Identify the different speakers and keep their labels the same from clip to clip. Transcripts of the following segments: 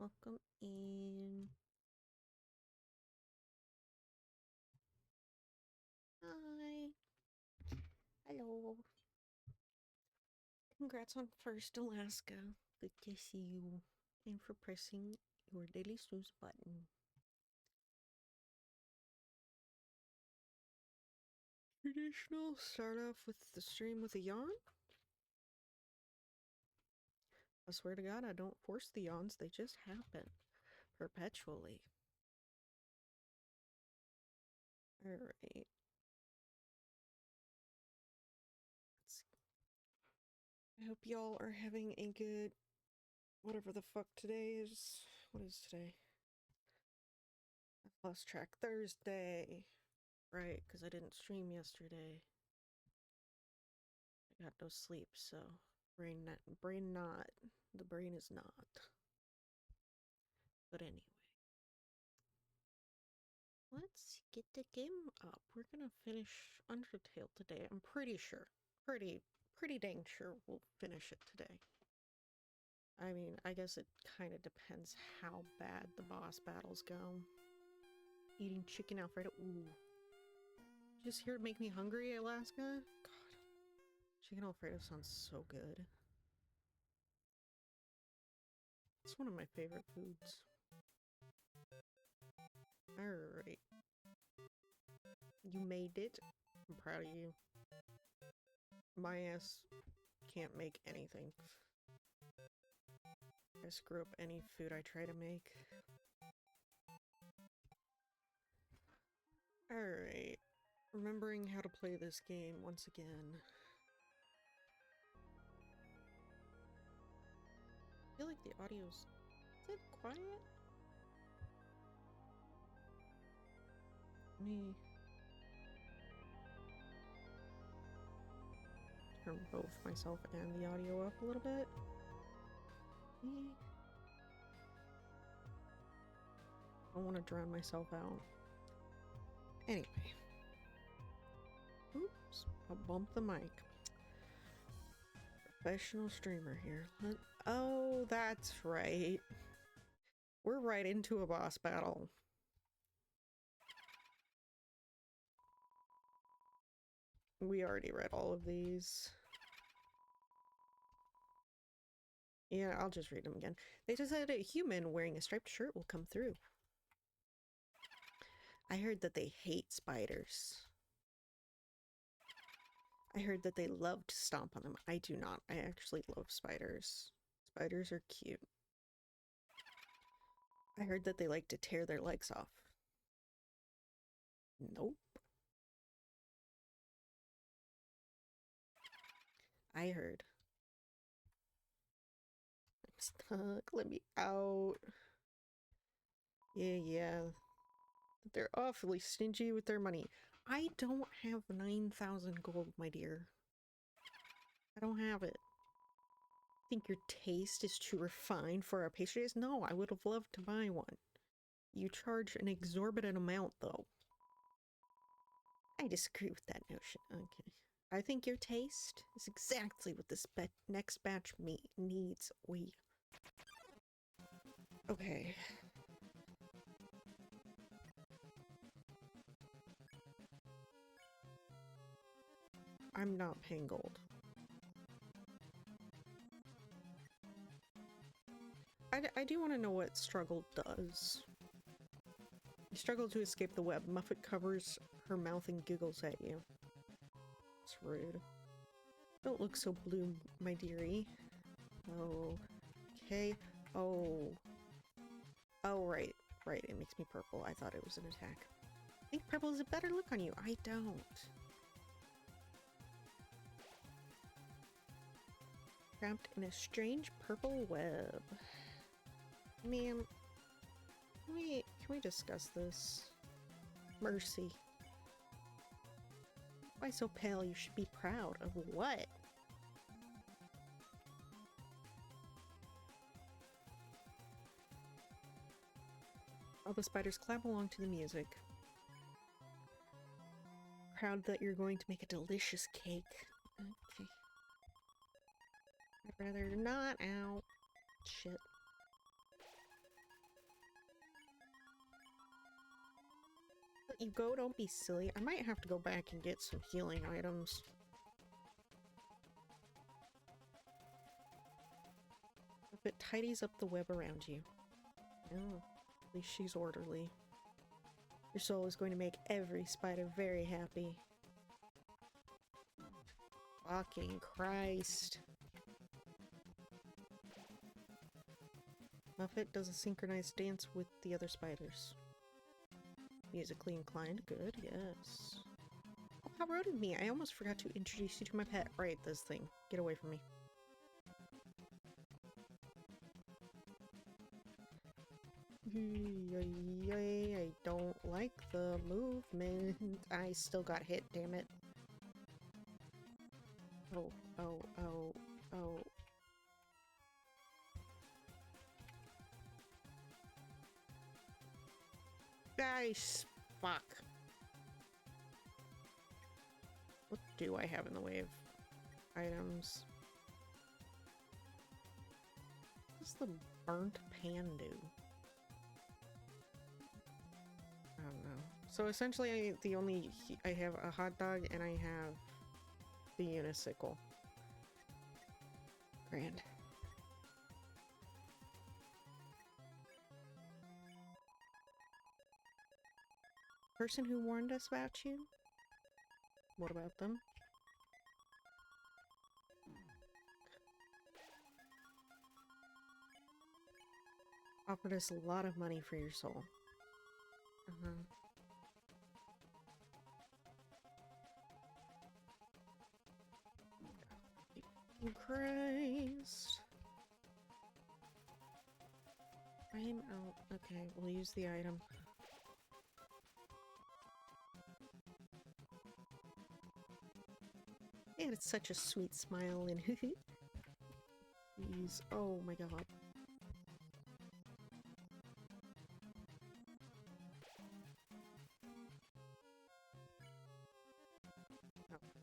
Speaker 1: Welcome in. Hi. Hello. Congrats on first Alaska. Good to see you. And for pressing your daily snooze button. Traditional. Start off with the stream with a yawn. I swear to God, I don't force the yawns. They just happen. Perpetually. Alright. I hope y'all are having a good... whatever the fuck today is. What is today? I've lost track. Thursday. Right, because I didn't stream yesterday. I got no sleep, so brain not. The brain is not. But anyway. Let's get the game up. We're gonna finish Undertale today. I'm pretty sure. Pretty dang sure we'll finish it today. I mean, I guess it kind of depends how bad the boss battles go. Eating chicken Alfredo. Ooh. Just here to make me hungry, Alaska? God. Chicken Alfredo sounds so good. It's one of my favorite foods. Alright. You made it. I'm proud of you. My ass can't make anything. I screw up any food I try to make. Alright. Remembering how to play this game once again. I feel like the audio's... Is it quiet? Me. Turn both myself and the audio up a little bit. Me. I don't want to drown myself out. Anyway. Oops. I'll bump the mic. Professional streamer here. Oh, that's right. We're right into a boss battle. We already read all of these. Yeah, I'll just read them again. They just said a human wearing a striped shirt will come through. I heard that they hate spiders. I heard that they love to stomp on them. I do not. I actually love spiders. Spiders are cute. I heard that they like to tear their legs off. Nope. I heard. I'm stuck. Let me out. Yeah. They're awfully stingy with their money. I don't have 9,000 gold, my dear. I don't have it. Think your taste is too refined for our pastries? No, I would have loved to buy one. You charge an exorbitant amount, though. I disagree with that notion. Okay. I think your taste is exactly what this next batch meat needs. Okay. I'm not paying gold. I do want to know what struggle does. You struggle to escape the web. Muffet covers her mouth and giggles at you. It's rude. Don't look so blue, my dearie. Oh. Okay. Oh. Oh, right. Right, it makes me purple. I thought it was an attack. I think purple is a better look on you. I don't. Trapped in a strange purple web. Ma'am, can we discuss this? Mercy. Why so pale? You should be proud of what? All the spiders clap along to the music. Proud that you're going to make a delicious cake. Okay. I'd rather not out. Shit. let you go. Don't be silly. I might have to go back and get some healing items. If it tidies up the web around you. Oh, at least she's orderly. Your soul is going to make every spider very happy. Fucking Christ. Muffet does a synchronized dance with the other spiders. Musically inclined, good, yes. Oh, how rude of me. I almost forgot to introduce you to my pet. Right, this thing. Get away from me. I don't like the movement. I still got hit, damn it. Oh, oh, oh, oh. Guys, fuck. What do I have in the way of items? What's the burnt pan do? I don't know. So essentially, I have a hot dog and I have the unicycle. Grand. Person who warned us about you? What about them? Offered us a lot of money for your soul. Christ. I'm out. Okay, we'll use the item. And it's such a sweet smile and Please. Oh my god.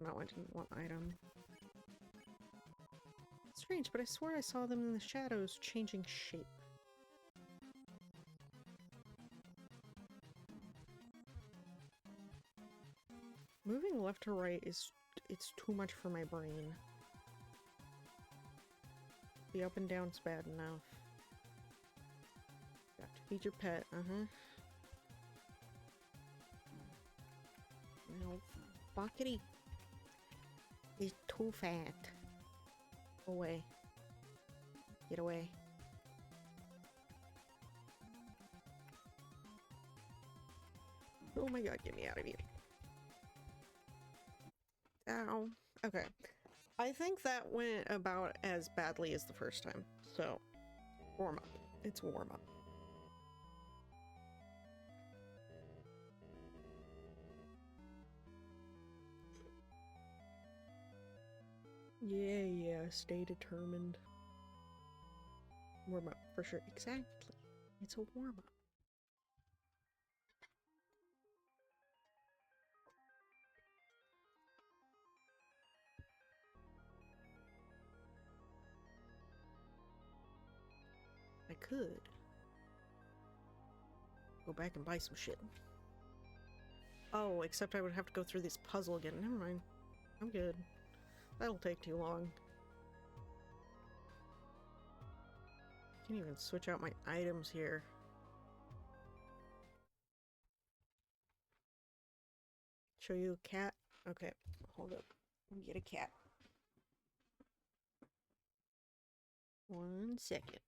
Speaker 1: No, I didn't want item. Strange, but I swear I saw them in the shadows changing shape. Moving left to right it's too much for my brain. The up and down's bad enough. Got to feed your pet, No, Buckety is too fat. Go away. Get away. Oh my god, get me out of here. Ow. Okay. I think that went about as badly as the first time. So, warm up. It's warm up. Yeah, stay determined. Warm up, for sure. Exactly. It's a warm up. I could go back and buy some shit. Oh, except I would have to go through this puzzle again. Never mind. I'm good. That'll take too long. Can't even switch out my items here. Show you a cat? Okay, hold up. Let me get a cat. 1 second.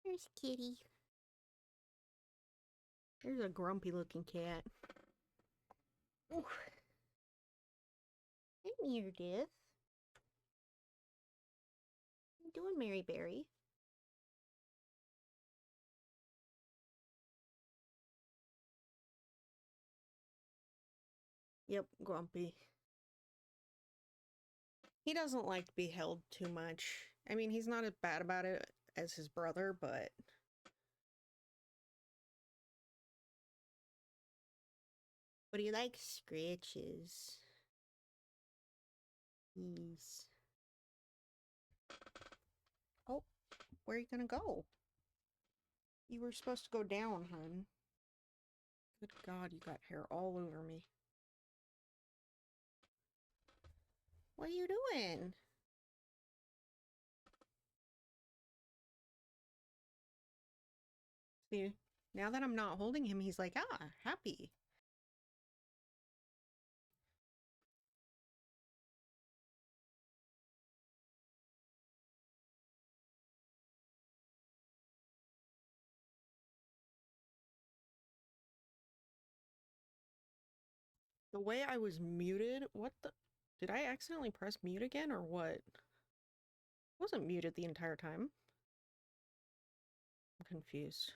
Speaker 1: Here's Kitty. There's a grumpy looking cat. Ooh. Hey, Meredith. How you doing, Mary Berry? Yep, grumpy. He doesn't like to be held too much. I mean, he's not as bad about it as his brother, but... But he likes scratches. He's... Oh, where are you gonna go? You were supposed to go down, hun. Good God, you got hair all over me. What are you doing? See, now that I'm not holding him, he's like, ah, happy. The way I was muted, what the? Did I accidentally press mute again or what? I wasn't muted the entire time. I'm confused.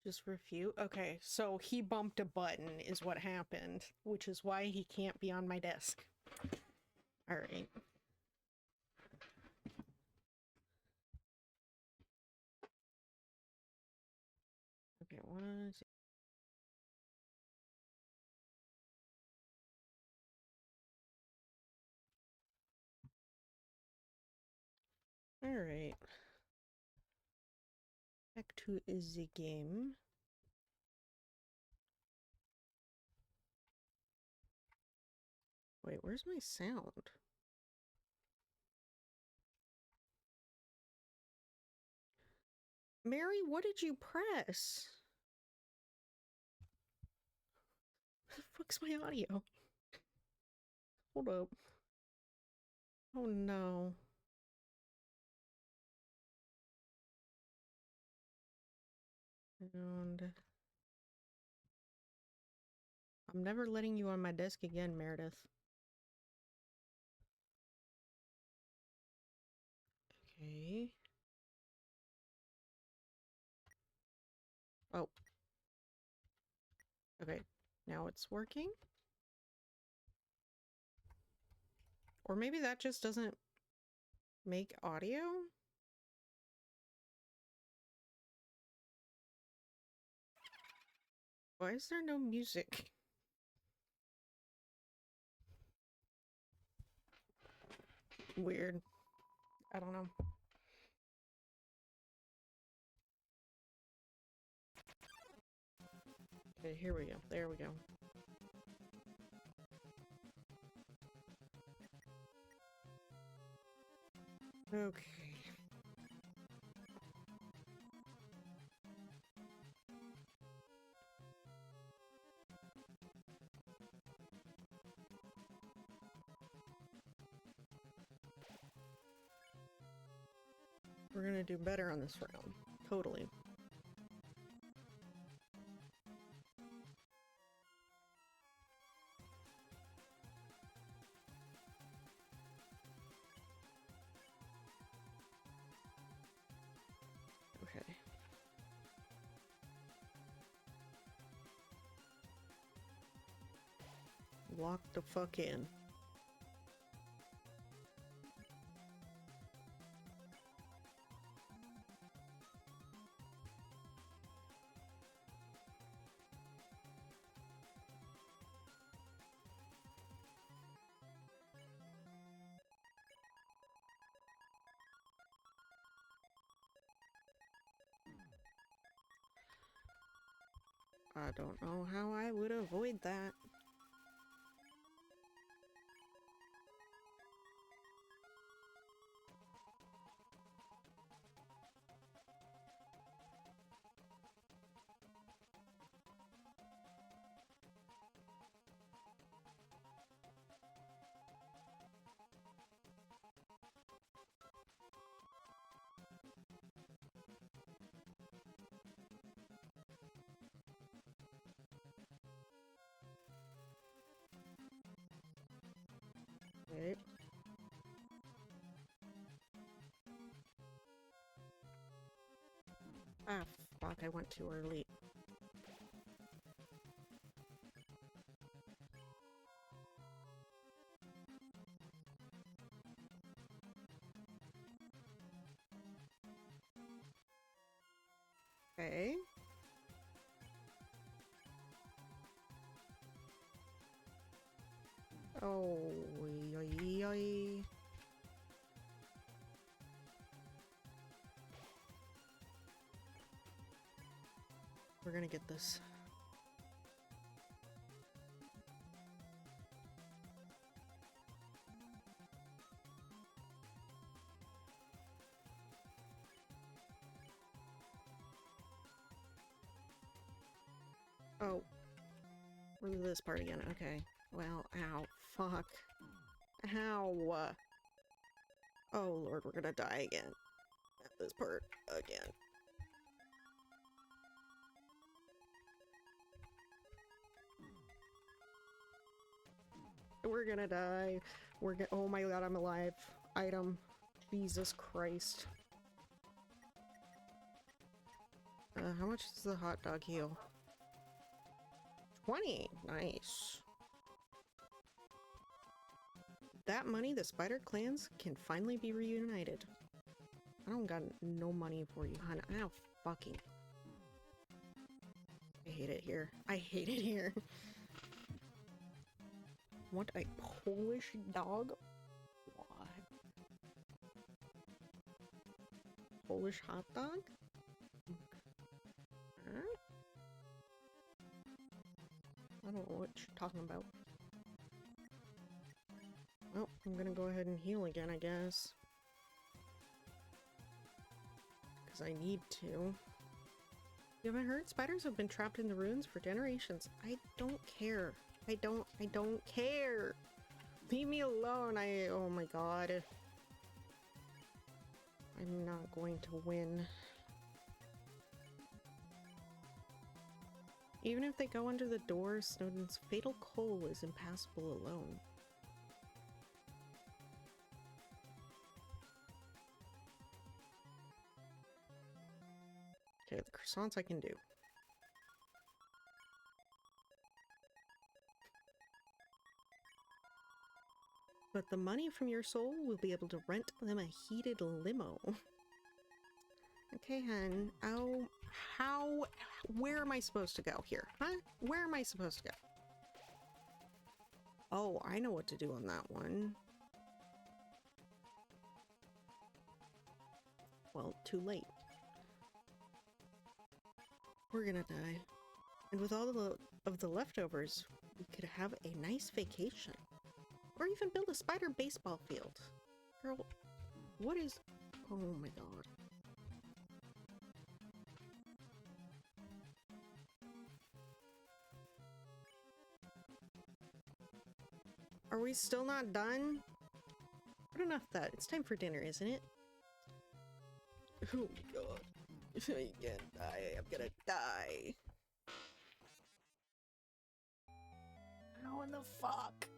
Speaker 1: Just refute? Okay, so he bumped a button is what happened, which is why he can't be on my desk. Alright. Okay, one, two. Alright. Back to the game. Wait, where's my sound? Mary, what did you press? Where the fuck's my audio? Hold up. Oh no. And I'm never letting you on my desk again, Meredith. Okay. Oh. Okay. Now it's working? Or maybe that just doesn't make audio? Why is there no music? Weird. I don't know. Okay, here we go. There we go. Okay. We're gonna do better on this round. Totally. Okay. Lock the fuck in. I don't know how I would avoid that. Okay. Ah, fuck, I went too early. Okay. Oh, yoy, yoy. We're gonna get this. Oh. We're this part again. Okay. Well, ow. Fuck. Ow. Oh, Lord, we're gonna die again. At this part again. We're gonna die. Oh my god, I'm alive. Item. Jesus Christ. How much does the hot dog heal? 20. Nice. That money, the spider clans can finally be reunited. I don't got no money for you, hon. Ow, fucking. I hate it here. I hate it here. Want a Polish dog? What? Polish hot dog? Huh? I don't know what you're talking about. Well, I'm gonna go ahead and heal again, I guess. Because I need to. You haven't heard? Spiders have been trapped in the ruins for generations. I don't care. I don't care. Leave me alone. Oh my god. I'm not going to win. Even if they go under the door, Snowdin's fatal coal is impassable alone. Okay, the croissants I can do. But the money from your soul will be able to rent them a heated limo. Okay, hun. Oh, where am I supposed to go here? Huh? Where am I supposed to go? Oh, I know what to do on that one. Well, too late. We're gonna die. And with all of the leftovers, we could have a nice vacation. Or even build a spider baseball field. Girl, what is... Oh my god. Are we still not done? But enough of that. It's time for dinner, isn't it? Oh my god. I can't die. I'm gonna die. How in the fuck?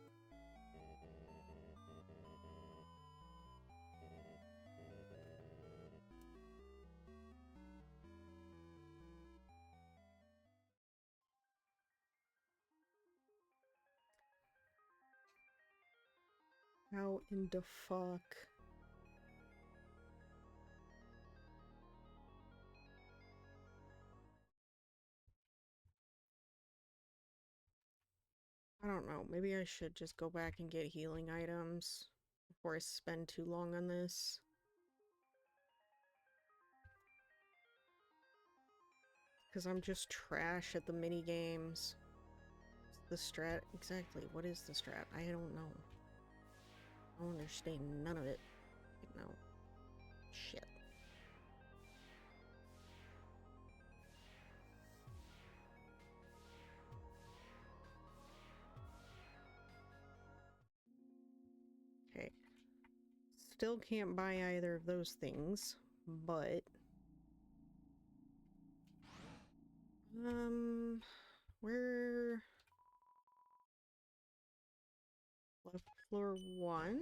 Speaker 1: How in the fuck? I don't know. Maybe I should just go back and get healing items before I spend too long on this. Because I'm just trash at the mini games. The strat, exactly. What is the strat? I don't know. I don't understand none of it. No. Shit. Okay. Still can't buy either of those things, but... where... Left Floor 1?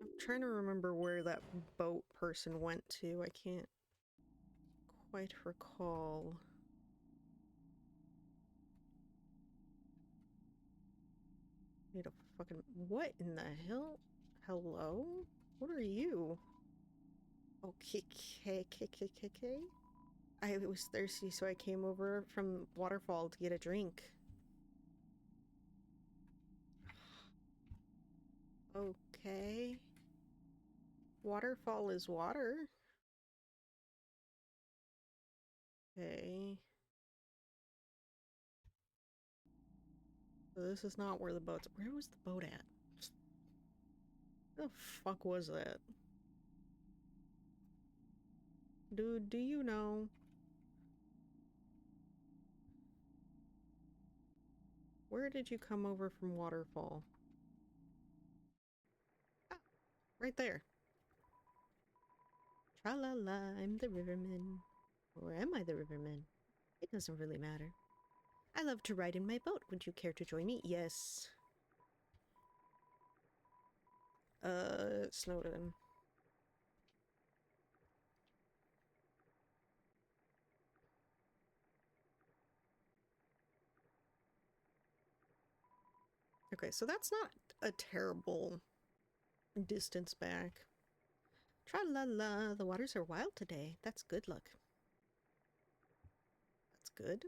Speaker 1: I'm trying to remember where that boat person went to. I can't quite recall. Need a fucking... What in the hell? Hello? What are you? Oh, KKKKK? I was thirsty, so I came over from Waterfall to get a drink. Okay. Waterfall is water. Okay. So this is not where the boat's... Where was the boat at? The fuck was that? Dude, do you know? Where did you come over from Waterfall? Ah, right there. Tra-la-la, I'm the riverman. Or am I the riverman? It doesn't really matter. I love to ride in my boat. Would you care to join me? Yes. Snowden. Okay, so that's not a terrible distance back. Tra-la-la, the waters are wild today. That's good luck. That's good.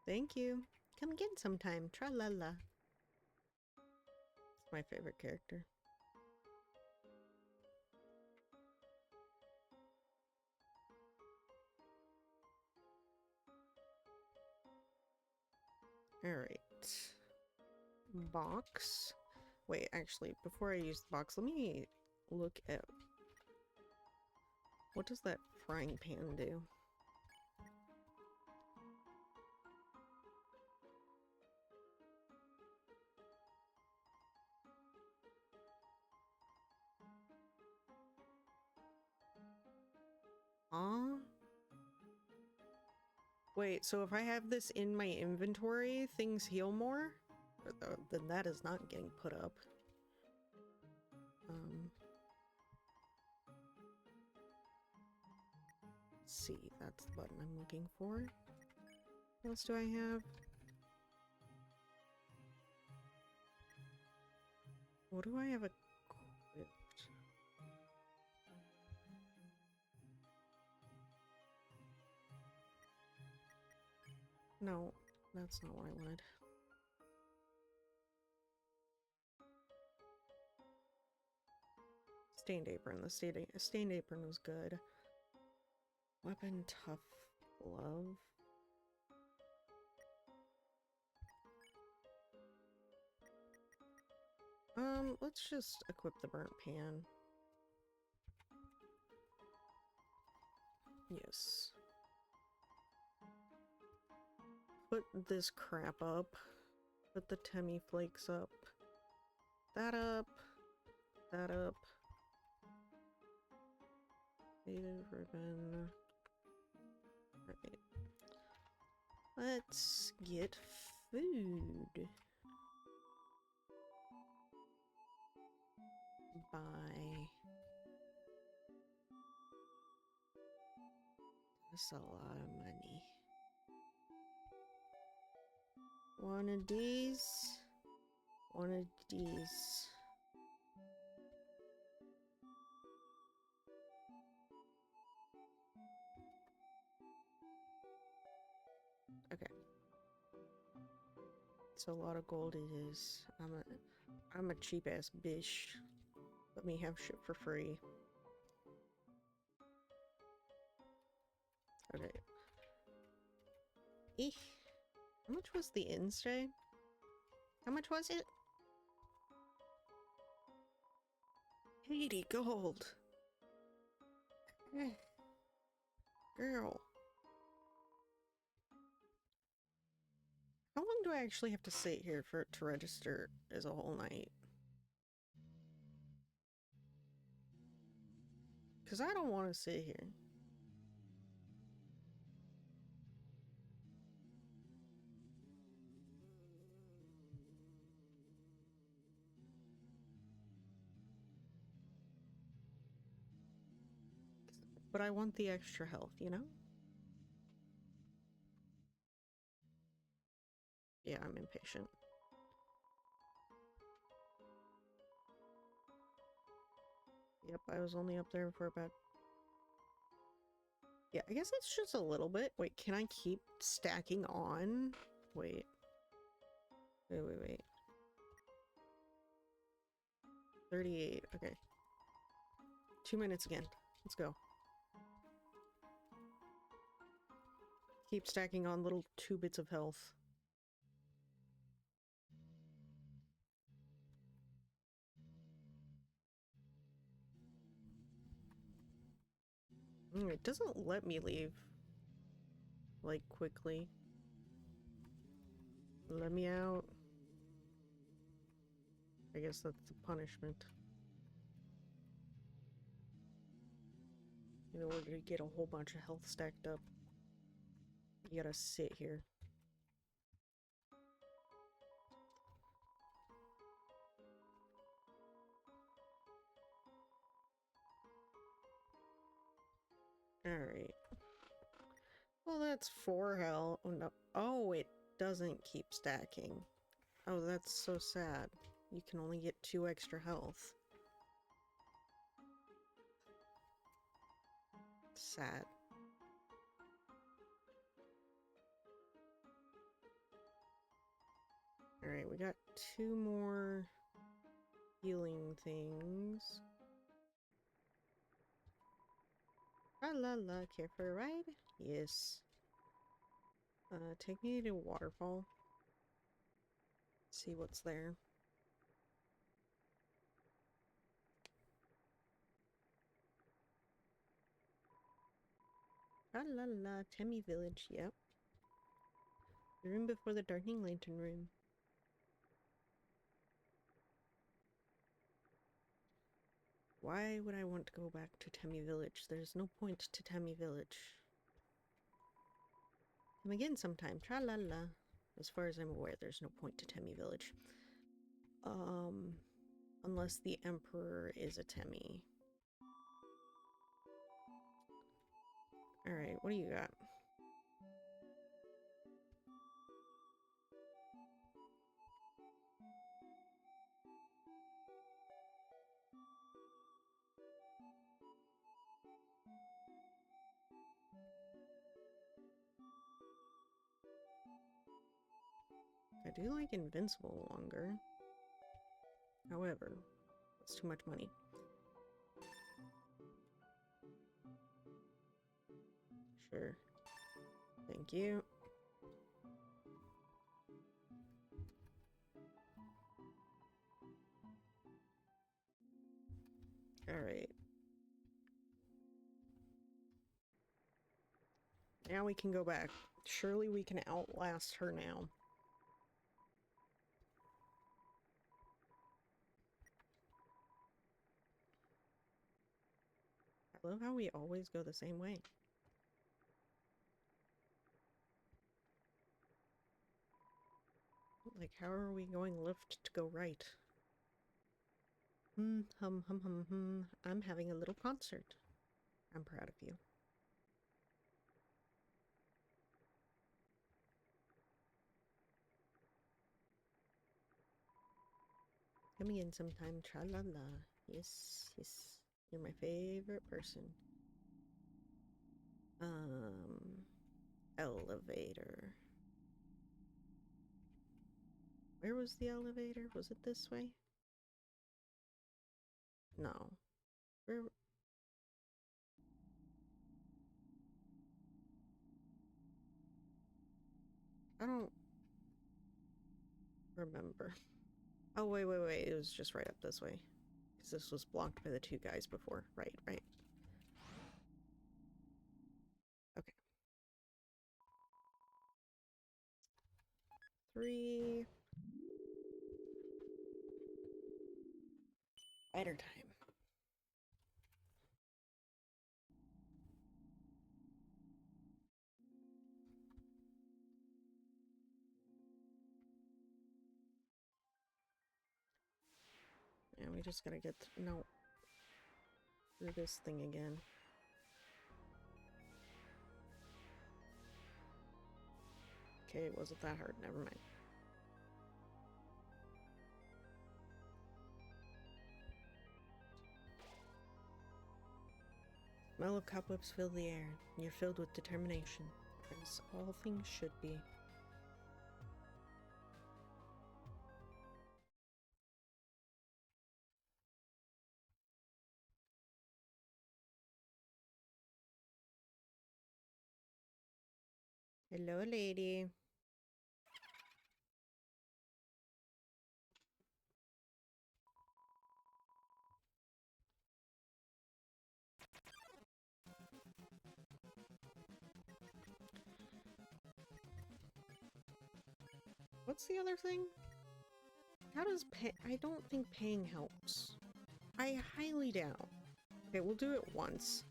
Speaker 1: Thank you. Come again sometime. Tra-la-la. It's my favorite character. Alright. Box. Wait, actually, before I use the box, let me look at... What does that frying pan do? Wait, so if I have this in my inventory, things heal more? Then that is not getting put up. Let's see, that's the button I'm looking for. What else do I have? What do I have equipped? No, that's not what I wanted. Stained apron. The stained apron was good. Weapon, tough glove. Let's just equip the burnt pan. Yes. Put this crap up. Put the Temmie flakes up. That up. That up. Native ribbon. Right. Let's get food. Buy. That's a lot of money. One of these. One of these. Okay. It's a lot of gold it is. I'm a cheap ass bitch. Let me have shit for free. Okay. Eek. How much was the inn stay? How much was it? 80 gold. Girl. How long do I actually have to sit here for it to register as a whole night? Because I don't want to sit here. but I want the extra health, you know? Yeah, I'm impatient. Yep, I was only up there for about... Yeah, I guess it's just a little bit. Wait, can I keep stacking on? Wait. Wait. 38, okay. 2 minutes again. Let's go. Keep stacking on little 2 bits of health. It doesn't let me leave. Like, quickly. Let me out. I guess that's the punishment. In order to get a whole bunch of health stacked up, you gotta sit here. Alright. Well, that's 4 health. Oh, no. Oh, it doesn't keep stacking. Oh, that's so sad. You can only get 2 extra health. Sad. Alright, we got 2 more healing things. La la, care for a ride? Yes. Take me to a waterfall. See what's there. La la, Temmie Village, yep. The room before the darkening lantern room. Why would I want to go back to Temmie Village? There's no point to Temmie Village. Come again sometime. Tra-la-la. As far as I'm aware, there's no point to Temmie Village. Unless the Emperor is a Temmie. Alright, what do you got? I do like Invincible longer. However, it's too much money. Sure. Thank you. Alright. Now we can go back. Surely we can outlast her now. I love how we always go the same way. Like, how are we going left to go right? I'm having a little concert. I'm proud of you. Coming in sometime, tra-la-la. Yes. You're my favorite person. Elevator. Where was the elevator? Was it this way? No. Where? I don't remember. Oh, wait. It was just right up this way. Because this was blocked by the 2 guys before. Right. Okay. 3. Fighter time. Yeah, we just gotta get no through this thing again. Okay, it wasn't that hard. Never mind. Smell of cobwebs fill the air. You're filled with determination, as all things should be. Hello, lady. What's the other thing? How does I don't think paying helps. I highly doubt. Okay, we'll do it once.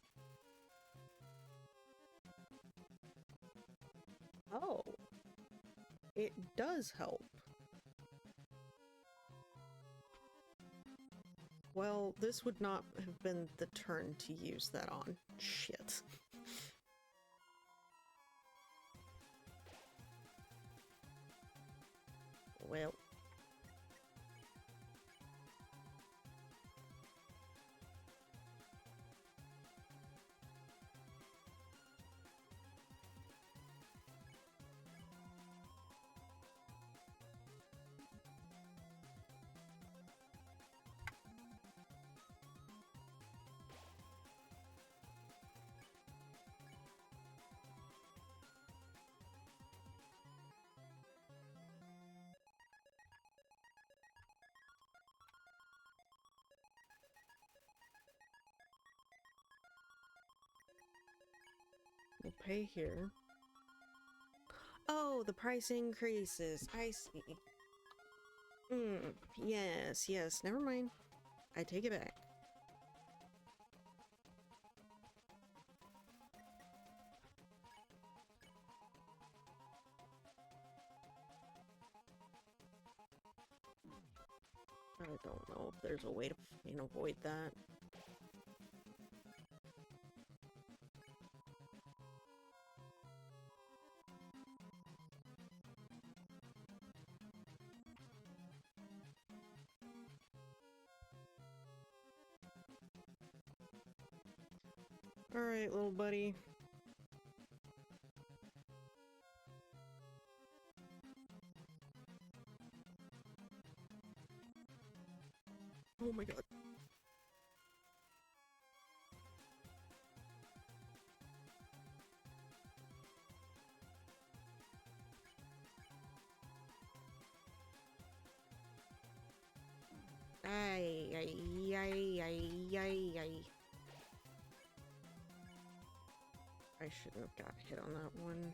Speaker 1: Oh. It does help. Well, this would not have been the turn to use that on. Shit. Well. We'll pay here. Oh, the price increases. I see. Yes, yes. Never mind. I take it back. I don't know if there's a way to avoid that. Alright, little buddy. Oh my god. Ay, ay, ay, ay, ay, ay. I shouldn't have got hit on that one.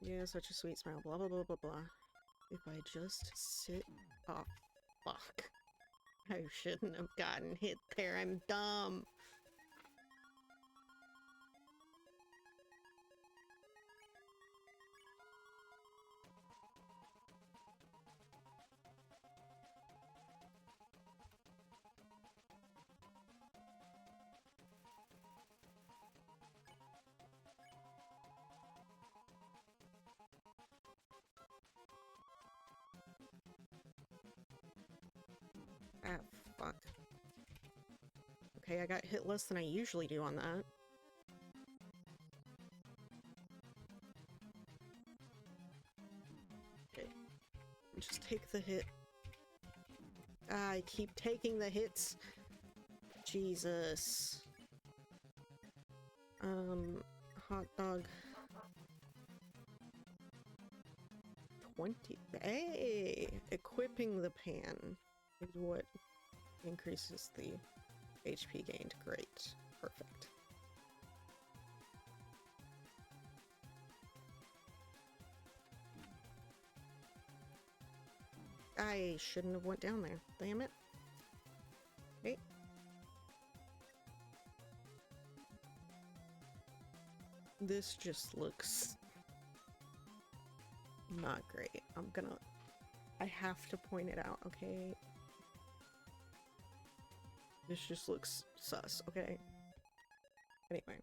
Speaker 1: Yeah, such a sweet smile. Blah, blah, blah, blah, blah. If I just sit... Oh, fuck. I shouldn't have gotten hit there. I'm dumb. Ah, fuck. Okay, I got hit less than I usually do on that. Okay. Just take the hit. Ah, I keep taking the hits. Jesus. Hot dog. 20. Hey! Equipping the pan is what increases the HP gained. Great. Perfect. I shouldn't have went down there. Damn it. Okay. This just looks... not great. I have to point it out, okay? This just looks sus, okay? Anyway.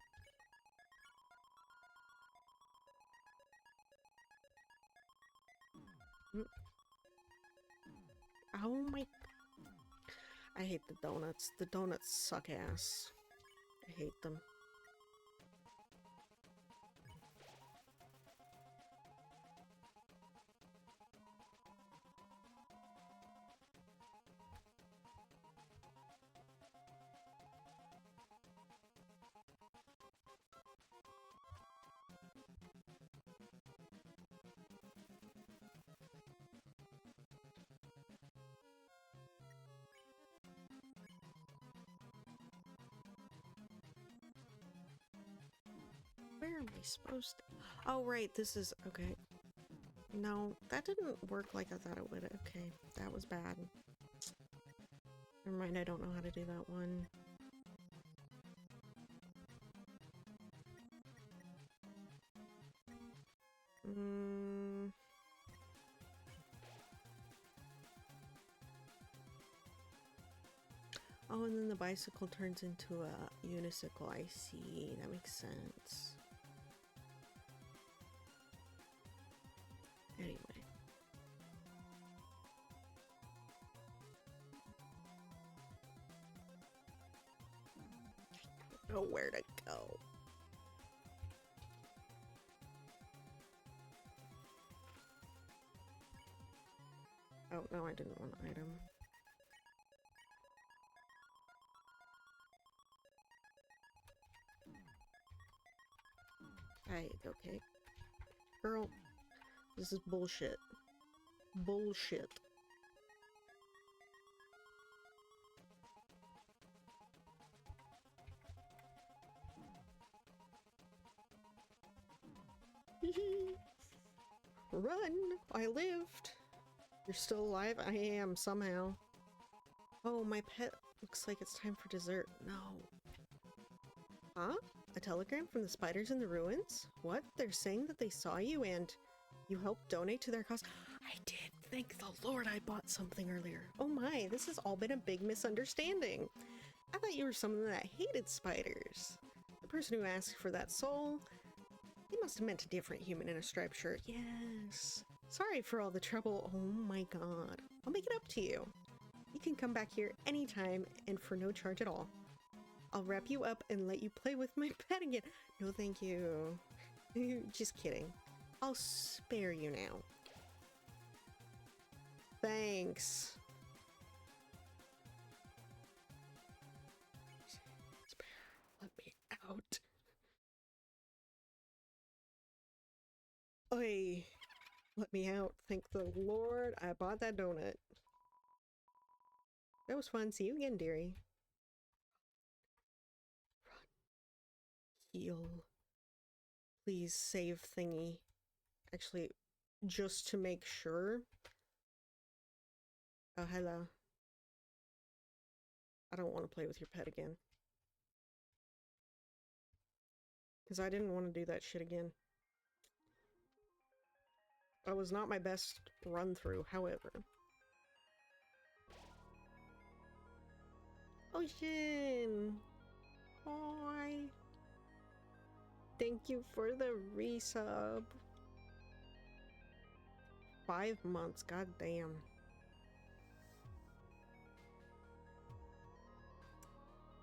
Speaker 1: Oh my... I hate the donuts. The donuts suck ass. I hate them. Where am I supposed to... Oh, right, this is... Okay. No, that didn't work like I thought it would. Okay, that was bad. Never mind, I don't know how to do that one. Oh, and then the bicycle turns into a unicycle. I see. That makes sense. Anyway. I don't know where to go. Oh, no, I didn't want an item. Okay. Girl, this is bullshit. Bullshit. Run! I lived! You're still alive? I am, somehow. Oh, my pet looks like it's time for dessert. No. Huh? A telegram from the spiders in the ruins? What? They're saying that they saw you and you helped donate to their cause? I did. Thank the Lord I bought something earlier. Oh my, this has all been a big misunderstanding. I thought you were someone that hated spiders. The person who asked for that soul, he must have meant a different human in a striped shirt. Yes. Sorry for all the trouble. Oh my god. I'll make it up to you. You can come back here anytime and for no charge at all. I'll wrap you up and let you play with my pet again. No, thank you. Just kidding. I'll spare you now. Thanks. Let me out. Oi. Let me out. Thank the Lord I bought that donut. That was fun. See you again, dearie. Run. Heal. Please save thingy. Actually, just to make sure. Oh, hello. I don't want to play with your pet again. Because I didn't want to do that shit again. That was not my best run through, however. Ocean! Hi! Thank you for the resub. 5 months, goddamn.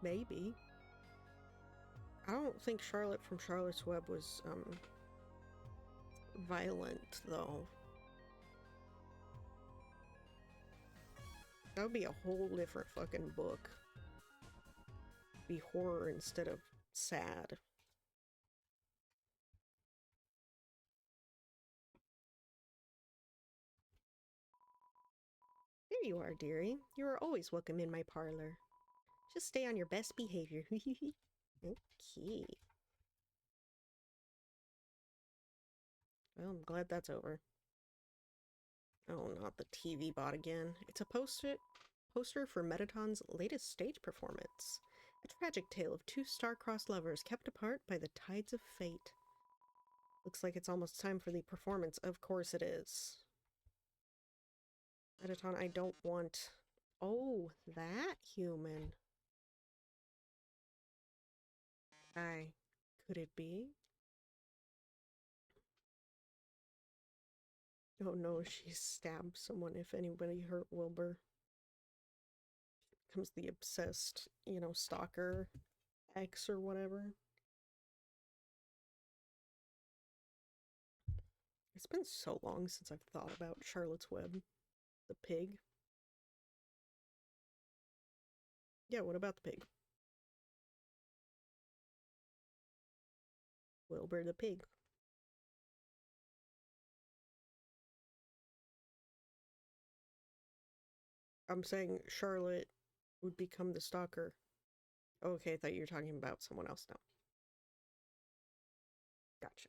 Speaker 1: Maybe. I don't think Charlotte from Charlotte's Web was, violent, though. That would be a whole different fucking book. Be horror instead of sad. There you are, dearie. You are always welcome in my parlor. Just stay on your best behavior. Okay. Well, I'm glad that's over. Oh, not the TV bot again. It's a poster for Metaton's latest stage performance. A tragic tale of two star-crossed lovers kept apart by the tides of fate. Looks like it's almost time for the performance. Of course it is. Editon, I don't want... Oh, that human. Could it be? Oh no, she stabbed someone. If anybody hurt Wilbur. Becomes the obsessed, you know, stalker ex or whatever. It's been so long since I've thought about Charlotte's Web. The pig. Yeah, what about the pig? Wilbur the pig. I'm saying Charlotte would become the stalker. Okay, I thought you were talking about someone else now. Gotcha.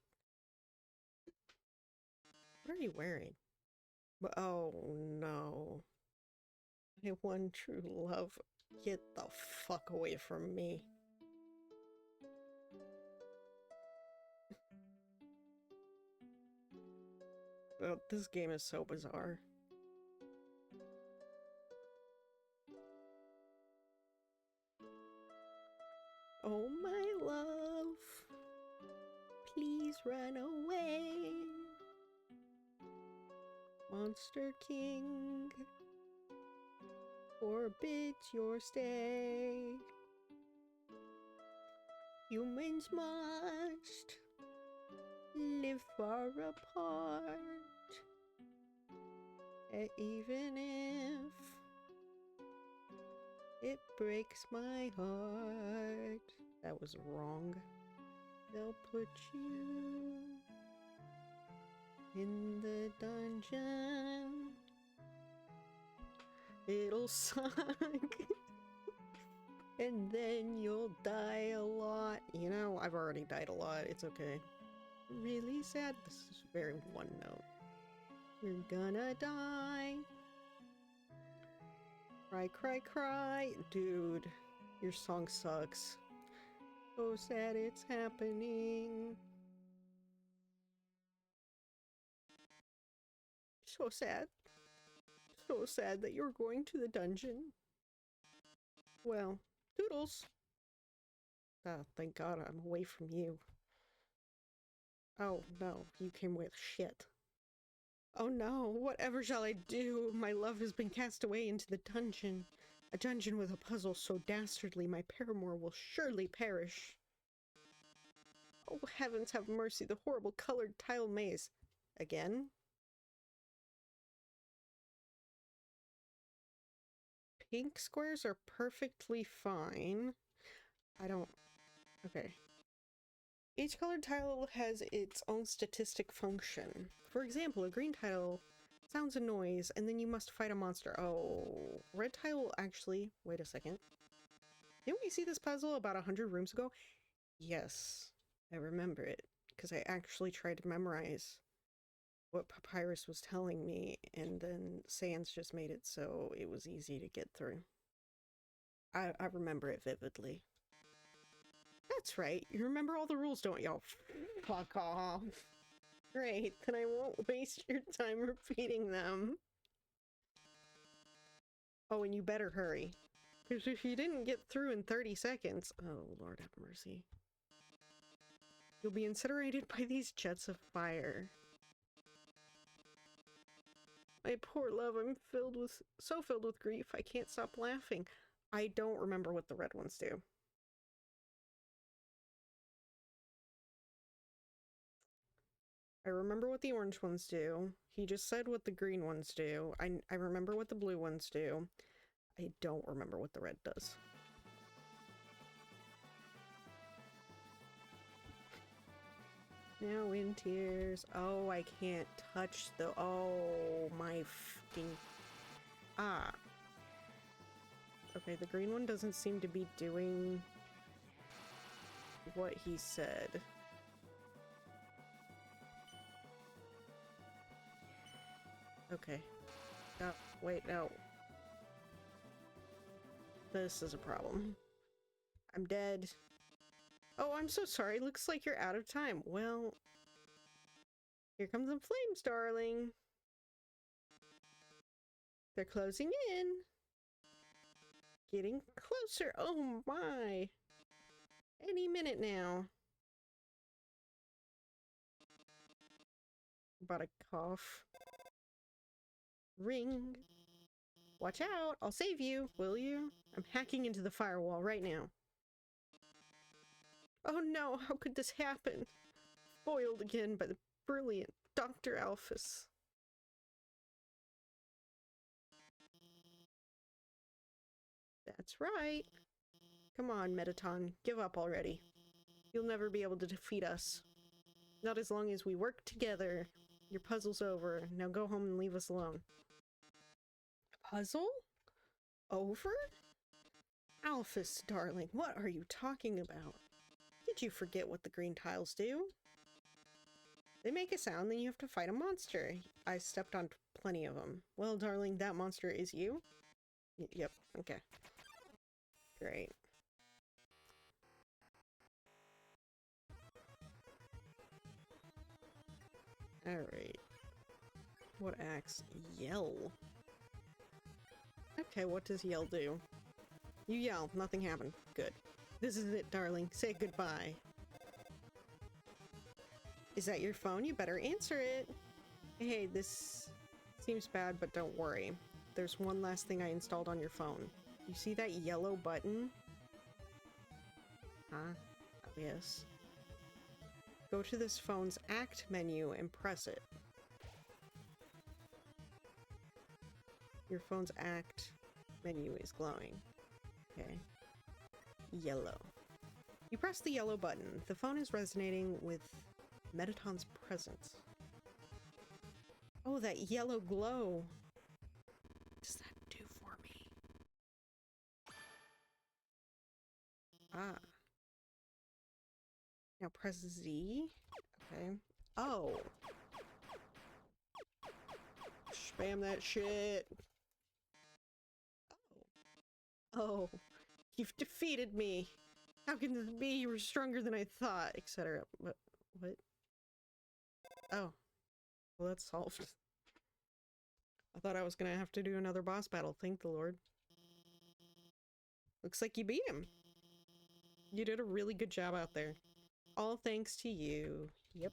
Speaker 1: What are you wearing? Oh no. My one true love. Get the fuck away from me. Oh, this game is so bizarre. Oh my love, please run away. Monster King forbids your stay. Humans must live far apart, even if it breaks my heart. That was wrong. They'll put you in the dungeon. It'll suck. And then you'll die a lot. You know, I've already died a lot. It's okay. Really sad. This is very one note. You're gonna die. Cry, cry, cry. Dude, your song sucks. So sad it's happening. So sad. So sad that you're going to the dungeon. Well, toodles. Oh, thank God I'm away from you. Oh no, you came with shit. Oh no, whatever shall I do? My love has been cast away into the dungeon. A dungeon with a puzzle so dastardly my paramour will surely perish. Oh heavens have mercy, the horrible colored tile maze. Again? Pink squares are perfectly fine. I don't... Okay. Each colored tile has its own statistic function. For example, a green tile sounds a noise, and then you must fight a monster. Oh, red tile actually... Wait a second. Didn't we see this puzzle about 100 rooms ago? Yes, I remember it, because I actually tried to memorize what Papyrus was telling me, and then Sans just made it so it was easy to get through. I remember it vividly. That's right, you remember all the rules, don't you? Fuck off. Great, then I won't waste your time repeating them. Oh, and you better hurry. Because if you didn't get through in 30 seconds... Oh, Lord have mercy. You'll be incinerated by these jets of fire. My poor love, I'm so filled with grief, I can't stop laughing. I don't remember what the red ones do. I remember what the orange ones do. He just said what the green ones do. I remember what the blue ones do. I don't remember what the red does. Now in tears. Oh, I can't touch the... Oh, my fucking... Ah. Okay, the green one doesn't seem to be doing what he said. Okay. Oh, wait, no. This is a problem. I'm dead. Oh, I'm so sorry. Looks like you're out of time. Well, Here comes the flames, darling. They're closing in. Getting closer. Oh my. Any minute now. About to cough. Ring. Watch out. I'll save you. Will you? I'm hacking into the firewall right now. Oh no, how could this happen? Foiled again by the brilliant Dr. Alphys. That's right. Come on, Metaton. Give up already. You'll never be able to defeat us. Not as long as we work together. Your puzzle's over. Now go home and leave us alone. Puzzle? Over? Alphys, darling, what are you talking about? Did you forget what the green tiles do? They make a sound, then you have to fight a monster. I stepped on plenty of them. Well, darling, that monster is you? Yep, okay. Great. Alright. What axe? Yell. Okay, what does yell do? You yell, nothing happened. Good. This is it, darling. Say goodbye. Is that your phone? You better answer it. Hey, this seems bad, but don't worry. There's one last thing I installed on your phone. You see that yellow button? Huh? Oh, yes. Go to this phone's Act menu and press it. Your phone's Act menu is glowing. Okay. Yellow. You press the yellow button. The phone is resonating with Metaton's presence. Oh, that yellow glow. What does that do for me? Ah. Now press Z. Okay. Oh. Spam that shit. Oh. You've defeated me. How can this be? You were stronger than I thought, etc. What? Oh. Well, that's solved. I thought I was gonna have to do another boss battle, thank the Lord. Looks like you beat him. You did a really good job out there. All thanks to you. Yep.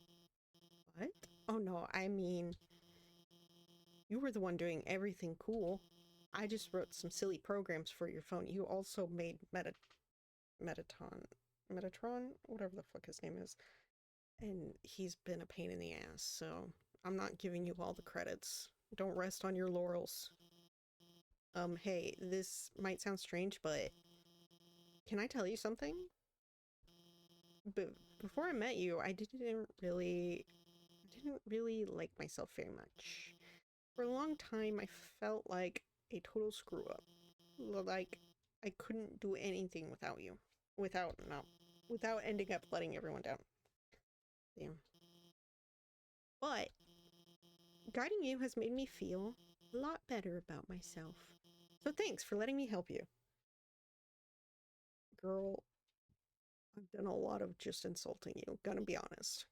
Speaker 1: What? Oh no, I mean... You were the one doing everything cool. I just wrote some silly programs for your phone. You also made Metatron? Whatever the fuck his name is. And he's been a pain in the ass, so I'm not giving you all the credits. Don't rest on your laurels. Hey, this might sound strange, but can I tell you something? Before I met you, I didn't really like myself very much. For a long time, I felt like a total screw up. Like, I couldn't do anything without you. Without ending up letting everyone down. Damn. But guiding you has made me feel a lot better about myself. So thanks for letting me help you. Girl, I've done a lot of just insulting you, gonna be honest.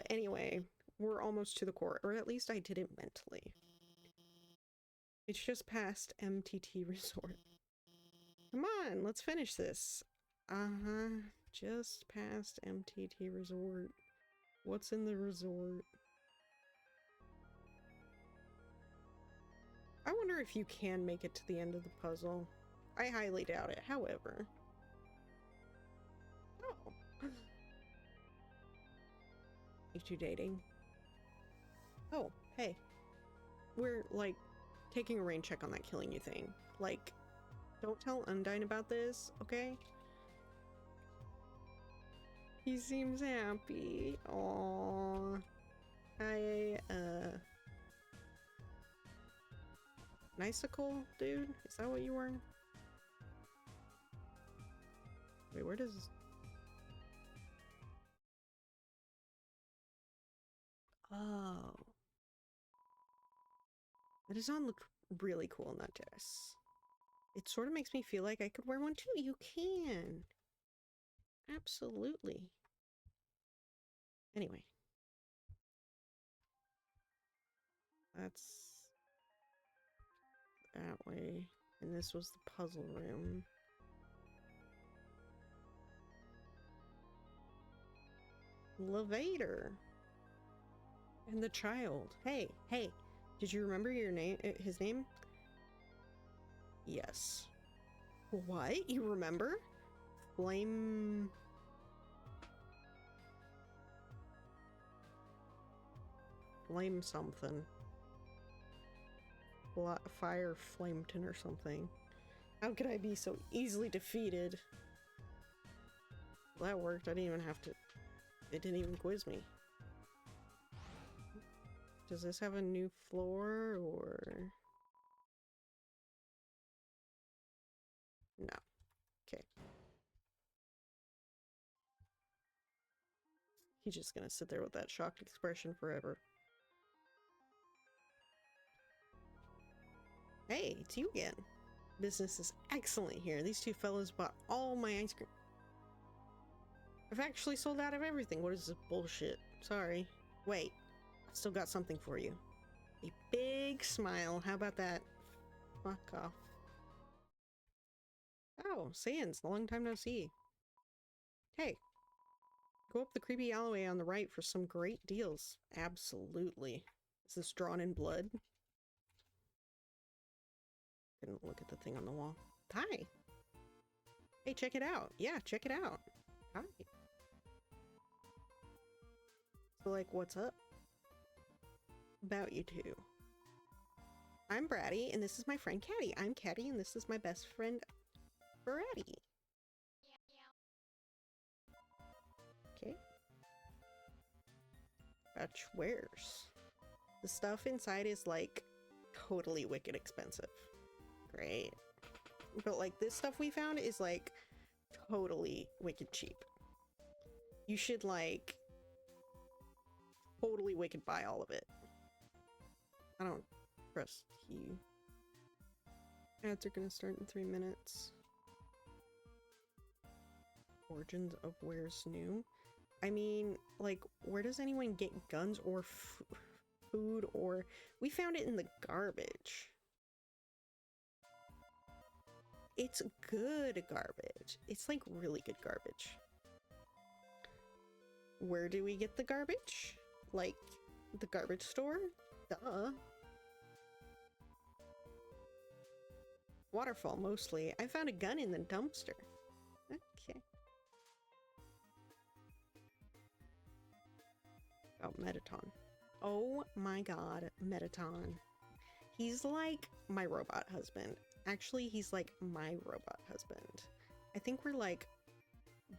Speaker 1: Anyway, we're almost to the core, or at least I did it mentally. It's just past MTT Resort. Come on, let's finish this. Uh-huh, just past MTT Resort. What's in the resort? I wonder if you can make it to the end of the puzzle. I highly doubt it, however. Oh. You two dating? Oh, hey. We're, like, taking a rain check on that killing you thing. Like, don't tell Undyne about this, okay? He seems happy. Aww. Icicle, dude? Is that what you were? Wait, where does... Oh. The design looked really cool in that dress. It sort of makes me feel like I could wear one too. You can. Absolutely. Anyway. That's that way. And this was the puzzle room. Levator. And the child. Hey, hey, did you remember your name? His name? Yes. What? You remember? Flame... Flame something. Fire Flameton or something. How could I be so easily defeated? Well, that worked. I didn't even have to... It didn't even quiz me. Does this have a new floor, or... No. Okay. He's just gonna sit there with that shocked expression forever. Hey, it's you again. Business is excellent here. These two fellows bought all my ice cream. I've actually sold out of everything. What is this bullshit? Sorry. Wait, I've still got something for you. A big smile. How about that? Fuck off. Oh, Sans, long time no see. Hey, go up the creepy alleyway on the right for some great deals. Absolutely. Is this drawn in blood? Couldn't look at the thing on the wall. Hi. Hey, check it out. Yeah, check it out. Hi. So, like, what's up? About you two. I'm Bratty, and this is my friend Caddy. I'm Caddy, and this is my best friend, Bratty. Okay. Fetch wares. The stuff inside is, like, totally wicked expensive. Great. But, like, this stuff we found is, like, totally wicked cheap. You should, like, totally wicked buy all of it. I don't trust you. Ads are gonna start in 3 minutes. Origins of where's new? I mean, like, where does anyone get guns or food, or... We found it in the garbage. It's good garbage. It's, like, really good garbage. Where do we get the garbage? Like, the garbage store? Duh. Waterfall, mostly. I found a gun in the dumpster. Okay. Oh, Metaton. Oh my god, Metaton. He's like my robot husband. Actually, he's like my robot husband. I think we're like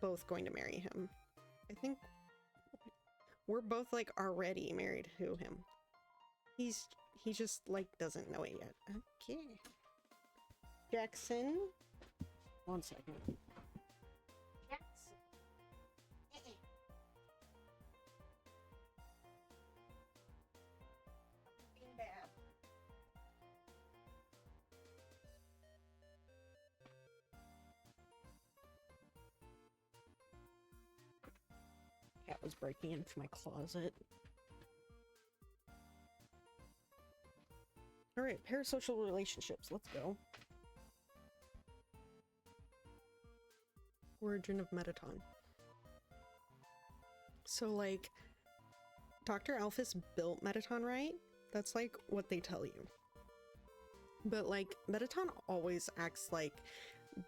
Speaker 1: both going to marry him. I think we're both like already married to him. He just like doesn't know it yet. Okay. Jackson. 1 second. Jackson. Being bad. Cat was breaking into my closet. Alright, parasocial relationships. Let's go. Origin of Metaton. So, like, Dr. Alphys built Metaton, right? That's, like, what they tell you. But, like, Metaton always acts like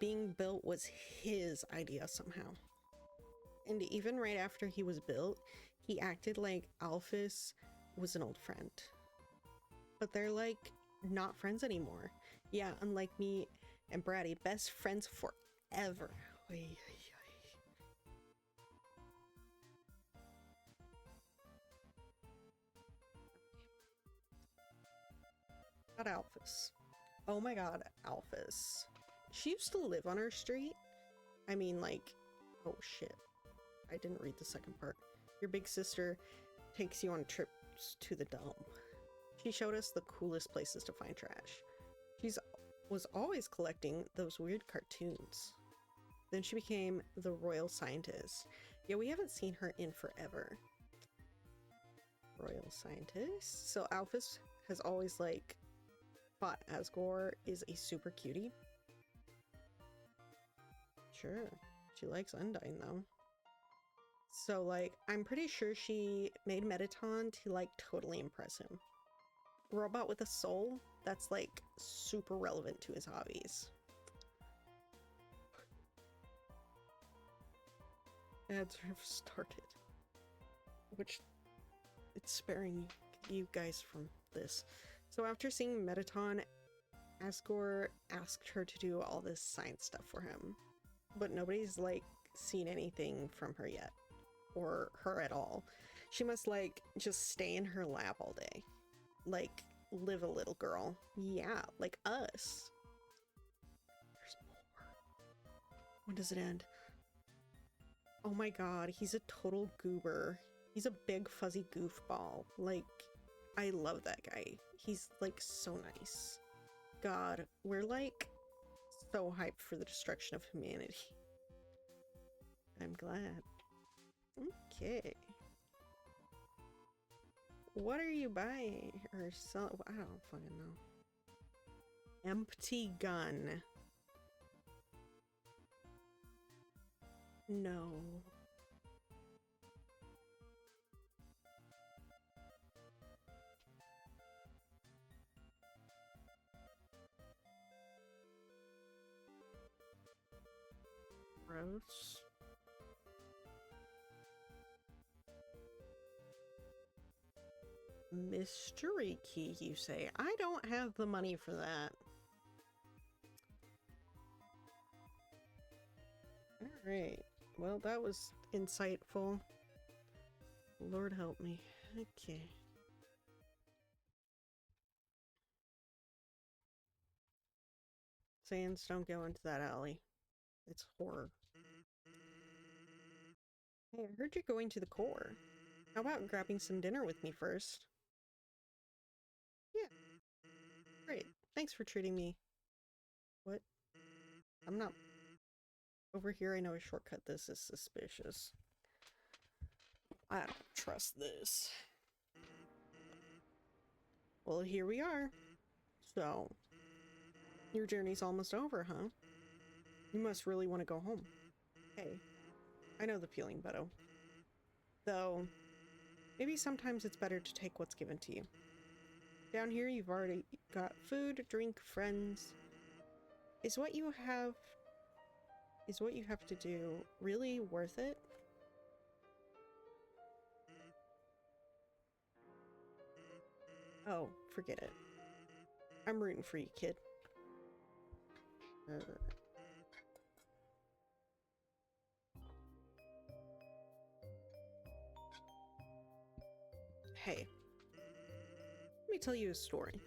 Speaker 1: being built was his idea somehow. And even right after he was built, he acted like Alphys was an old friend. But they're, like, not friends anymore. Yeah, unlike me and Bratty, best friends forever. Not Alphys. Oh my god, Alphys. She used to live on our street. I mean, like, oh shit. I didn't read the second part. Your big sister takes you on trips to the dump. She showed us the coolest places to find trash. Was always collecting those weird cartoons. Then she became the royal scientist. Yeah, we haven't seen her in forever. Royal scientist. So Alphys has always, like, thought Asgore is a super cutie. Sure. She likes Undyne, though. So, like, I'm pretty sure she made Mettaton to, like, totally impress him. A robot with a soul? That's, like, super relevant to his hobbies. Ads have started. Which, it's sparing you guys from this. So after seeing Mettaton, Asgore asked her to do all this science stuff for him. But nobody's, like, seen anything from her yet. Or her at all. She must, like, just stay in her lab all day. Like, live a little girl. Yeah, like us. There's more. When does it end? Oh my god, he's a total goober. He's a big fuzzy goofball. Like, I love that guy. He's, like, so nice. God, we're, like, so hyped for the destruction of humanity. I'm glad. Okay. What are you buying? Or selling? I don't fucking know. Empty gun. No. Gross. Mystery key, you say? I don't have the money for that. Alright. Well, that was insightful. Lord help me. Okay. Sans, don't go into that alley. It's horror. Hey, I heard you're going to the core. How about grabbing some dinner with me first? Yeah. Great. Thanks for treating me. What? I'm not... Over here, I know a shortcut. This is suspicious. I don't trust this. Well, here we are. So, your journey's almost over, huh? You must really want to go home. Hey, I know the feeling, Beto. Though, maybe sometimes it's better to take what's given to you. Down here, you've already got food, drink, friends. Is what you have to do really worth it? Oh, forget it. I'm rooting for you, kid. Hey, let me tell you a story.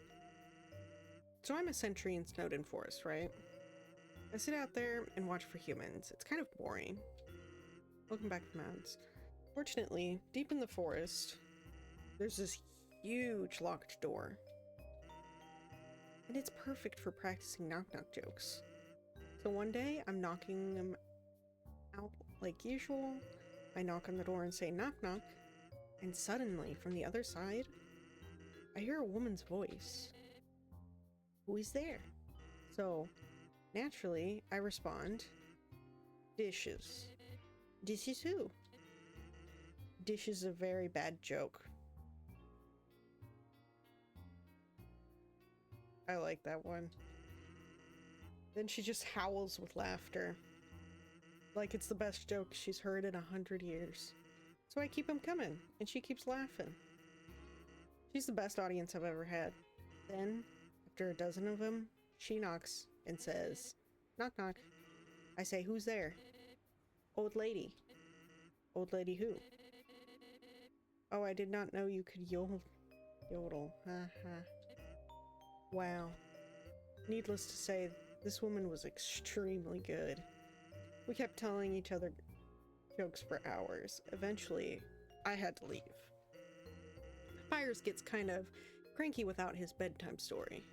Speaker 1: So I'm a sentry in Snowden Forest, right? I sit out there and watch for humans. It's kind of boring. Looking back at the mountains. Fortunately, deep in the forest, there's this huge locked door. And it's perfect for practicing knock-knock jokes. So one day, I'm knocking them out like usual. I knock on the door and say knock-knock. And suddenly, from the other side, I hear a woman's voice. Who is there? So, naturally, I respond, dishes. Dishes who? Dish is a very bad joke. I like that one. Then she just howls with laughter. Like it's the best joke she's heard in 100 years. So I keep them coming, and she keeps laughing. She's the best audience I've ever had. Then, after a dozen of them, she knocks and says, knock knock. I say, who's there? Old lady. Old lady who? Oh, I did not know you could yodel. Haha. Wow. Needless to say, this woman was extremely good. We kept telling each other jokes for hours. Eventually, I had to leave. Byers gets kind of cranky without his bedtime story.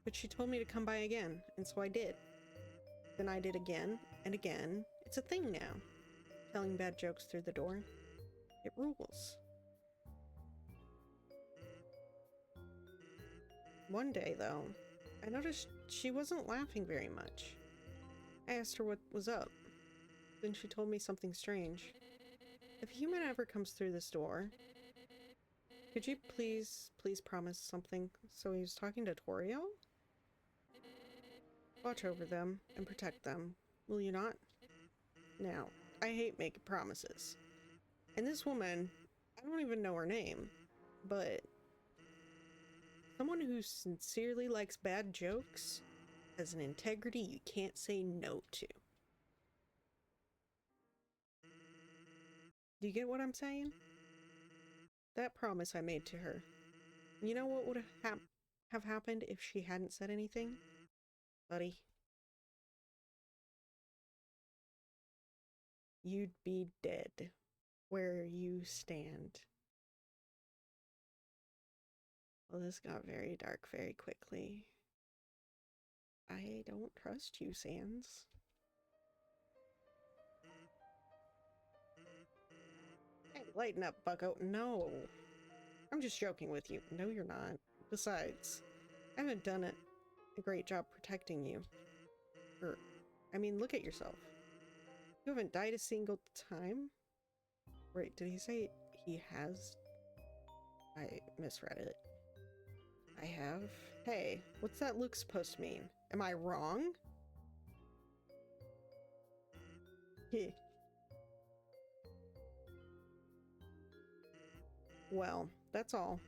Speaker 1: But she told me to come by again, and so I did. Then I did again and again. It's a thing now. Telling bad jokes through the door. It rules. One day, though, I noticed she wasn't laughing very much. I asked her what was up. Then she told me something strange. If a human ever comes through this door, could you please promise something? So he was talking to Torio? Watch over them and protect them. Will you not? Now, I hate making promises. And this woman, I don't even know her name, but someone who sincerely likes bad jokes has an integrity you can't say no to. Do you get what I'm saying? That promise I made to her. You know what would have happened if she hadn't said anything? Buddy. You'd be dead where you stand. Well, this got very dark very quickly. I don't trust you, Sans. Hey, lighten up, bucko. No. I'm just joking with you. No, you're not. Besides, I haven't done a great job protecting you. I mean, look at yourself. You haven't died a single time? Wait, did he say he has? I misread it. I have? Hey, what's that look supposed to mean? Am I wrong? Well, that's all.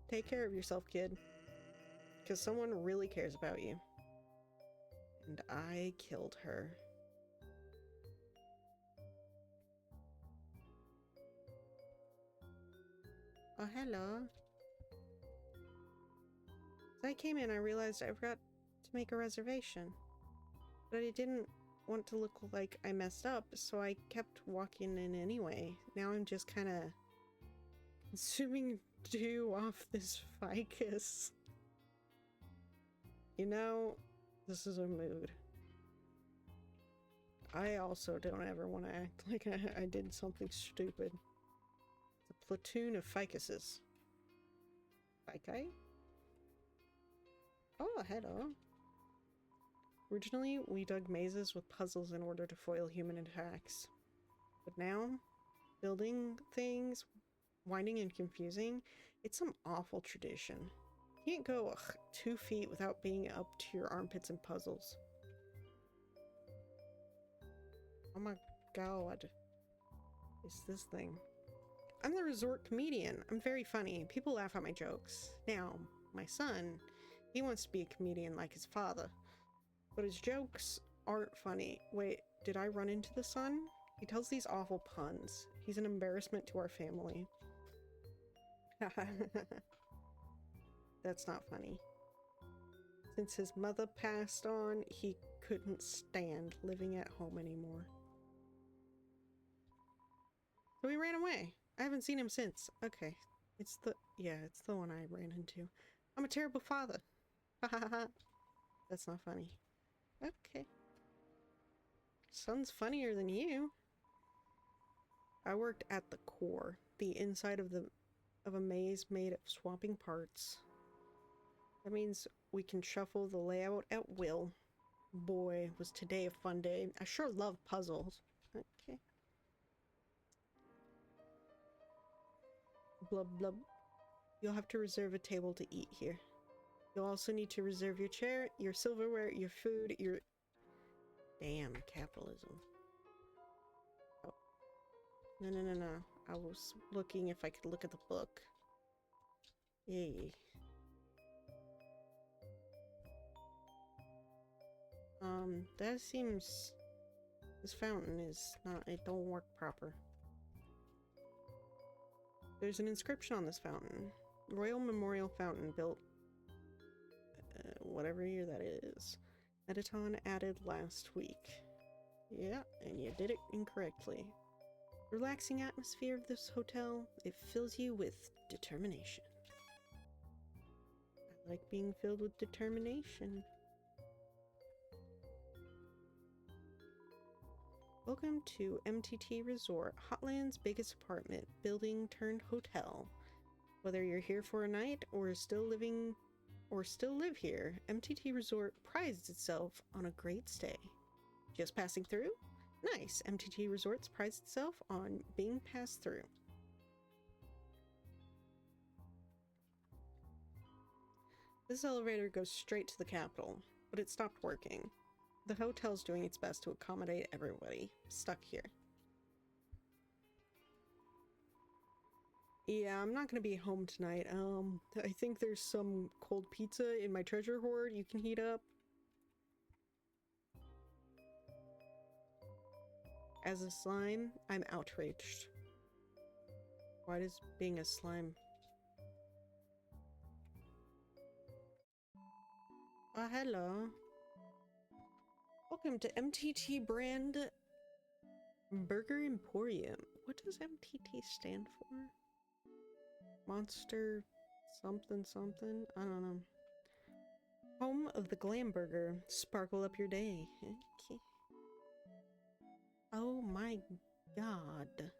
Speaker 1: Take care of yourself, kid. Because someone really cares about you. And I killed her. Oh, hello. As I came in, I realized I forgot to make a reservation. But I didn't want to look like I messed up, so I kept walking in anyway. Now I'm just kind of consuming dew off this ficus. You know, this is a mood. I also don't ever want to act like I did something stupid. It's a platoon of ficuses. Fici? Oh, hello. Originally, we dug mazes with puzzles in order to foil human attacks. But now, building things, winding and confusing, it's some awful tradition. You can't go 2 feet without being up to your armpits in puzzles. Oh my god. It's this thing. I'm the resort comedian. I'm very funny. People laugh at my jokes. Now, my son, he wants to be a comedian like his father. But his jokes aren't funny. Wait, did I run into the sun? He tells these awful puns. He's an embarrassment to our family. That's not funny. Since his mother passed on, he couldn't stand living at home anymore. So he ran away. I haven't seen him since. Okay. It's the one I ran into. I'm a terrible father. That's not funny. Okay. Son's funnier than you. I worked at the core, the inside of a maze made of swapping parts. That means we can shuffle the layout at will. Boy, was today a fun day. I sure love puzzles. Okay. Blub blub. You'll have to reserve a table to eat here. You'll also need to reserve your chair, your silverware, your food, your... Damn, capitalism. Oh. No. I was looking if I could look at the book. Yay. That seems... This fountain is not... It don't work proper. There's an inscription on this fountain. Royal Memorial Fountain built... whatever year that is. Editon added last week. Yeah, and you did it incorrectly. The relaxing atmosphere of this hotel, it fills you with determination. I like being filled with determination. Welcome to MTT Resort, Hotland's biggest apartment, building turned hotel. Whether you're here for a night or still living or still live here, MTT Resort prides itself on a great stay. Just passing through? Nice. MTT Resorts prides itself on being passed through. This elevator goes straight to the capital, but it stopped working. The hotel's doing its best to accommodate everybody stuck here. Yeah, I'm not gonna be home tonight. I think there's some cold pizza in my treasure hoard you can heat up. As a slime, I'm outraged. Why does being a slime... hello. Welcome to MTT Brand Burger Emporium. What does MTT stand for? Monster something something? I don't know. Home of the Glam Burger. Sparkle up your day. Okay. Oh my god.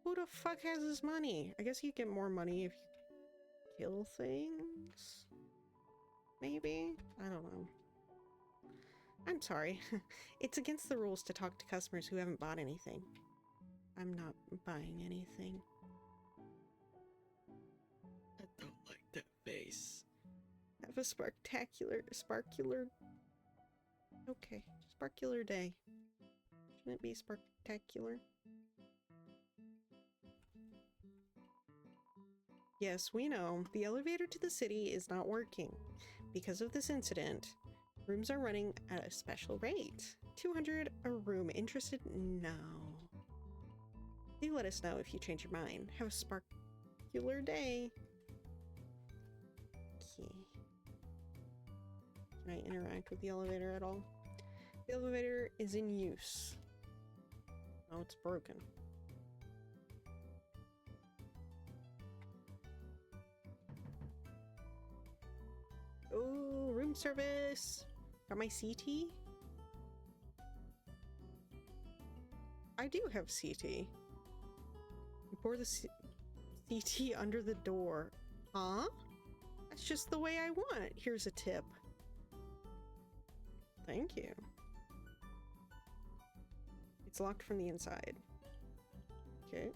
Speaker 1: Who the fuck has this money? I guess you get more money if you kill things? Maybe? I don't know. I'm sorry. It's against the rules to talk to customers who haven't bought anything. I'm not buying anything.
Speaker 2: I don't like that face.
Speaker 1: Have a sparkular... Okay. Sparkular day. Shouldn't it be sparktacular? Yes, we know. The elevator to the city is not working. Because of this incident, rooms are running at a special rate. 200 a room. Interested? No. Do let us know if you change your mind. Have a sparkular day. Okay. Can I interact with the elevator at all? The elevator is in use. Oh, it's broken. Oh, room service. Got my CT? I do have CT. Pour the CT under the door. Huh? That's just the way I want it. Here's a tip. Thank you. It's locked from the inside. Okay.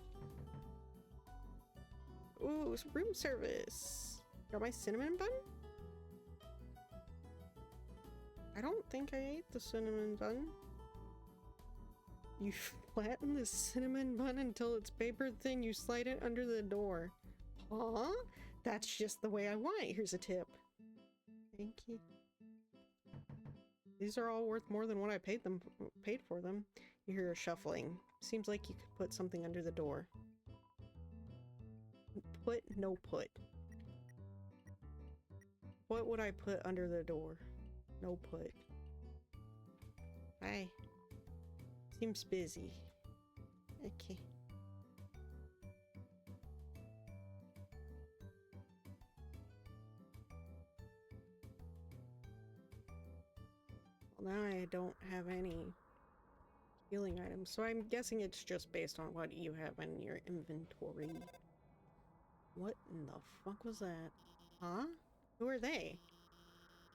Speaker 1: Ooh, room service. Got my cinnamon bun? I don't think I ate the cinnamon bun. You flatten the cinnamon bun until it's paper thin. You slide it under the door. Huh? That's just the way I want it. Here's a tip. Thank you. These are all worth more than what I paid for them. You hear a shuffling. Seems like you could put something under the door. Put, no put. What would I put under the door? No put. Hi. Seems busy. Okay. Well, now I don't have any healing items, so I'm guessing it's just based on what you have in your inventory. What in the fuck was that? Huh? Who are they?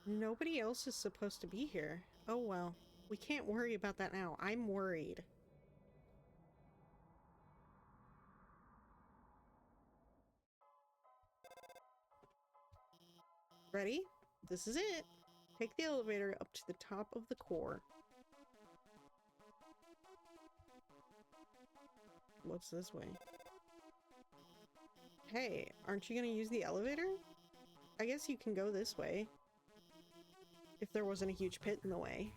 Speaker 1: Nobody else is supposed to be here. Oh well. We can't worry about that now. I'm worried. Ready? This is it. Take the elevator up to the top of the core. What's this way? Hey, aren't you gonna use the elevator? I guess you can go this way. If there wasn't a huge pit in the way.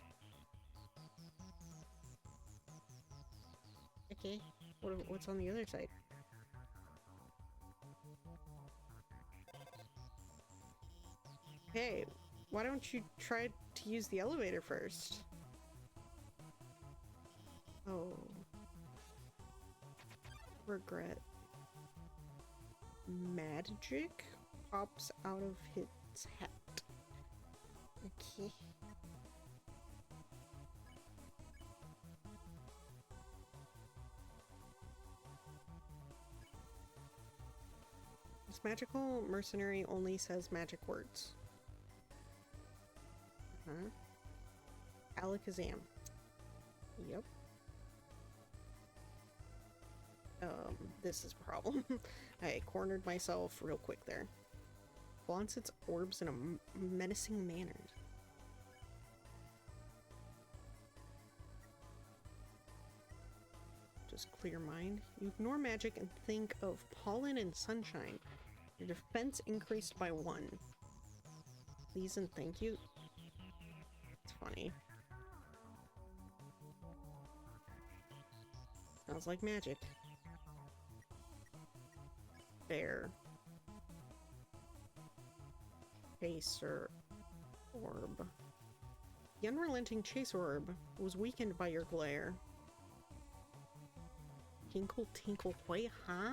Speaker 1: Okay. What's on the other side? Hey, why don't you try to use the elevator first? Oh. Regret. Magic pops out of its hat. Okay. This magical mercenary only says magic words. Uh-huh. Alakazam. Yep. This is a problem. I cornered myself real quick there. Flaunts its orbs in a menacing manner. Just clear mind. You ignore magic and think of pollen and sunshine. Your defense increased by 1. Please and thank you. It's funny. Sounds like magic. Bear. Chaser orb. The unrelenting chaser orb was weakened by your glare. Tinkle tinkle hoy, huh?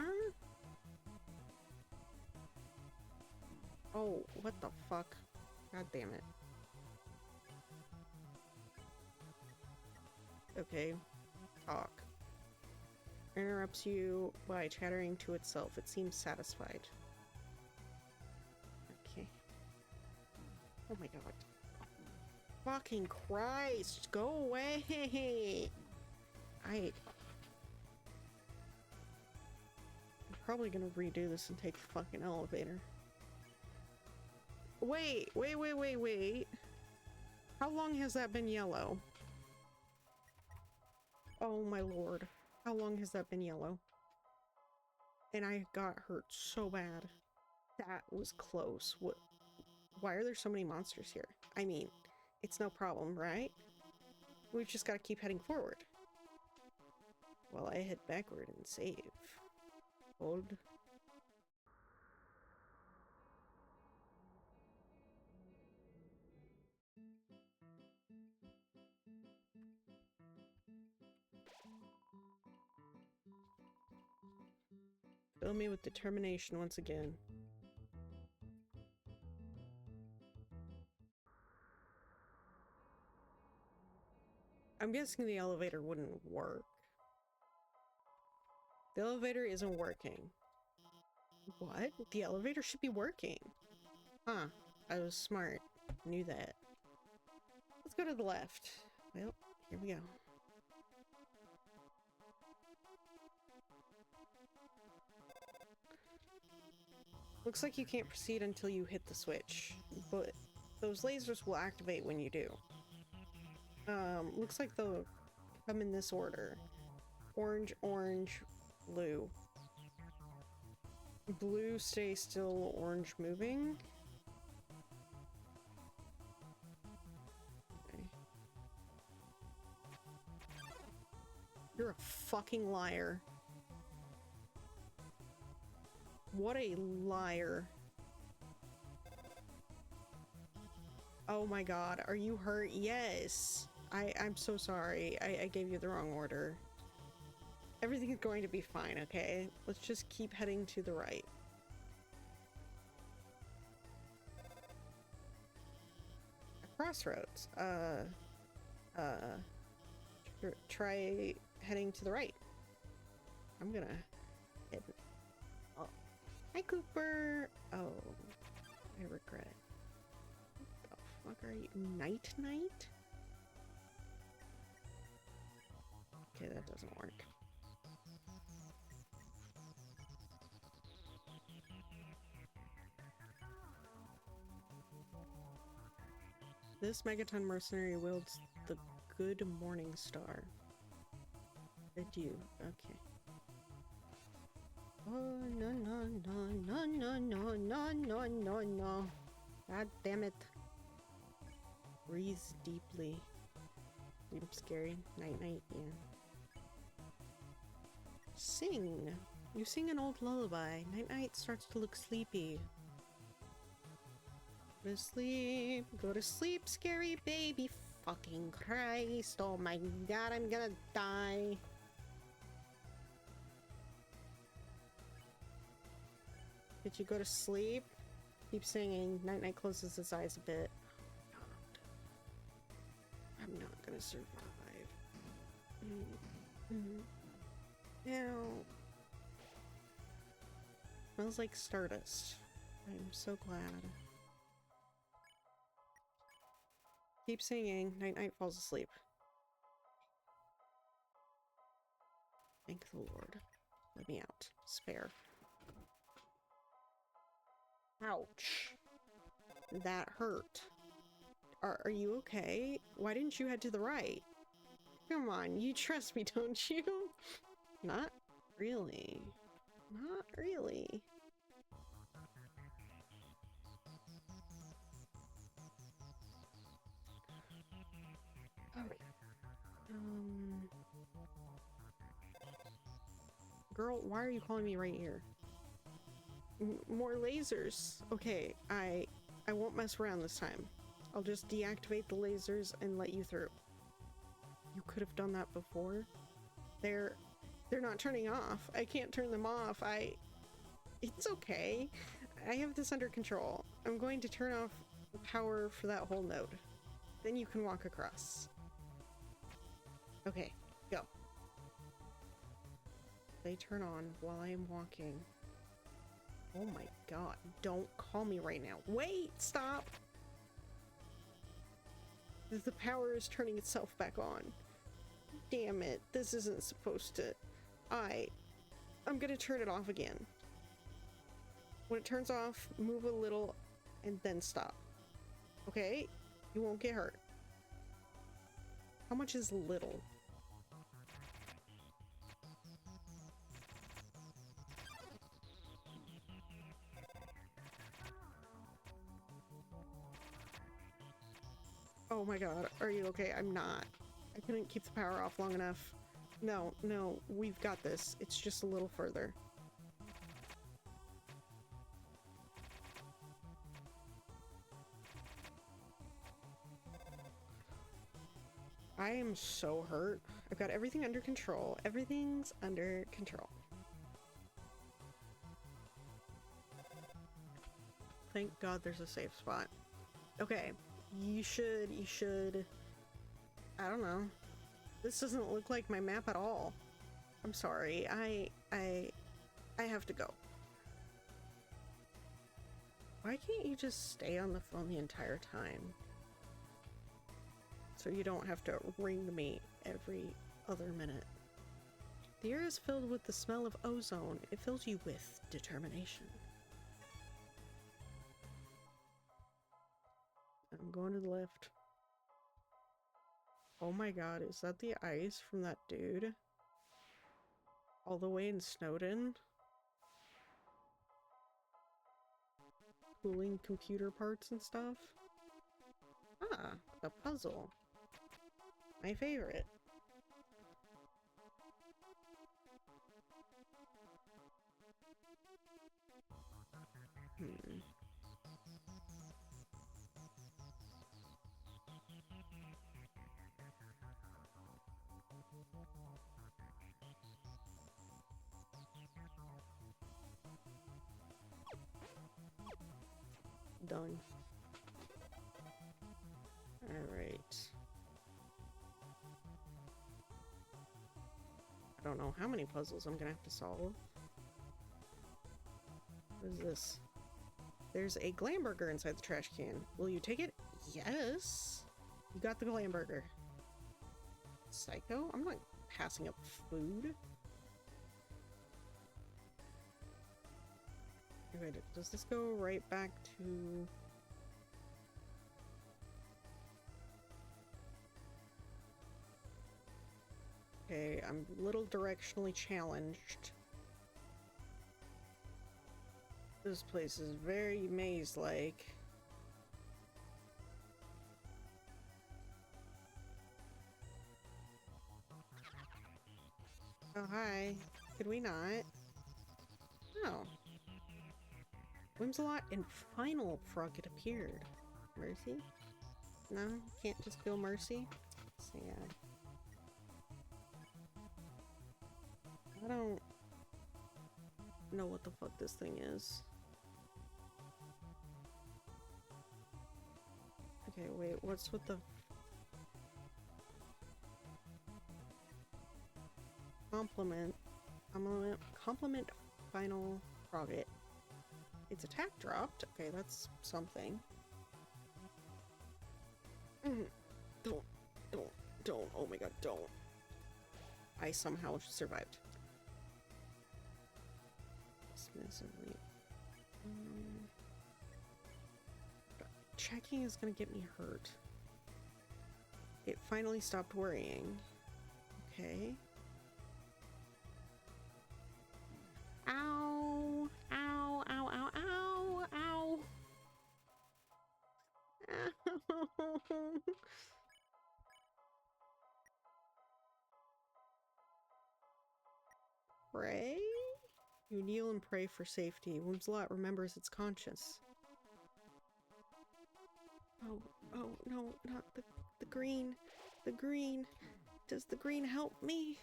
Speaker 1: Oh, what the fuck? God damn it. Okay. Talk. Interrupts you by chattering to itself. It seems satisfied. Okay. Oh my god. Fucking Christ! Go away! I'm probably gonna redo this and take the fucking elevator. Wait. How long has that been yellow? Oh my lord. How long has that been yellow? And I got hurt so bad. That was close. What? Why are there so many monsters here? I mean, it's no problem, right? We've just got to keep heading forward. While I head backward and save. Hold. Fill me with determination once again. I'm guessing the elevator wouldn't work. The elevator isn't working. What? The elevator should be working. Huh. I was smart. Knew that. Let's go to the left. Well, here we go. Looks like you can't proceed until you hit the switch, but those lasers will activate when you do. Looks like they'll come in this order. Orange, orange, blue. Blue stay still, orange moving. Okay. You're a fucking liar. What a liar. Oh my god, are you hurt? Yes. I'm so sorry. I gave you the wrong order. Everything's going to be fine, okay? Let's just keep heading to the right. A crossroads. Try heading to the right. I'm gonna head. Oh. Hi, Cooper. Oh, I regret it. What the fuck are you? Night? Okay, that doesn't work. This Megaton mercenary wields the Good Morning Star. Adieu. Okay. Oh, no. God damn it. Breathe deeply. I'm scary. Night, yeah. Sing. You sing an old lullaby. Night starts to look sleepy. Go to sleep, scary baby. Fucking Christ. Oh my god, I'm gonna die. Did you go to sleep? Keep singing. Night closes his eyes a bit. I'm not gonna survive. Ew. smells like stardust. I'm so glad. Keep singing. Night Night falls asleep. Thank the Lord. Let me out. Spare. Ouch. That hurt. Are you okay? Why didn't you head to the right? Come on, you trust me, don't you? Not really. Not really. Okay. Girl, why are you calling me right here? More lasers. Okay, I won't mess around this time. I'll just deactivate the lasers and let you through. You could have done that before. They're not turning off. I can't turn them off. It's okay. I have this under control. I'm going to turn off the power for that whole node. Then you can walk across. Okay, go. They turn on while I am walking. Oh my god, don't call me right now. Wait, stop! The power is turning itself back on. Damn it, this isn't supposed to... I'm gonna turn it off again. When it turns off, move a little and then stop. Okay? You won't get hurt. How much is little? Oh my god, are you okay? I'm not. I couldn't keep the power off long enough. No, we've got this. It's just a little further. I am so hurt. I've got everything under control. Everything's under control. Thank God there's a safe spot. Okay, you should... I don't know. This doesn't look like my map at all. I'm sorry. I have to go. Why can't you just stay on the phone the entire time? So you don't have to ring me every other minute. The air is filled with the smell of ozone. It fills you with determination. I'm going to the left. Oh my god, is that the ice from that dude? All the way in Snowden? Cooling computer parts and stuff? Ah, a puzzle. My favorite. Done. Alright. I don't know how many puzzles I'm gonna have to solve. What is this? There's a Glamburger inside the trash can. Will you take it? Yes! You got the Glamburger. Psycho? I'm not passing up food. Wait, does this go right back to... Okay, I'm a little directionally challenged. This place is very maze-like. Oh, hi. Could we not? Oh. Whimsalot and Final Frog it appeared. Mercy? No? Can't just go Mercy? Sad. I don't know what the fuck this thing is. Okay, wait, what's with the... Compliment Final Frogget. Its attack dropped. Okay, that's something. Don't. Oh my god, don't. I somehow survived. Dismissively. Checking is gonna get me hurt. It finally stopped worrying. Okay. Ow! Ow! Ow! Ow! Ow! Ow! Ow! Pray? You kneel and pray for safety. Whimslot remembers its conscience. Oh, no, not the green. The green. Does the green help me?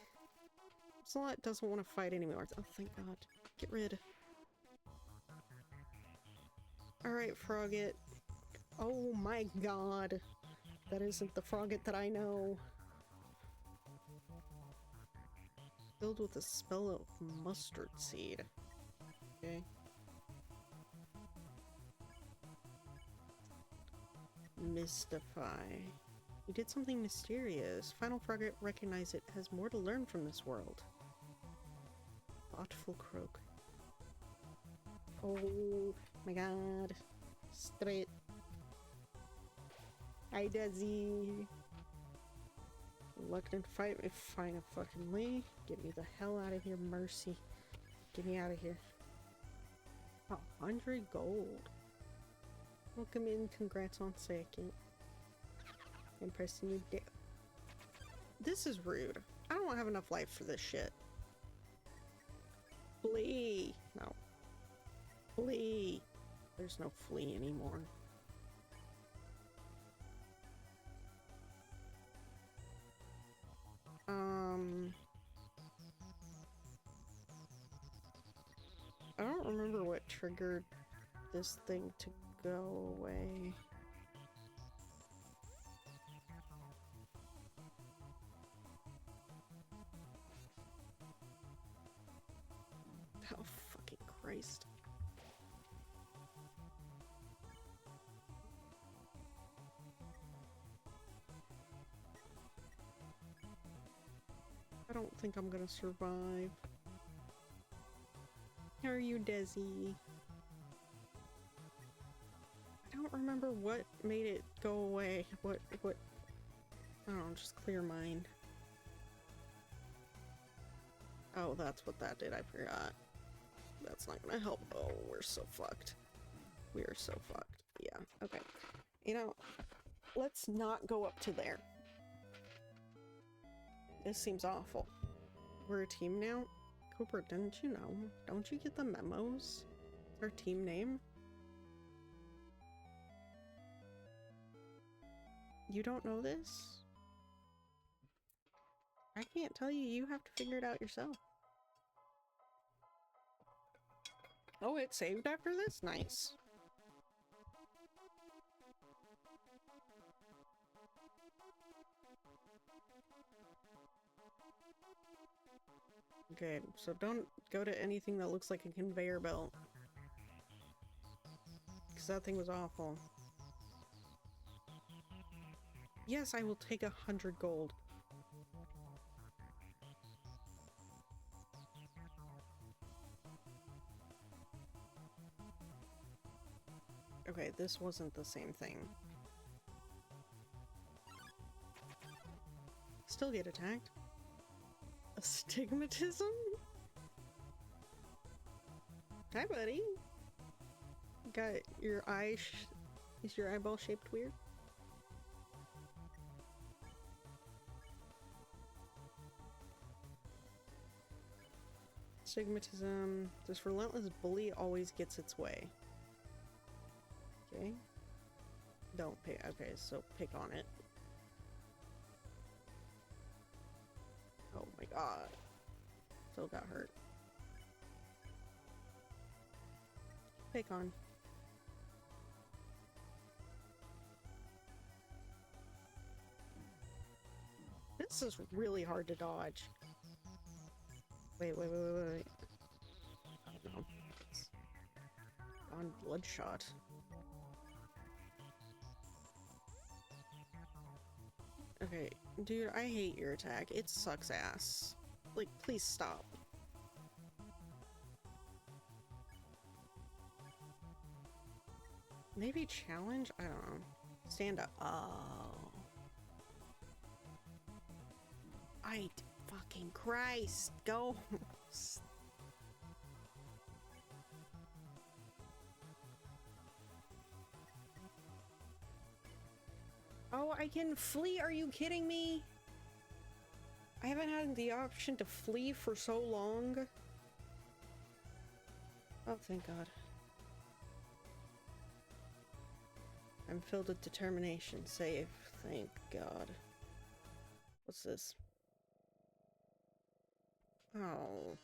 Speaker 1: Whimslot doesn't want to fight anymore. Oh, thank God. Get rid. Alright, Frogget. Oh my God. That isn't the Frogget that I know. Filled with a spell of mustard seed. Okay. Mystify. You did something mysterious. Final Frogget recognized it has more to learn from this world. Thoughtful croak. Oh my god. Straight. Hi, Desi. Reluctant to fight me. Fine, fucking Lee. Get me the hell out of here, Mercy. Get me out of here. 100 gold. Welcome in. Congrats on second. I'm pressing you down. This is rude. I don't have enough life for this shit. Flee. No. Flee. There's no flee anymore. I don't remember what triggered this thing to go away. Oh, fucking Christ. I don't think I'm gonna survive. How are you, Desi? I don't remember what made it go away. What? I don't know, just clear mind. Oh, that's what that did, I forgot. That's not gonna help. Oh, we're so fucked. We are so fucked. Yeah, okay. You know, let's not go up to there. This seems awful. We're a team now? Cooper, didn't you know? Don't you get the memos? It's our team name? You don't know this? I can't tell you. You have to figure it out yourself. Oh, it saved after this? Nice. Okay, so don't go to anything that looks like a conveyor belt. Because that thing was awful. Yes, I will take 100 gold. Okay, this wasn't the same thing. Still get attacked. Astigmatism? Hi, buddy. Got your eye. Is your eyeball shaped weird? Astigmatism. This relentless bully always gets its way. Okay. Don't pick. Okay, so pick on it. Oh my god. Still got hurt. Pick on. This is really hard to dodge. Wait. Oh no. on Bloodshot. Okay, dude, I hate your attack. It sucks ass. Like, please stop. Maybe challenge? I don't know. Stand up. Oh. Fucking Christ. Go. Oh, I can flee. Are you kidding me? I haven't had the option to flee for so long. Oh, thank God. I'm filled with determination. Save. Thank God. What's this? Oh.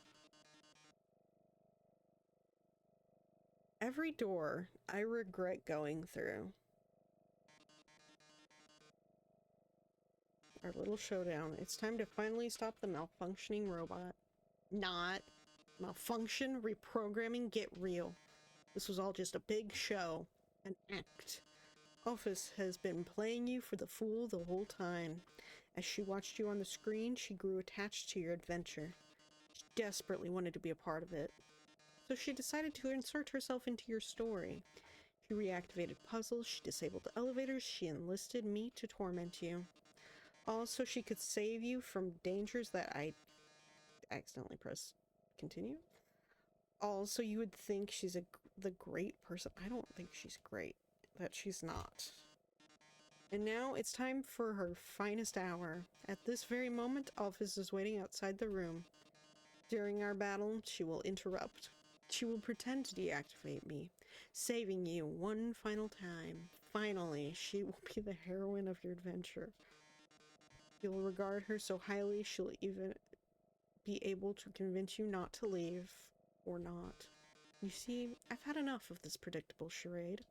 Speaker 1: Every door I regret going through. Our little showdown. It's time to finally stop the malfunctioning robot. Not. Malfunction, reprogramming, get real. This was all just a big show. An act. Office has been playing you for the fool the whole time. As she watched you on the screen, she grew attached to your adventure. She desperately wanted to be a part of it. So she decided to insert herself into your story. She reactivated puzzles, she disabled elevators, she enlisted me to torment you. All so she could save you from dangers that I accidentally pressed continue. All so you would think she's the great person. I don't think she's great. That she's not. And now it's time for her finest hour. At this very moment, Office is waiting outside the room. During our battle, she will interrupt. She will pretend to deactivate me, saving you one final time. Finally, she will be the heroine of your adventure. You'll regard her so highly, she'll even be able to convince you not to leave, or not. You see, I've had enough of this predictable charade.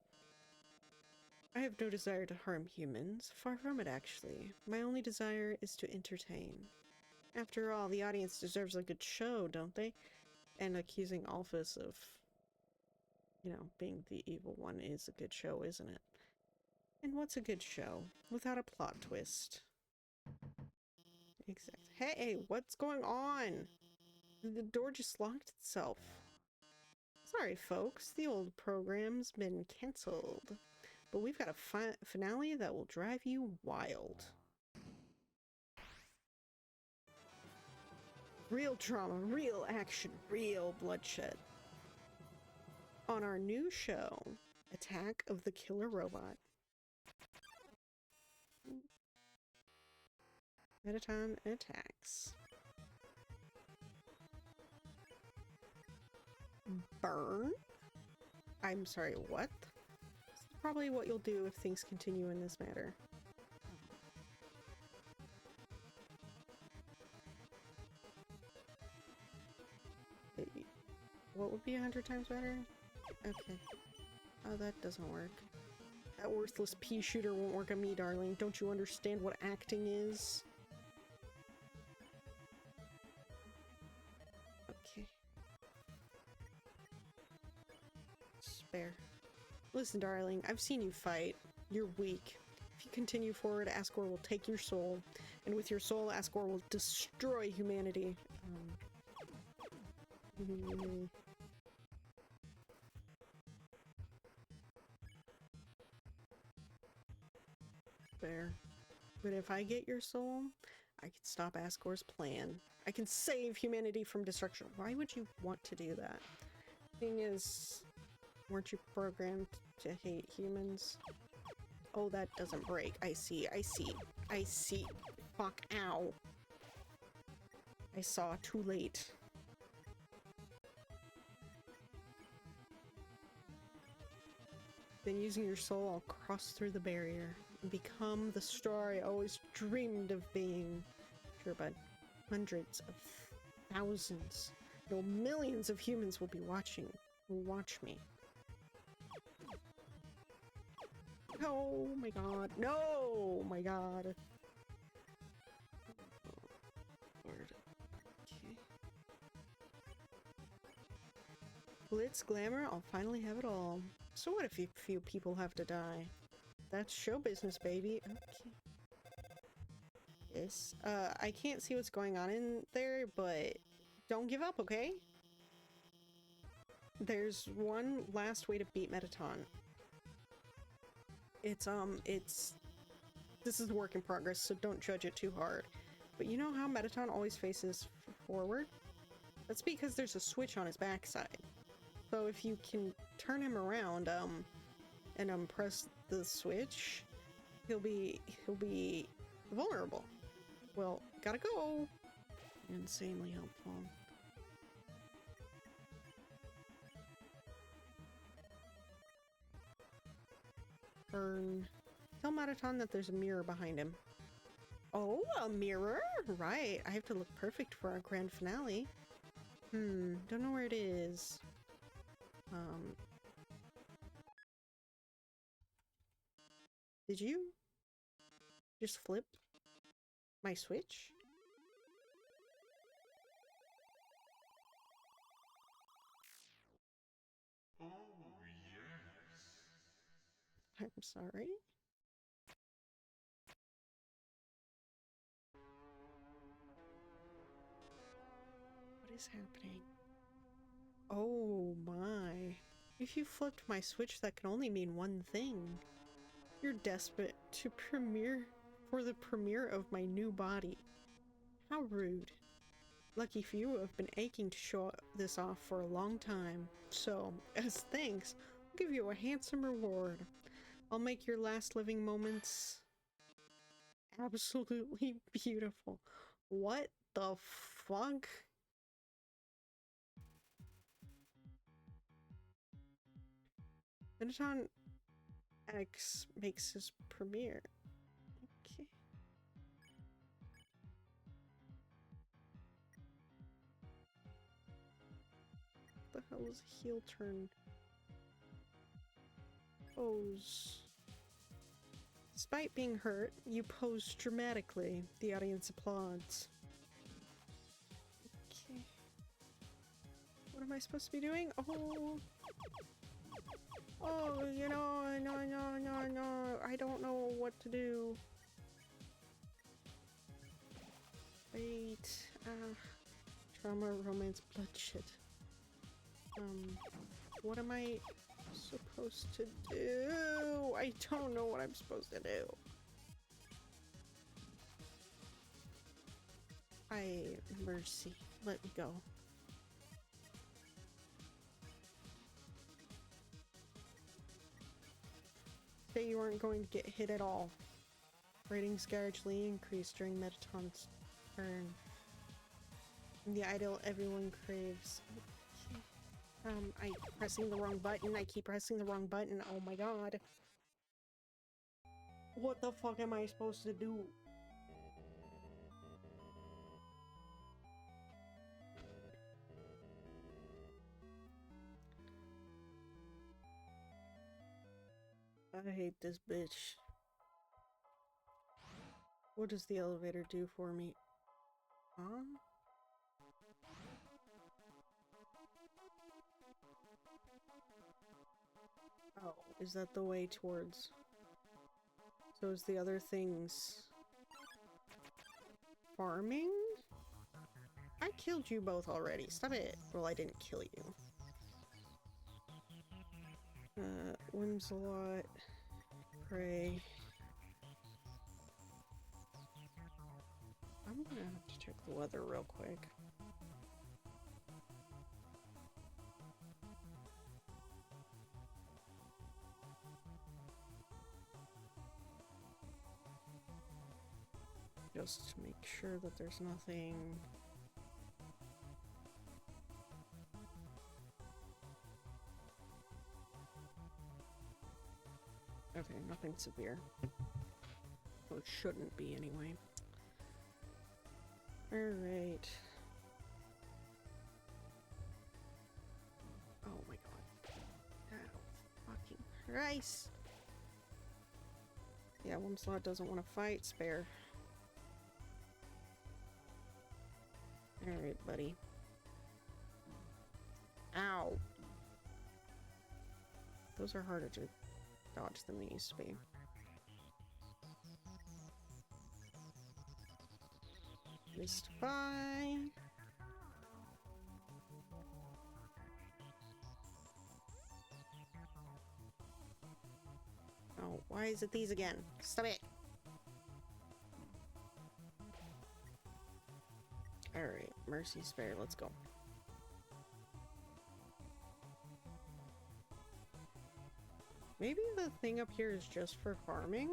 Speaker 1: I have no desire to harm humans. Far from it, actually. My only desire is to entertain. After all, the audience deserves a good show, don't they? And accusing Alphys of, you know, being the evil one is a good show, isn't it? And what's a good show without a plot twist? Exactly. Hey, what's going on? The door just locked itself. Sorry, folks. The old program's been cancelled. But we've got a finale that will drive you wild. Real drama, real action, real bloodshed. On our new show, Attack of the Killer Robot. Metaton attacks. Burn? I'm sorry, what? This is probably what you'll do if things continue in this matter. What would be 100 times better? Okay. Oh, that doesn't work. That worthless pea shooter won't work on me, darling. Don't you understand what acting is? Okay. Spare. Listen, darling, I've seen you fight. You're weak. If you continue forward, Asgore will take your soul. And with your soul, Asgore will destroy humanity. Fair. But if I get your soul, I can stop Asgore's plan. I can save humanity from destruction. Why would you want to do that? Thing is, weren't you programmed to hate humans? Oh, that doesn't break. I see, I see, I see. Fuck, ow. I saw too late. Then using your soul, I'll cross through the barrier and become the star I always dreamed of being. Sure, but hundreds of thousands, no, millions of humans will be watching. Will watch me. Oh my god. No! My god. Lord. Okay. Glitz, glamour, I'll finally have it all. So what if a few people have to die? That's show business, baby. Okay. Yes. I can't see what's going on in there, but don't give up, okay? There's one last way to beat Metaton. This is a work in progress, so don't judge it too hard. But you know how Metaton always faces forward? That's because there's a switch on his backside. So if you can turn him around, and press the switch, he'll be vulnerable. Well, gotta go. Insanely helpful. Turn. Tell Mataton that there's a mirror behind him. Oh, a mirror? Right. I have to look perfect for our grand finale. Don't know where it is. Did you just flip my switch?
Speaker 3: Oh, yes.
Speaker 1: I'm sorry. What is happening? Oh my. If you flipped my switch, that can only mean one thing. You're desperate to for the premiere of my new body. How rude. Lucky for you, I've been aching to show this off for a long time. So, as thanks, I'll give you a handsome reward. I'll make your last living moments absolutely beautiful. What the fuck? Minotaur X makes his premiere. Okay. What the hell is a heel turn? Pose. Despite being hurt, you pose dramatically. The audience applauds. Okay. What am I supposed to be doing? Oh. Oh, no. I don't know what to do. Wait. Trauma, romance, bloodshed. What am I supposed to do? I don't know what I'm supposed to do. Mercy. Let me go. Say you aren't going to get hit at all. Ratings gradually increased during Metaton's turn. And the idol everyone craves. Okay. I keep pressing the wrong button. I keep pressing the wrong button. Oh my god. What the fuck am I supposed to do? I hate this bitch. What does the elevator do for me? Huh? Oh, is that the way towards? So is the other things farming? I killed you both already. Stop it. Well, I didn't kill you. Whimsalot. Pray. I'm gonna have to check the weather real quick. Just to make sure that there's nothing... Okay, nothing severe. Well, it shouldn't be anyway. Alright. Oh my god. Oh, fucking Christ! Yeah, Wimslot doesn't want to fight, spare. Alright, buddy. Ow. those are harder to dodge than they used to be. Mystify. Oh, why is it these again? Stop it! Alright, Mercy Spare, let's go. Maybe the thing up here is just for farming?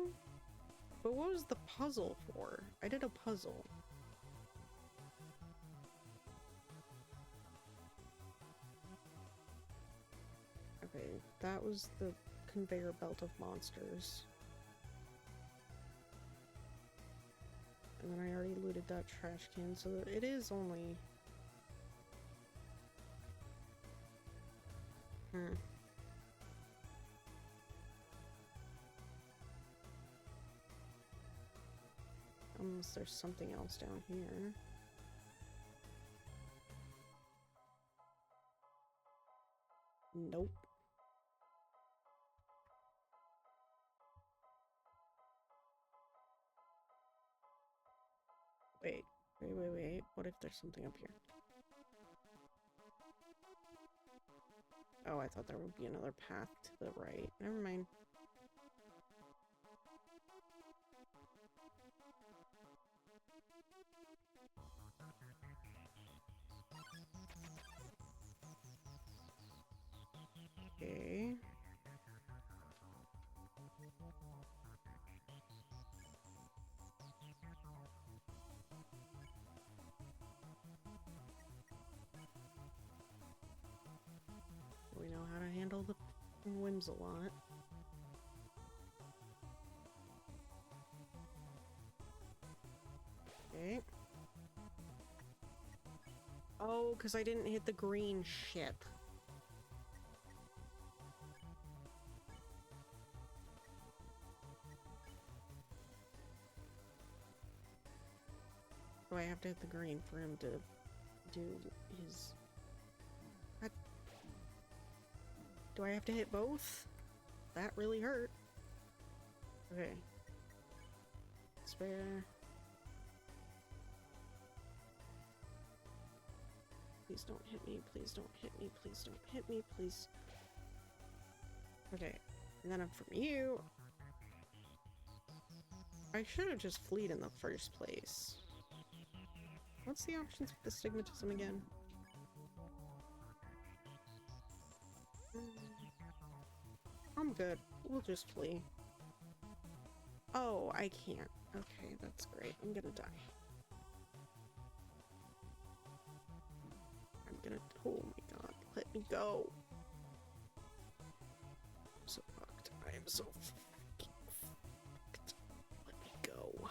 Speaker 1: But what was the puzzle for? I did a puzzle. Okay, that was the conveyor belt of monsters. And then I already looted that trash can, so it is only... Unless there's something else down here. Nope. Wait. What if there's something up here? Oh, I thought there would be another path to the right. Never mind. Okay. We know how to handle the whims a lot. Okay. Oh, because I didn't hit the green ship. Do I have to hit the green for him to do his... What? Do I have to hit both? That really hurt. Okay. Spare. Please don't hit me, please don't hit me, please don't hit me, please. Okay. And then from you... I should have just fleed in the first place. What's the options for the stigmatism again? I'm good. We'll just flee. Oh, I can't. Okay, that's great. I'm gonna die. I'm gonna... Oh my god. Let me go. I'm so fucked. I am so fucking fucked. Let me go.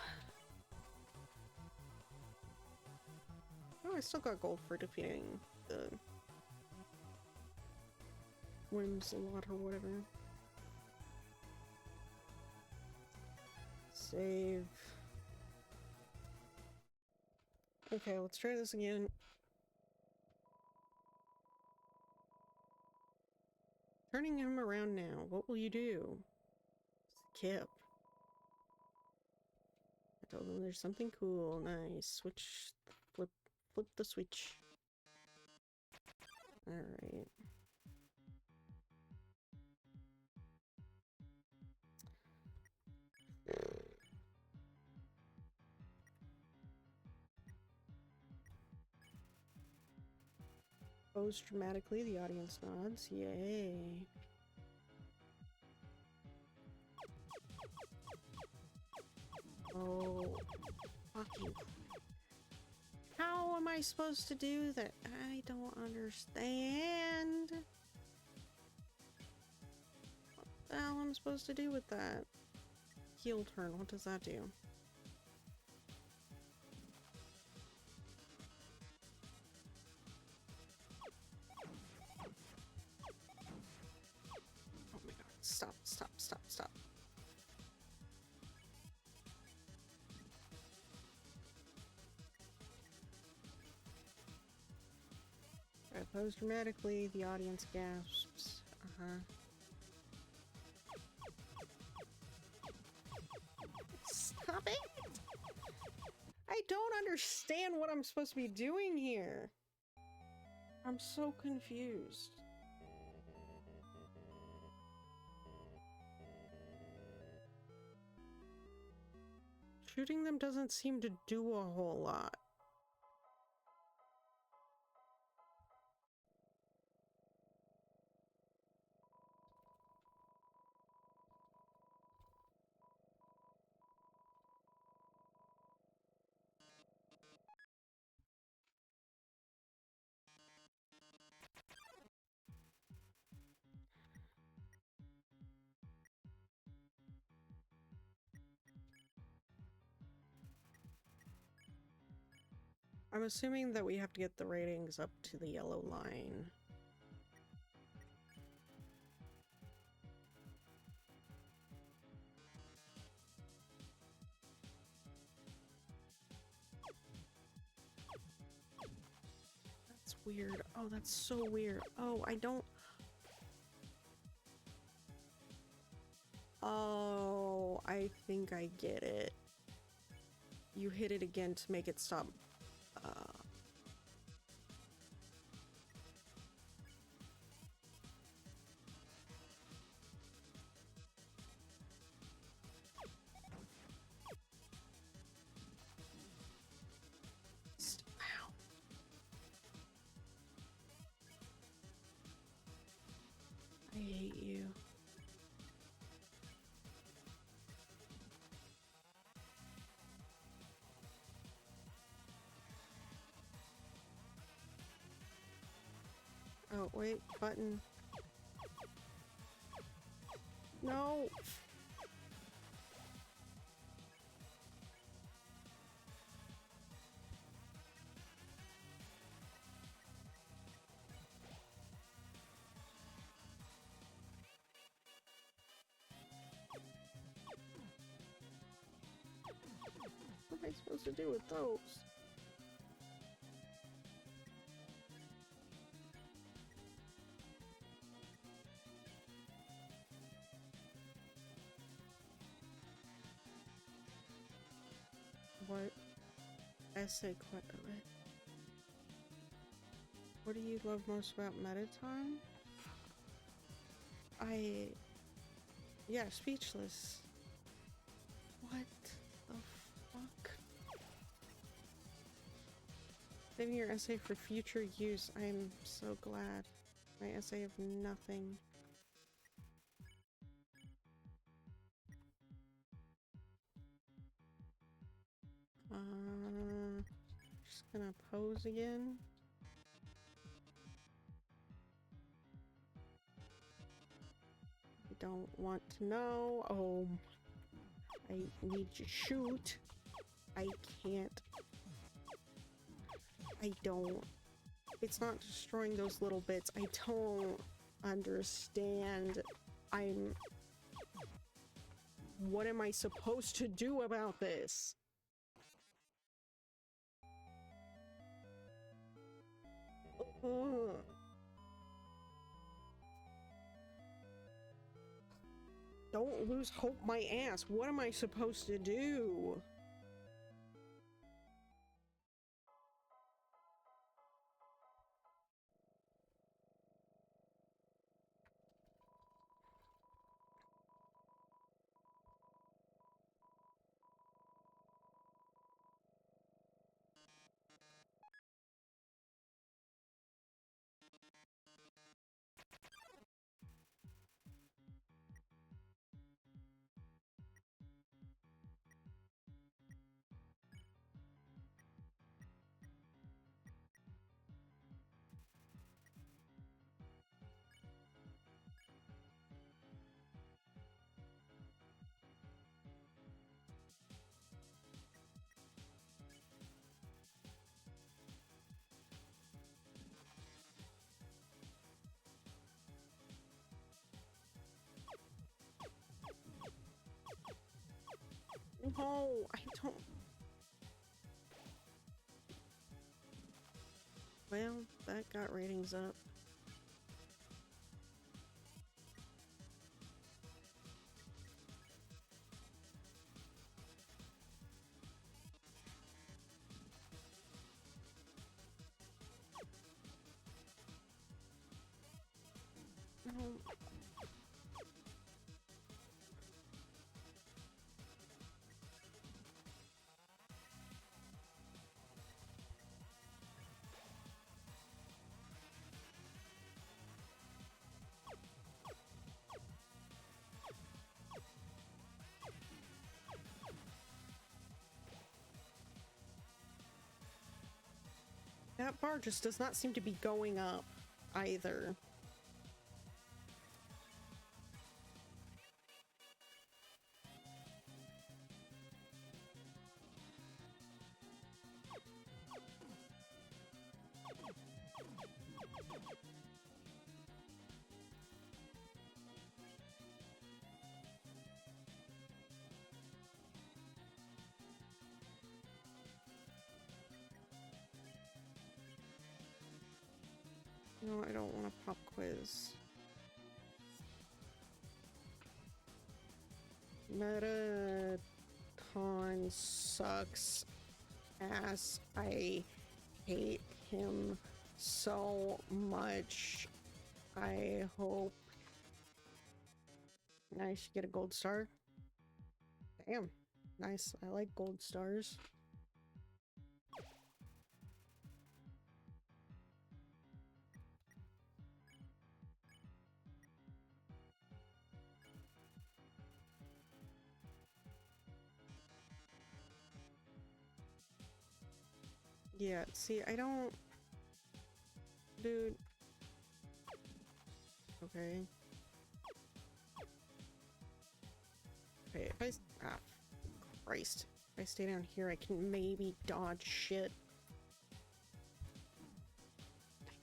Speaker 1: Oh, I still got gold for defeating the... Whims a lot or whatever. Save. Okay, let's try this again. Turning him around now. What will you do? Kip. I told him there's something cool. Nice. Switch. Flip the switch. Alright. Pose dramatically, the audience nods. Yay. Oh. Fucking. How am I supposed to do that? I don't understand. What the hell am I supposed to do with that? Heel turn, what does that do? Oh my god, stop. I pose dramatically, the audience gasps. Uh-huh. Stop it! I don't understand what I'm supposed to be doing here. I'm so confused. Shooting them doesn't seem to do a whole lot. I'm assuming that we have to get the ratings up to the yellow line. That's weird. Oh, that's so weird. Oh, I don't... Oh, I think I get it. You hit it again to make it stop. Ow. I hate you. Oh, wait, button. No! What am I supposed to do with those? What essay what do you love most about Metatime? Yeah, speechless. What the fuck? Saving your essay for future use. I'm so glad. My essay of nothing. Just gonna pose again. I don't want to know. Oh, I need to shoot. I can't. I don't. It's not destroying those little bits. I don't understand. What am I supposed to do about this? Don't lose hope my ass. What am I supposed to do? No, I don't. Well, that got ratings up. Oh. That bar just does not seem to be going up either. No, I don't want a pop quiz. Metaton sucks ass. I hate him so much. I hope I should get a gold star. Damn, nice. I like gold stars. Yeah, see, I don't... Dude. Okay. Okay, if I... Ah, Christ. If I stay down here, I can maybe dodge shit.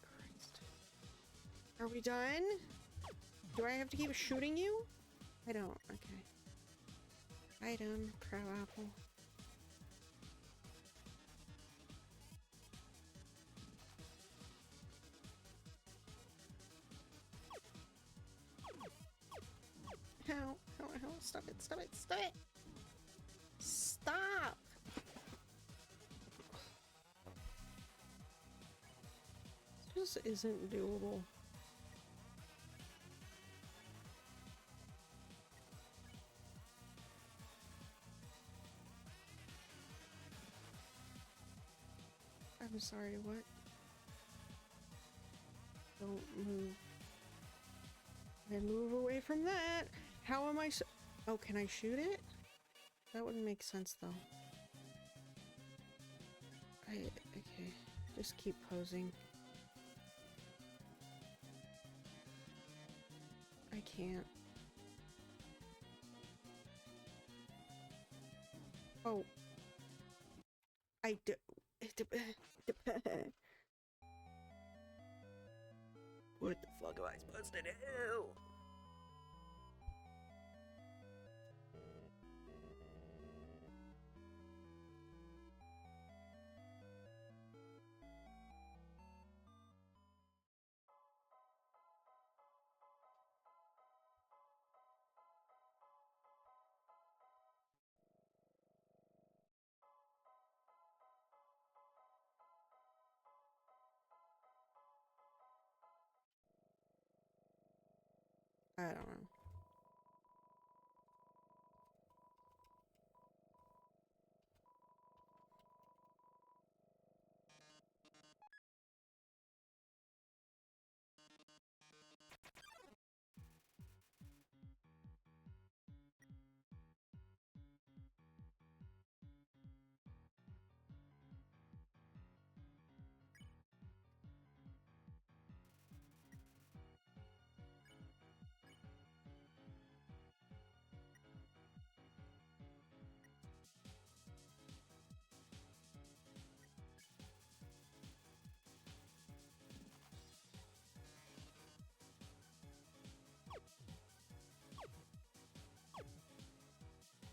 Speaker 1: Christ. Are we done? Do I have to keep shooting you? I don't. Okay. Item, crab apple. How? Stop it, stop it, stop it! Stop! This just isn't doable. I'm sorry, what? Don't move. I move away from that! How am I so— Oh, can I shoot it? That wouldn't make sense, though. Okay. Just keep posing. I can't. Oh. I do—
Speaker 2: What the fuck am I supposed to do?
Speaker 1: I don't know.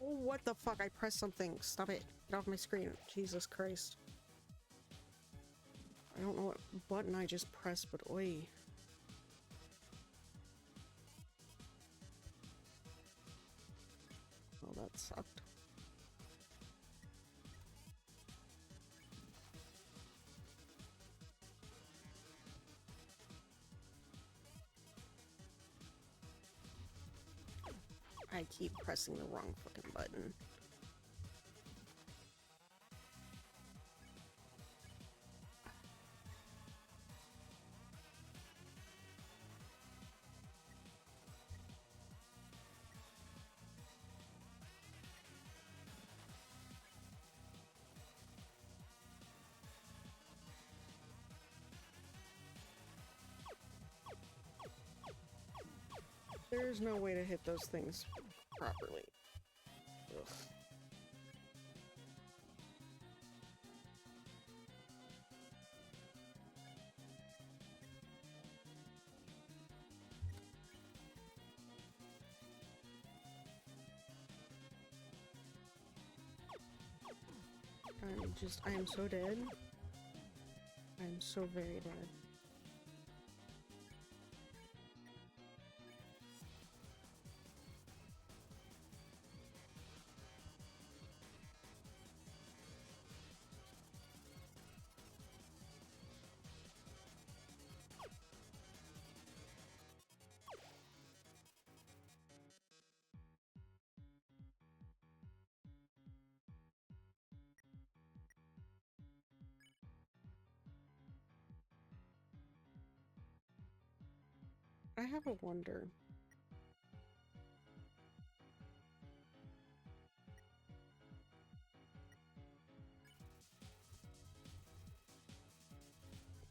Speaker 1: Oh, what the fuck? I pressed something. Stop it. Get off my screen. Jesus Christ. I don't know what button I just pressed, but oi. Oh, that sucked. I keep pressing the wrong fucking button. There's no way to hit those things properly. Ugh. I am so dead. I am so very dead. I have a wonder.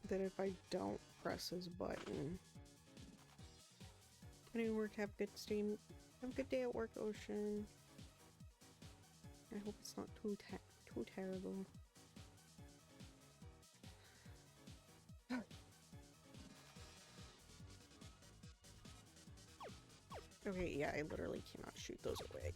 Speaker 1: That if I don't press his button. Any work, have a good stream. Have a good day at work, Ocean. I hope it's not too terrible. Okay, yeah, I literally cannot shoot those away.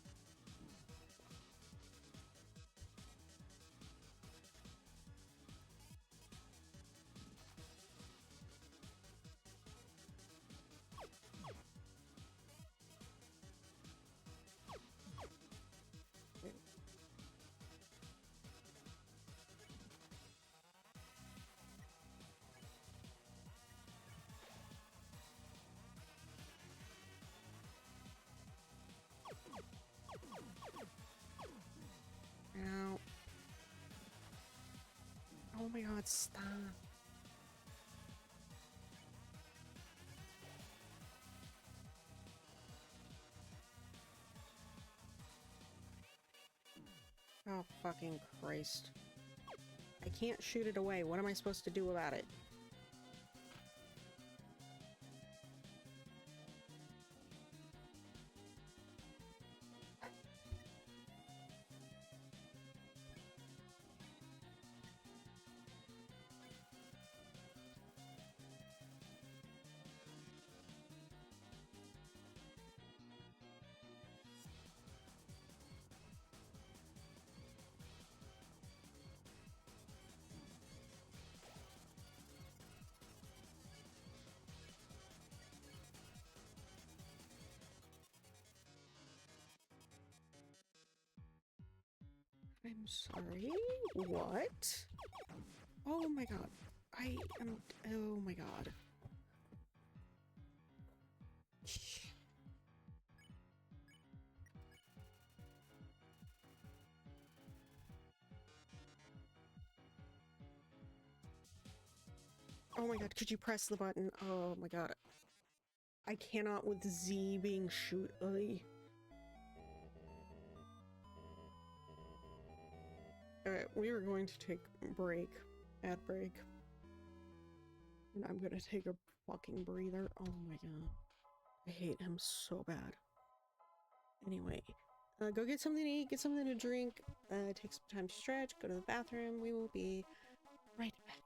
Speaker 1: Ow. Oh my god, stop. Oh fucking Christ. I can't shoot it away. What am I supposed to do about it? I'm sorry? What? Oh my god. I am... Oh my god. Oh my god, could you press the button? Oh my god. I cannot with Z being shoot. Ugh. Alright, we are going to take a break. Ad break. And I'm gonna take a fucking breather. Oh my god. I hate him so bad. Anyway, go get something to eat, get something to drink, take some time to stretch, go to the bathroom. We will be right back.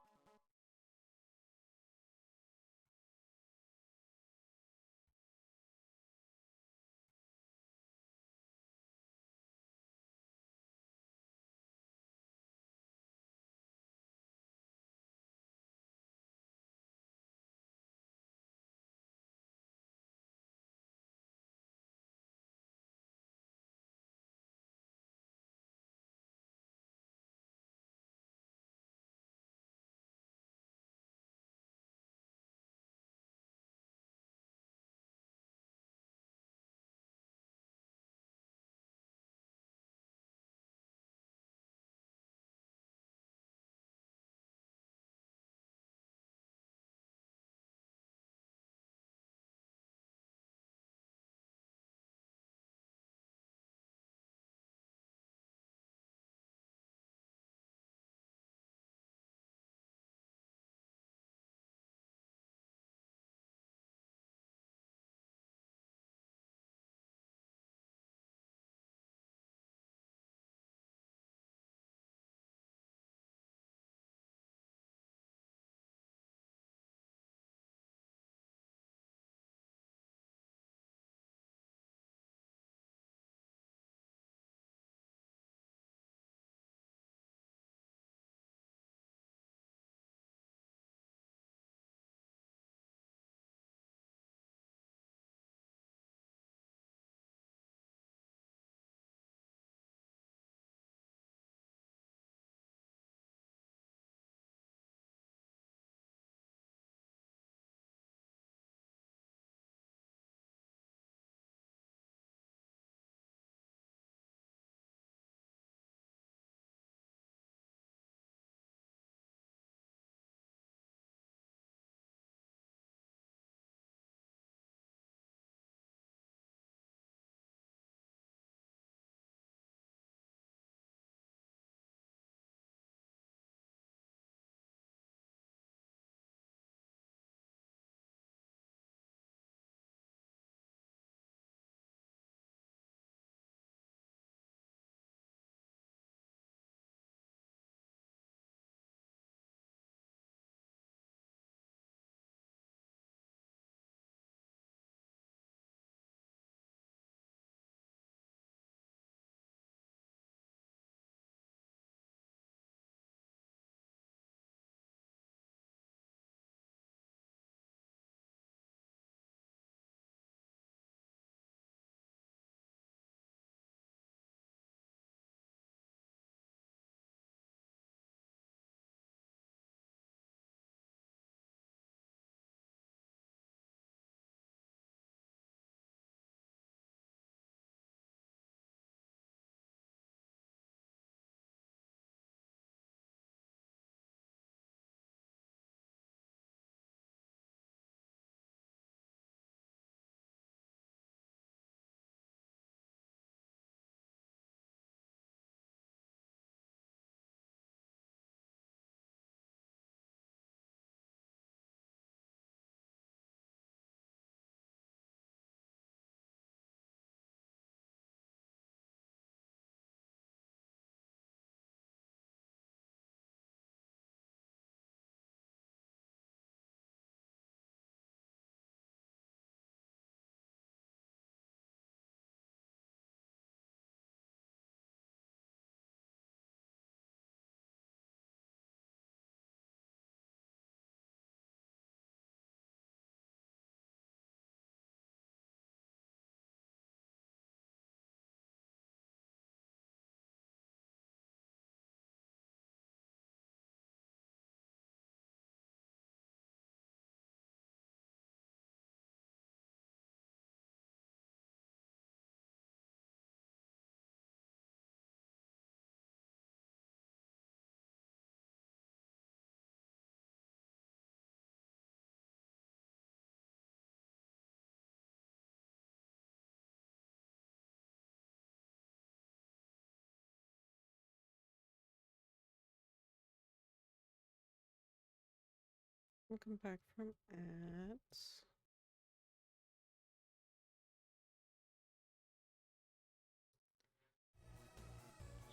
Speaker 1: Welcome back from ads.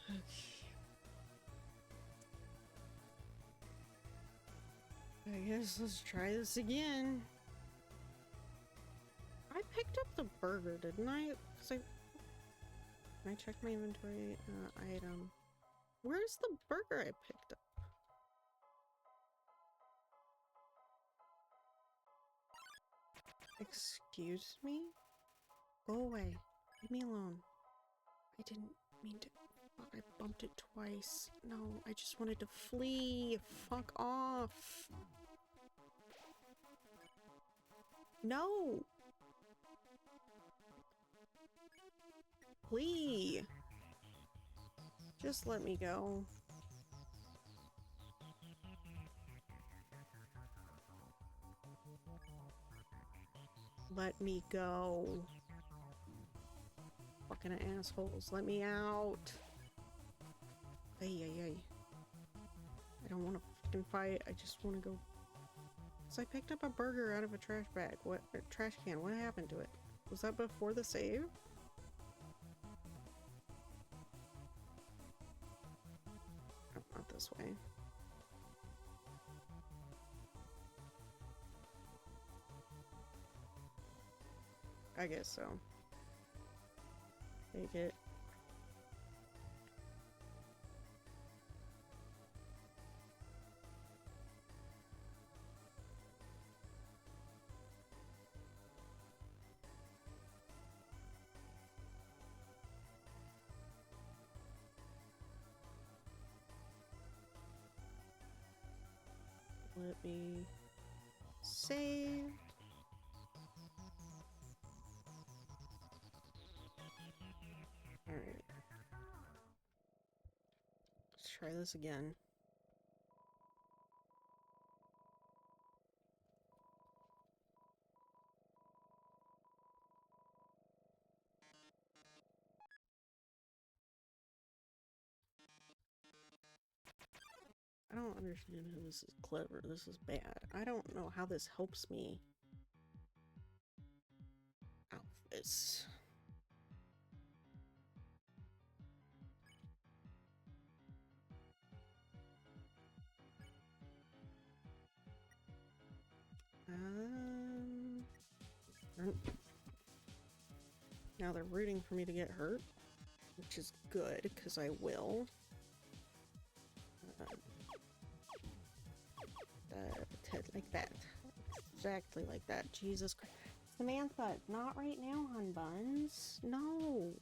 Speaker 1: Okay. I guess let's try this again. I picked up the burger, didn't I? Can I check my inventory? Item. Where's the burger I picked up? Excuse me? Go away. Leave me alone. I didn't mean to. Fuck, I bumped it twice. No, I just wanted to flee. Fuck off. No! Please. Just let me go. Let me go. Fucking assholes. Let me out. Ay, ay, ay. I don't want to fucking fight. I just want to go. So I picked up a burger out of a trash bag. What? A trash can. What happened to it? Was that before the save? Oh, not this way. I guess so. Take it. Let me save. Alright. Let's try this again. I don't understand how this is clever. This is bad. I don't know how this helps me. Outfits. Now they're rooting for me to get hurt, which is good, because I will. Like that. Exactly like that. Jesus Christ. Samantha, not right now, hon buns. No.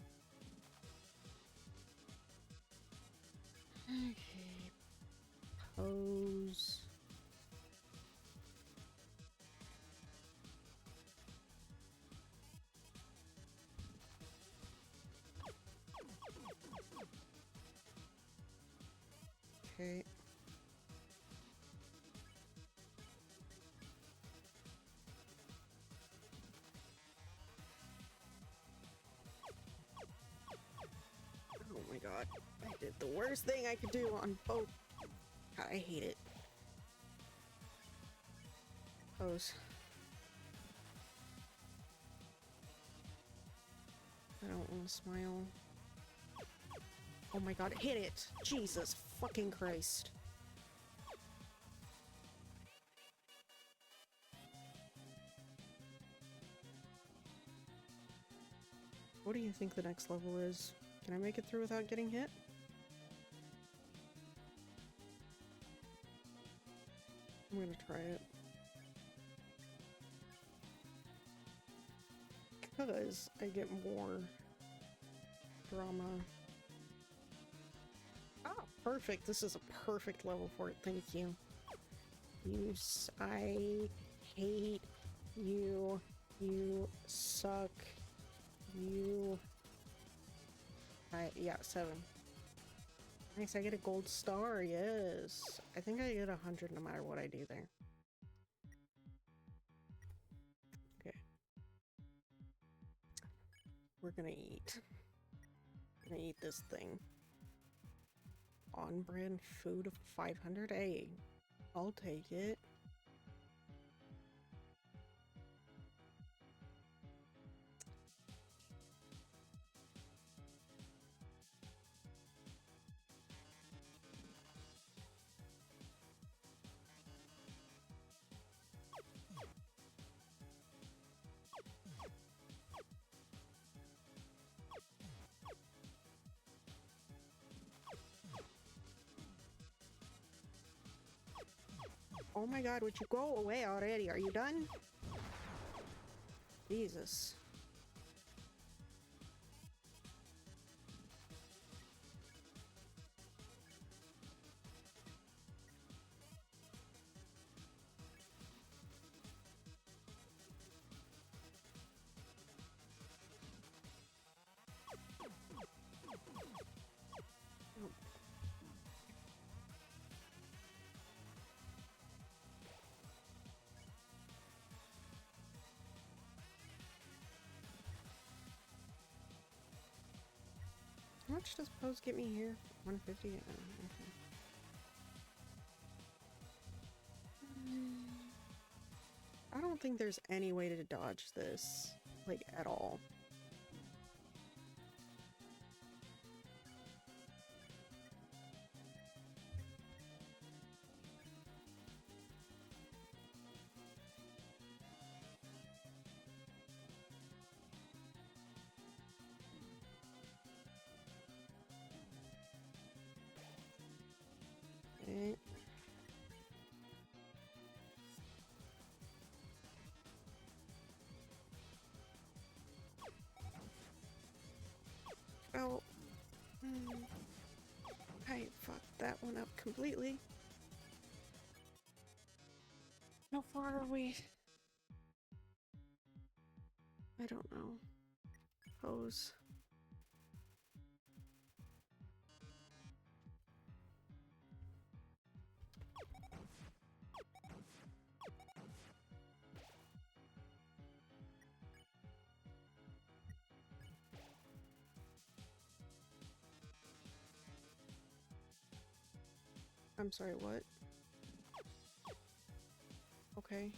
Speaker 1: Okay. Pose. Okay. Oh my god. I did the worst thing I could do on both. God, I hate it. Pose. I don't want to smile. Oh my god, hit it! Jesus fucking Christ. What do you think the next level is? Can I make it through without getting hit? I'm gonna try it. Because I get more drama. Ah, perfect. This is a perfect level for it. Thank you. I hate you. You suck. Yeah, 7. Nice, I get a gold star, yes. I think I get 100 no matter what I do there. Okay. We're gonna eat. We're gonna eat this thing. On-brand food of 500. Hey, I'll take it. Oh my god, would you go away already? Are you done? Jesus. How much does pose get me here? 150? Oh, okay. I don't think there's any way to dodge this, like, at all. Okay. Oh. I fucked that one up completely. How far are we? I don't know. Pose. I'm sorry, what? Okay.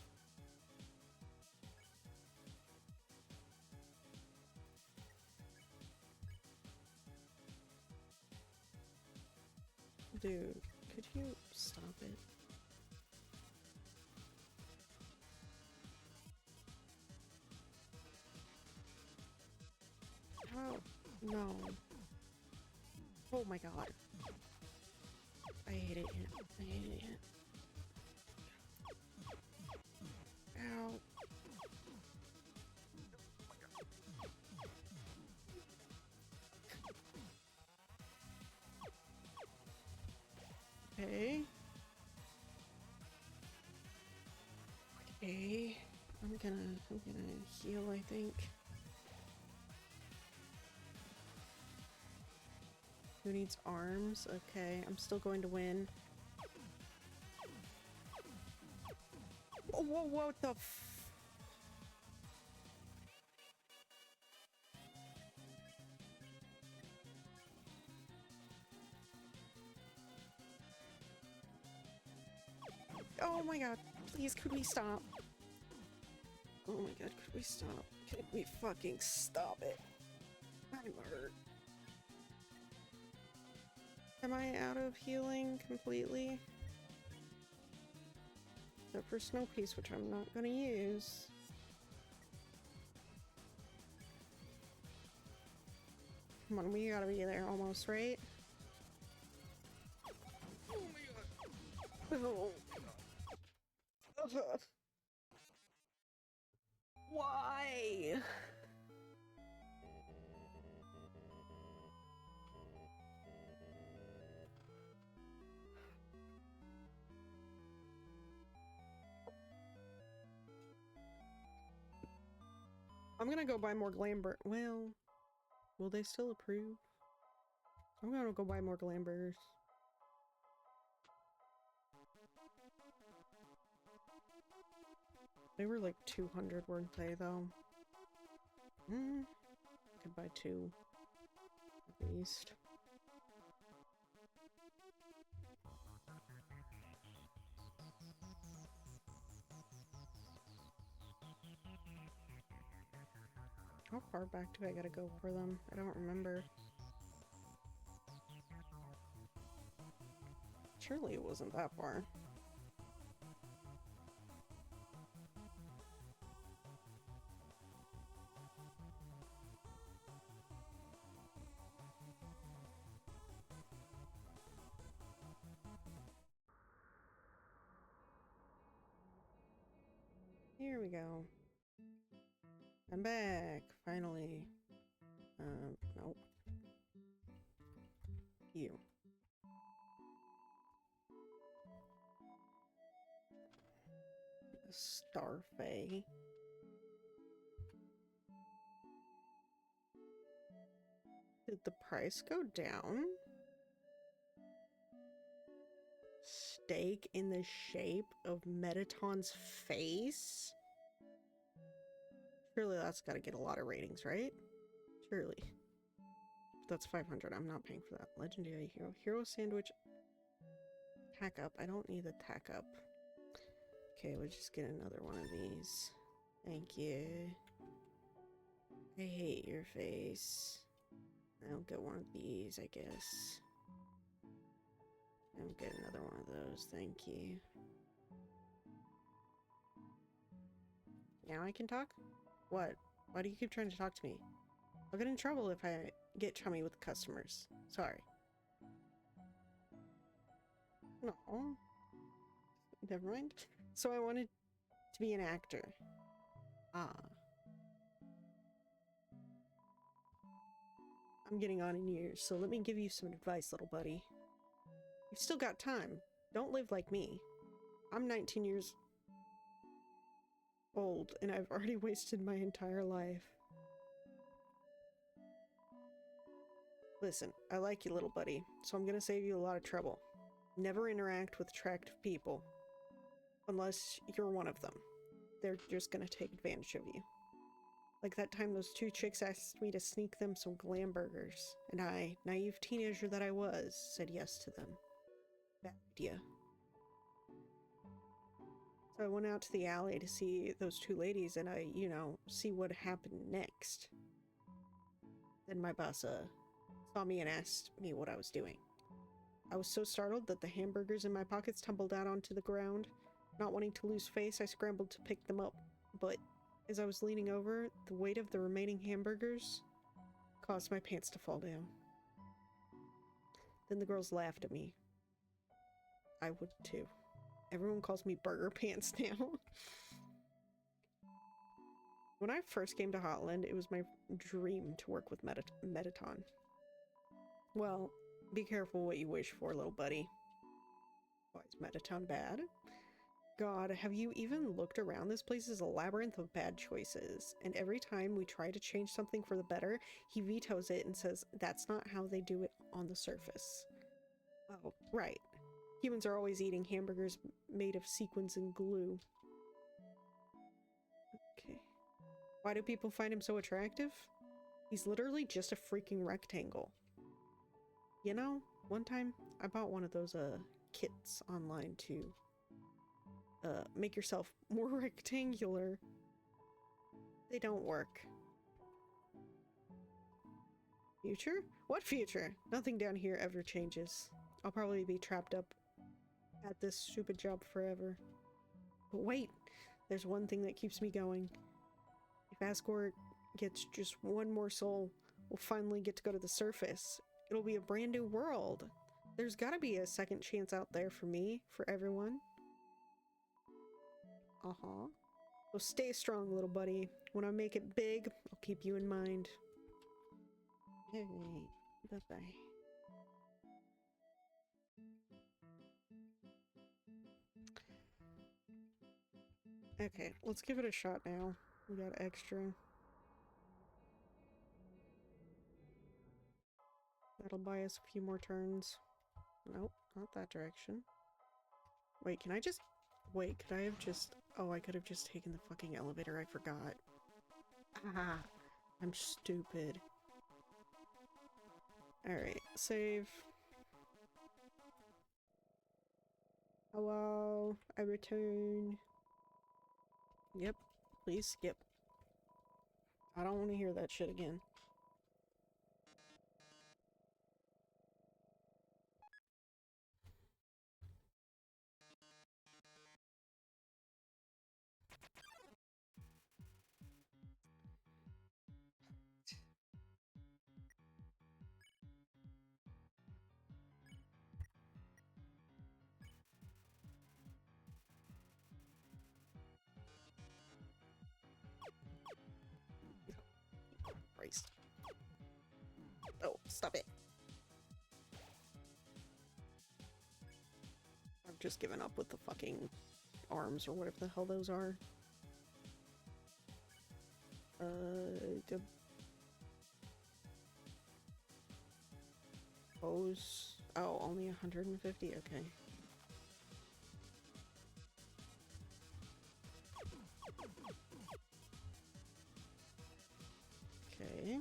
Speaker 1: Dude, could you stop it? Oh, no. Oh my god. I hate it here. I hate it here. Ow. Okay. Okay. I'm gonna heal, I think. Who needs arms? Okay, I'm still going to win. Oh, whoa, what the f- Oh my god, please, could we stop? Oh my god, could we stop? Could we fucking stop it? I'm hurt. Am I out of healing completely? Except for Snow Piece, which I'm not gonna use. Come on, we gotta be there almost, right? Oh my god. Oh. Why? I'm gonna go buy more Glamber. Well, will they still approve? I'm gonna go buy more Glambers. They were like 200, weren't they, though? I could buy 2, at least. How far back do I gotta go for them? I don't remember. Surely it wasn't that far. Here we go. I'm back, finally. Nope. You. Starfey. Did the price go down? Steak in the shape of Metaton's face? Surely that's gotta get a lot of ratings, right? Surely. That's 500. I'm not paying for that. Legendary hero. Hero sandwich. Tack up. I don't need the tack up. Okay, we'll just get another one of these. Thank you. I hate your face. I'll get one of these, I guess. I'll get another one of those. Thank you. Now I can talk? What? Why do you keep trying to talk to me? I'll get in trouble if I get chummy with customers. Sorry. No. Never mind. So I wanted to be an actor. Ah. I'm getting on in years, so let me give you some advice, little buddy. You've still got time. Don't live like me. I'm 19 years old, and I've already wasted my entire life. Listen, I like you, little buddy, so I'm gonna save you a lot of trouble. Never interact with attractive people. Unless you're one of them. They're just gonna take advantage of you. Like that time those two chicks asked me to sneak them some glam burgers, and I, naive teenager that I was, said yes to them. Bad idea. So I went out to the alley to see those two ladies and I, see what happened next. Then my boss, saw me and asked me what I was doing. I was so startled that the hamburgers in my pockets tumbled out onto the ground. Not wanting to lose face, I scrambled to pick them up, but as I was leaning over, the weight of the remaining hamburgers caused my pants to fall down. Then the girls laughed at me. I would too. Everyone calls me Burger Pants now. When I first came to Hotland, it was my dream to work with Metaton. Well, be careful what you wish for, little buddy. Why is Metaton bad? God, have you even looked around? This place is a labyrinth of bad choices, and every time we try to change something for the better, he vetoes it and says that's not how they do it on the surface. Oh, right. Humans are always eating hamburgers made of sequins and glue. Okay. Why do people find him so attractive? He's literally just a freaking rectangle. You know, one time I bought one of those kits online to make yourself more rectangular. They don't work. Future? What future? Nothing down here ever changes. I'll probably be trapped up at this stupid job forever. But wait, there's one thing that keeps me going. If Asgore gets just one more soul, we'll finally get to go to the surface. It'll be a brand new world. There's gotta be a second chance out there for me, for everyone. Uh-huh. So stay strong, little buddy. When I make it big, I'll keep you in mind. Alright, bye-bye. Okay, let's give it a shot now. We got extra. That'll buy us a few more turns. Nope, not that direction. Wait, can I just... Wait, could I have just... Oh, I could have just taken the fucking elevator. I forgot. Ah, I'm stupid. Alright, save. Hello, I return. Yep, please skip. I don't want to hear that shit again. Oh, stop it. I've just given up with the fucking arms or whatever the hell those are. Pose. Oh, only 150? Okay. Okay.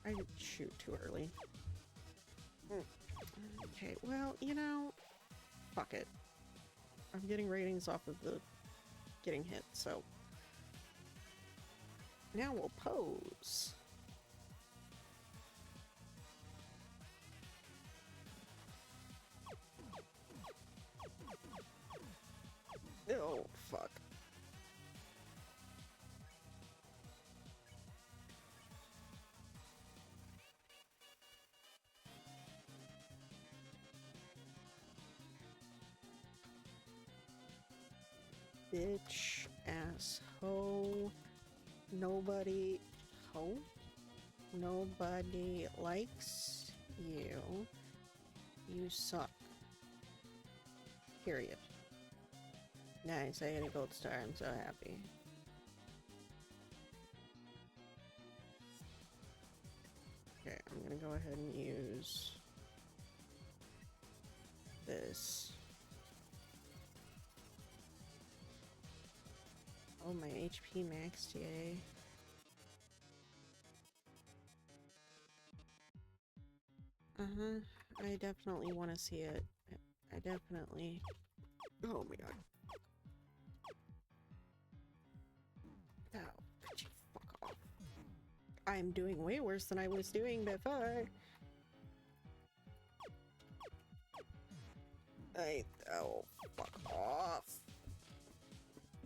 Speaker 1: I didn't shoot too early. Okay, well, you know, fuck it. I'm getting ratings off of the getting hit, so now we'll pose. Oh, fuck. Bitch, asshole. Nobody. Ho? Nobody likes you. You suck. Period. Nice, I hit a gold star. I'm so happy. Okay, I'm gonna go ahead and use this. Oh, my HP maxed, yay. Uh-huh. I definitely want to see it. I definitely... Oh my god. Oh, could you fuck off. I'm doing way worse than I was doing before. Oh, fuck off.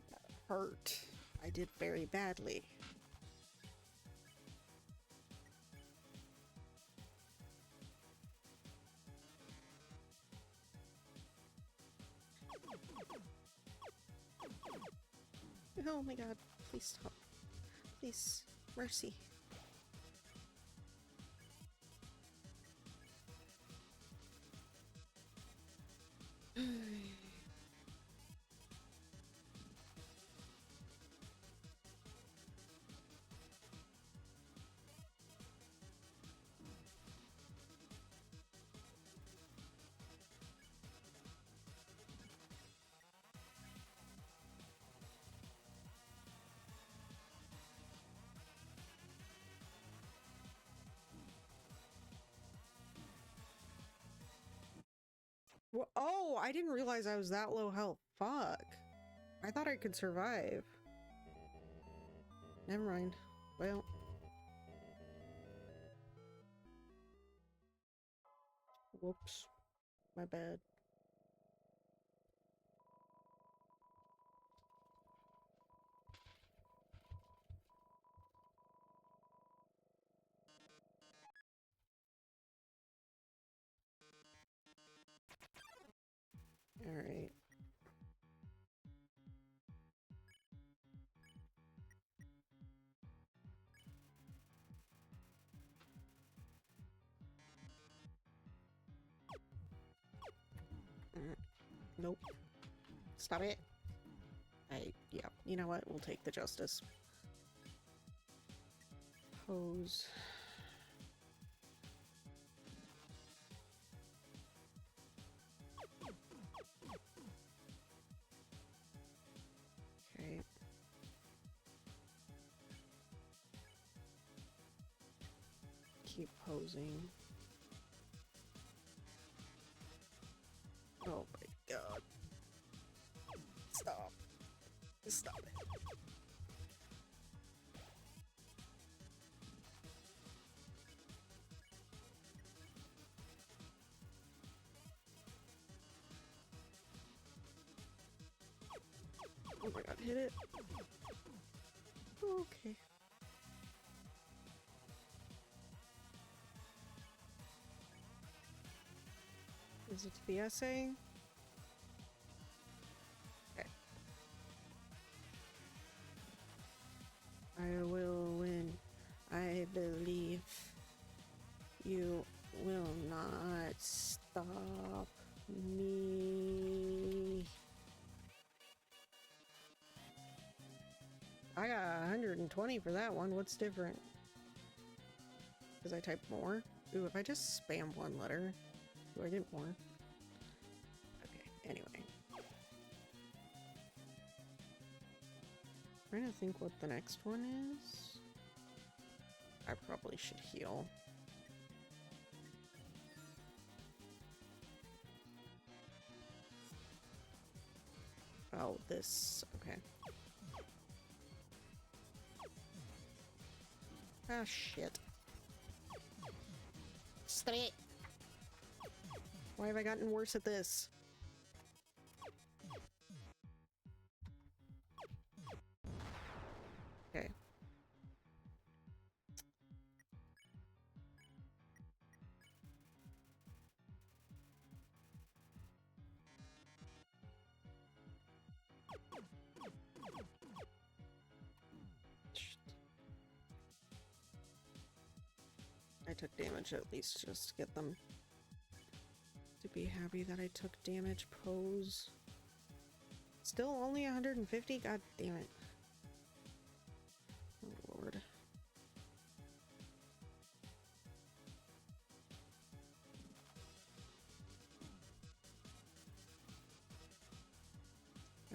Speaker 1: That hurt. I did very badly. Oh my god, please stop. Please, mercy. Oh, I didn't realize I was that low health. Fuck. I thought I could survive. Never mind. Well. Whoops. My bad. Alright. Nope. Stop it. Yeah, you know what? We'll take the justice. Pose. Okay. Keep posing. Oh my god. Stop. Stop it. Oh my god, hit it. Okay. Is it the essay? Okay. I will win. I believe you will not stop me. I got 120 for that one. What's different? Because I typed more? Ooh, if I just spam one letter, do I get more? Okay, anyway. Trying to think what the next one is. I probably should heal. Oh, this. Okay. Ah, shit. Straight. Why have I gotten worse at this? Okay. I took damage at least just to get them to be happy that I took damage. Pose. Still only 150? God damn it. Oh lord.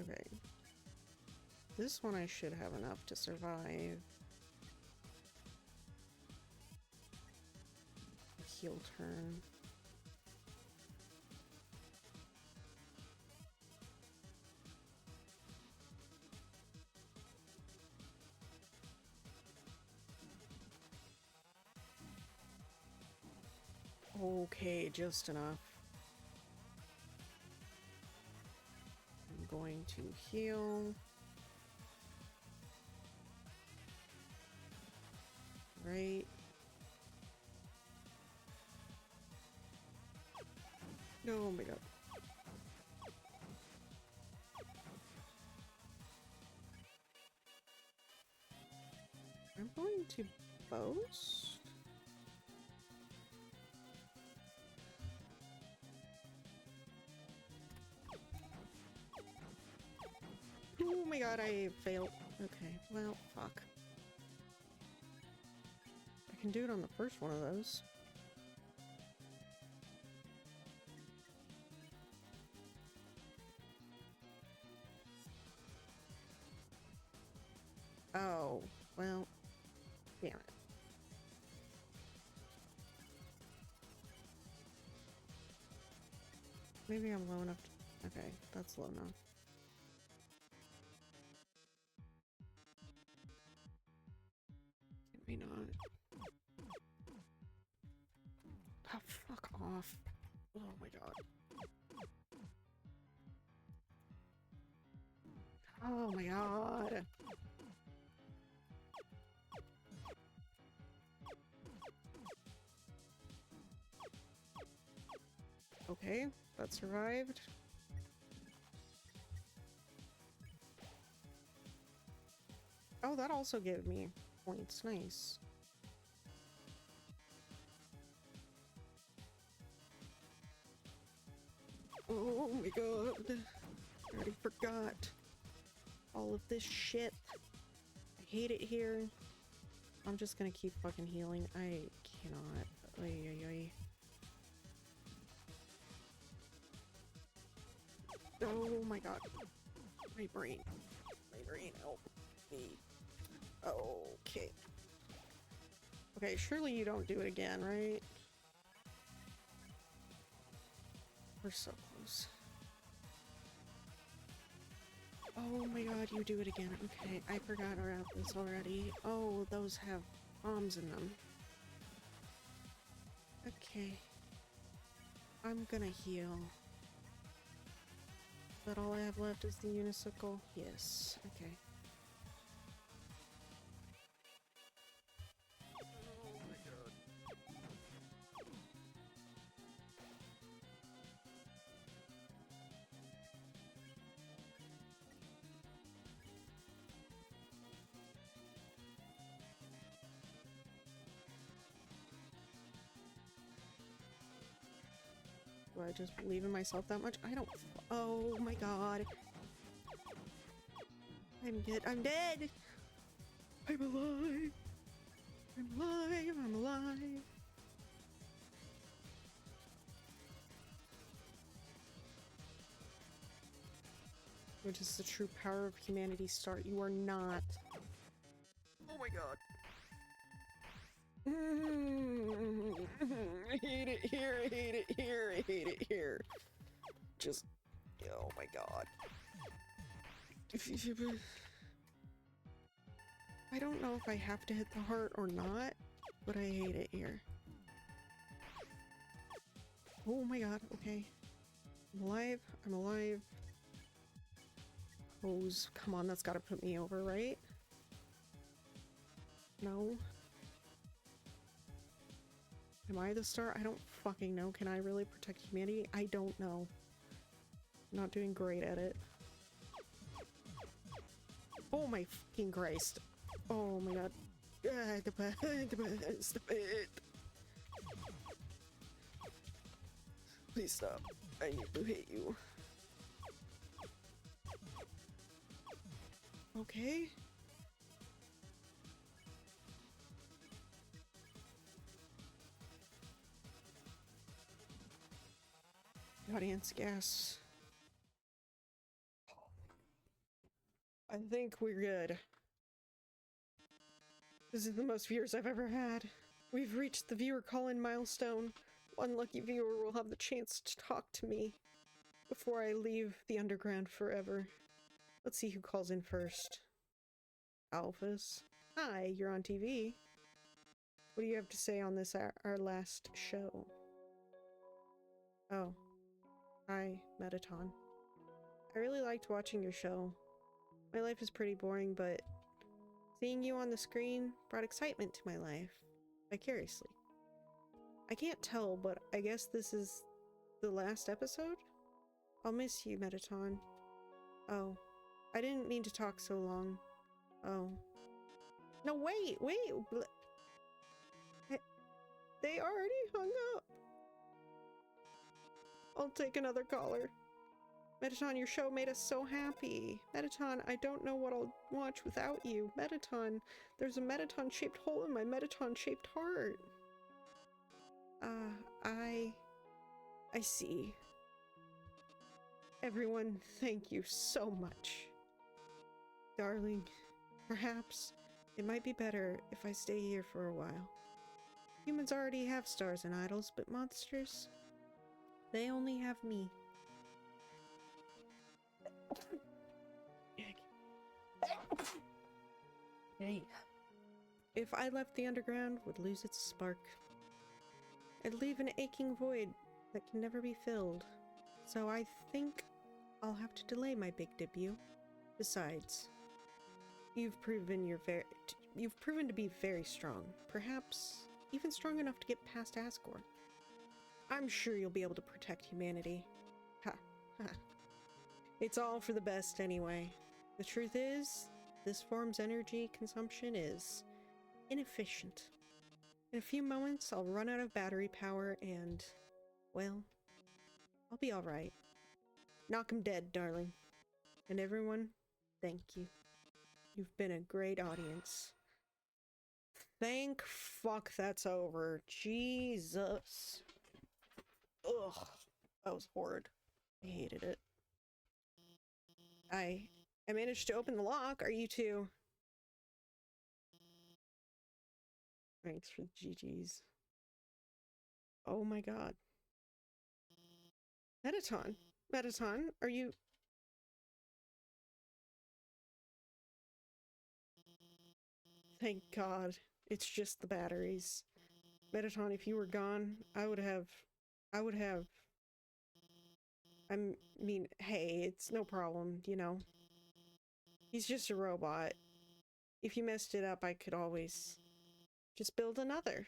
Speaker 1: Okay. This one I should have enough to survive. Heal turn. Okay, just enough. I'm going to heal. Right. Oh my god. I'm going to boast. Oh my god, I failed. Okay, well, fuck. I can do it on the first one of those. Oh, well, damn it. Maybe I'm low enough to... Okay, that's low enough. Can we not? Oh, fuck off. Oh my god. Oh my god. Okay, that survived. Oh, that also gave me points. Nice. Oh my god. I already forgot all of this shit. I hate it here. I'm just gonna keep fucking healing. I cannot. Ay, ay, ay. Oh my god. My brain. My brain, help me. Okay. Okay, surely you don't do it again, right? We're so close. Oh my god, you do it again. Okay, I forgot about this already. Oh, those have bombs in them. Okay. I'm gonna heal. But all I have left is the unicycle? Yes. Okay. Oh my god. Do I just believe in myself that much? I don't. Oh my god. I'm dead. I'm dead! I'm alive! I'm alive! I'm alive! Which is the true power of humanity start. You are not.
Speaker 2: Oh my god.
Speaker 1: I hate it here, I hate it here, I hate it here. Just, oh my god. I don't know if I have to hit the heart or not, but I hate it here. Oh my god, okay. I'm alive, I'm alive. Hose, come on, that's gotta put me over, right? No. Am I the star? I don't fucking know. Can I really protect humanity? I don't know. I'm not doing great at it. Oh my fucking Christ. Oh my god. Stop it. Please stop. I need to hit you. Okay. Audience gas. I think we're good. This is the most viewers I've ever had. We've reached the viewer call-in milestone. One lucky viewer will have the chance to talk to me before I leave the underground forever. Let's see who calls in first. Alphas. Hi, you're on TV. What do you have to say on this, our last show? Oh. Hi, Metaton. I really liked watching your show. My life is pretty boring, but seeing you on the screen brought excitement to my life, vicariously. I can't tell, but I guess this is the last episode? I'll miss you, Metaton. Oh. I didn't mean to talk so long. Oh. No, wait! They already hung up! I'll take another caller. Metaton, your show made us so happy. Metaton, I don't know what I'll watch without you. Metaton, there's a Metaton-shaped hole in my Metaton-shaped heart. I see. Everyone, thank you so much. Darling, perhaps it might be better if I stay here for a while. Humans already have stars and idols, but monsters, they only have me.
Speaker 2: Hey.
Speaker 1: If I left the underground, would lose its spark. I'd leave an aching void that can never be filled. So I think I'll have to delay my big debut. Besides, you've proven to be very strong. Perhaps even strong enough to get past Asgore. I'm sure you'll be able to protect humanity. Ha, ha. It's all for the best anyway. The truth is, this form's energy consumption is inefficient. In a few moments, I'll run out of battery power and, well, I'll be alright. Knock 'em dead, darling. And everyone, thank you. You've been a great audience. Thank fuck that's over. Jesus. Ugh. That was horrid. I hated it. I managed to open the lock. Are you too? Thanks for the GGs. Oh my god. Metaton. Metaton, are you... Thank god. It's just the batteries. Metaton, if you were gone, I would have... I mean, hey, it's no problem, you know. He's just a robot. If you messed it up, I could always just build another.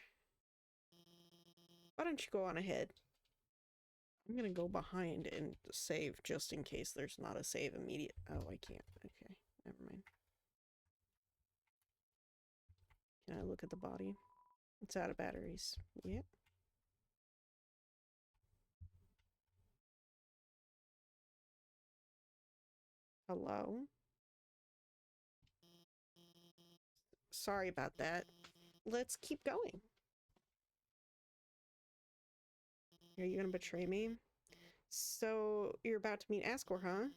Speaker 1: Why don't you go on ahead? I'm gonna go behind and save just in case there's not a save immediate. Oh, I can't. Okay, never mind. Can I look at the body? It's out of batteries. Yep. Hello? Sorry about that. Let's keep going. Are you gonna betray me? So you're about to meet Asgore, huh?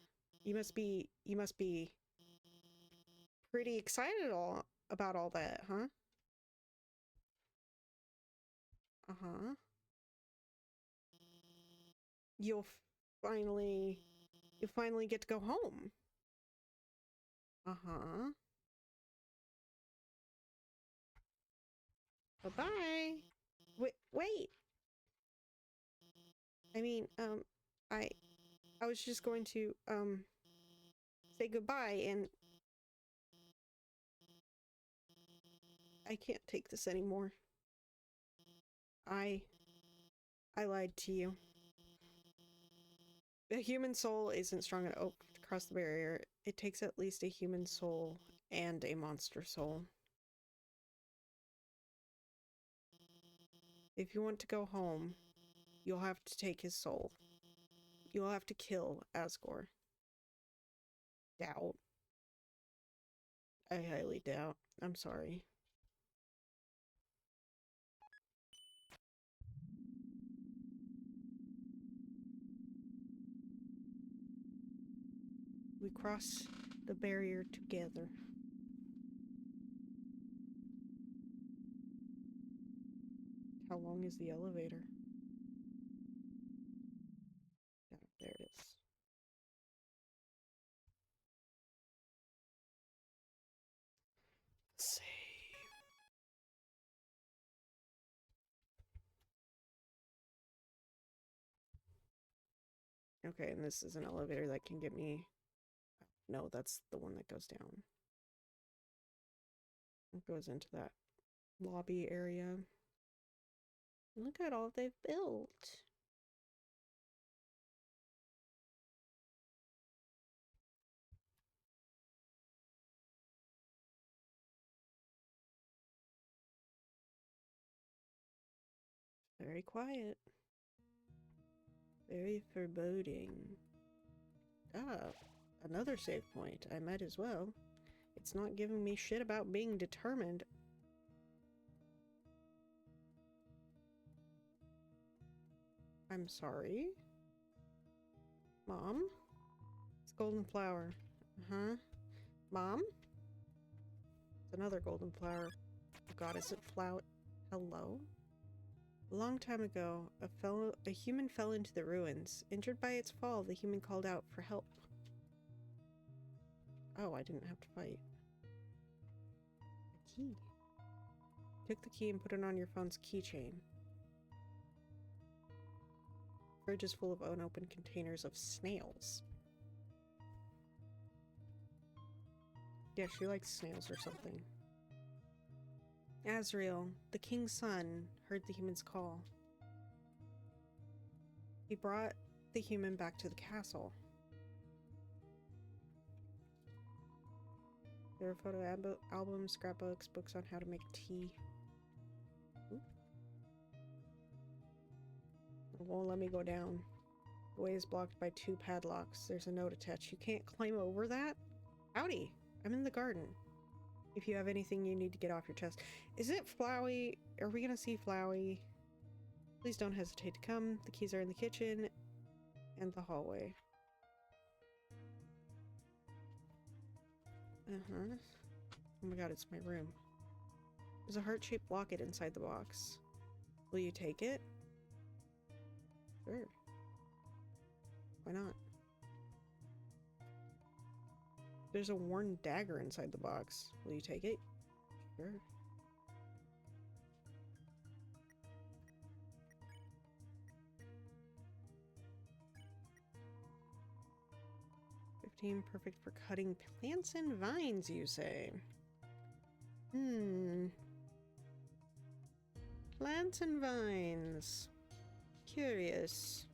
Speaker 1: You must be pretty excited about all that, huh? Uh-huh. You'll finally get to go home. Uh-huh. Bye-bye. Wait. I mean, I was just going to, say goodbye, and I can't take this anymore. I lied to you. A human soul isn't strong enough to cross the barrier. It takes at least a human soul and a monster soul. If you want to go home, you'll have to take his soul. You'll have to kill Asgore. Doubt. I highly doubt. I'm sorry. We cross the barrier together. How long is the elevator? Yeah, there it is. Save. Okay, and this is an elevator that can get me... No, that's the one that goes down. It goes into that lobby area. Look at all they've built. Very quiet. Very foreboding. Ah, another save point. I might as well. It's not giving me shit about being determined. I'm sorry. Mom? It's golden flower. Uh-huh. Mom? It's another golden flower. Oh god, is it flower? Hello? A long time ago, a human fell into the ruins. Injured by its fall, the human called out for help. Oh, I didn't have to fight. A key. Took the key and put it on your phone's keychain. Fridge is full of unopened containers of snails. Yeah, she likes snails or something. Azrael, the king's son, heard the human's call. He brought the human back to the castle. There are photo albums, scrapbooks, books on how to make tea. Ooh. It won't let me go down. The way is blocked by 2 padlocks. There's a note attached. You can't climb over that? Howdy, I'm in the garden. If you have anything you need to get off your chest. Is it Flowey? Are we gonna see Flowey? Please don't hesitate to come. The keys are in the kitchen and the hallway. Uh-huh. Oh my god, it's my room. There's a heart-shaped locket inside the box. Will you take it? Sure. Why not? There's a worn dagger inside the box. Will you take it? Sure. Perfect for cutting plants and vines, you say? Plants and vines. Curious.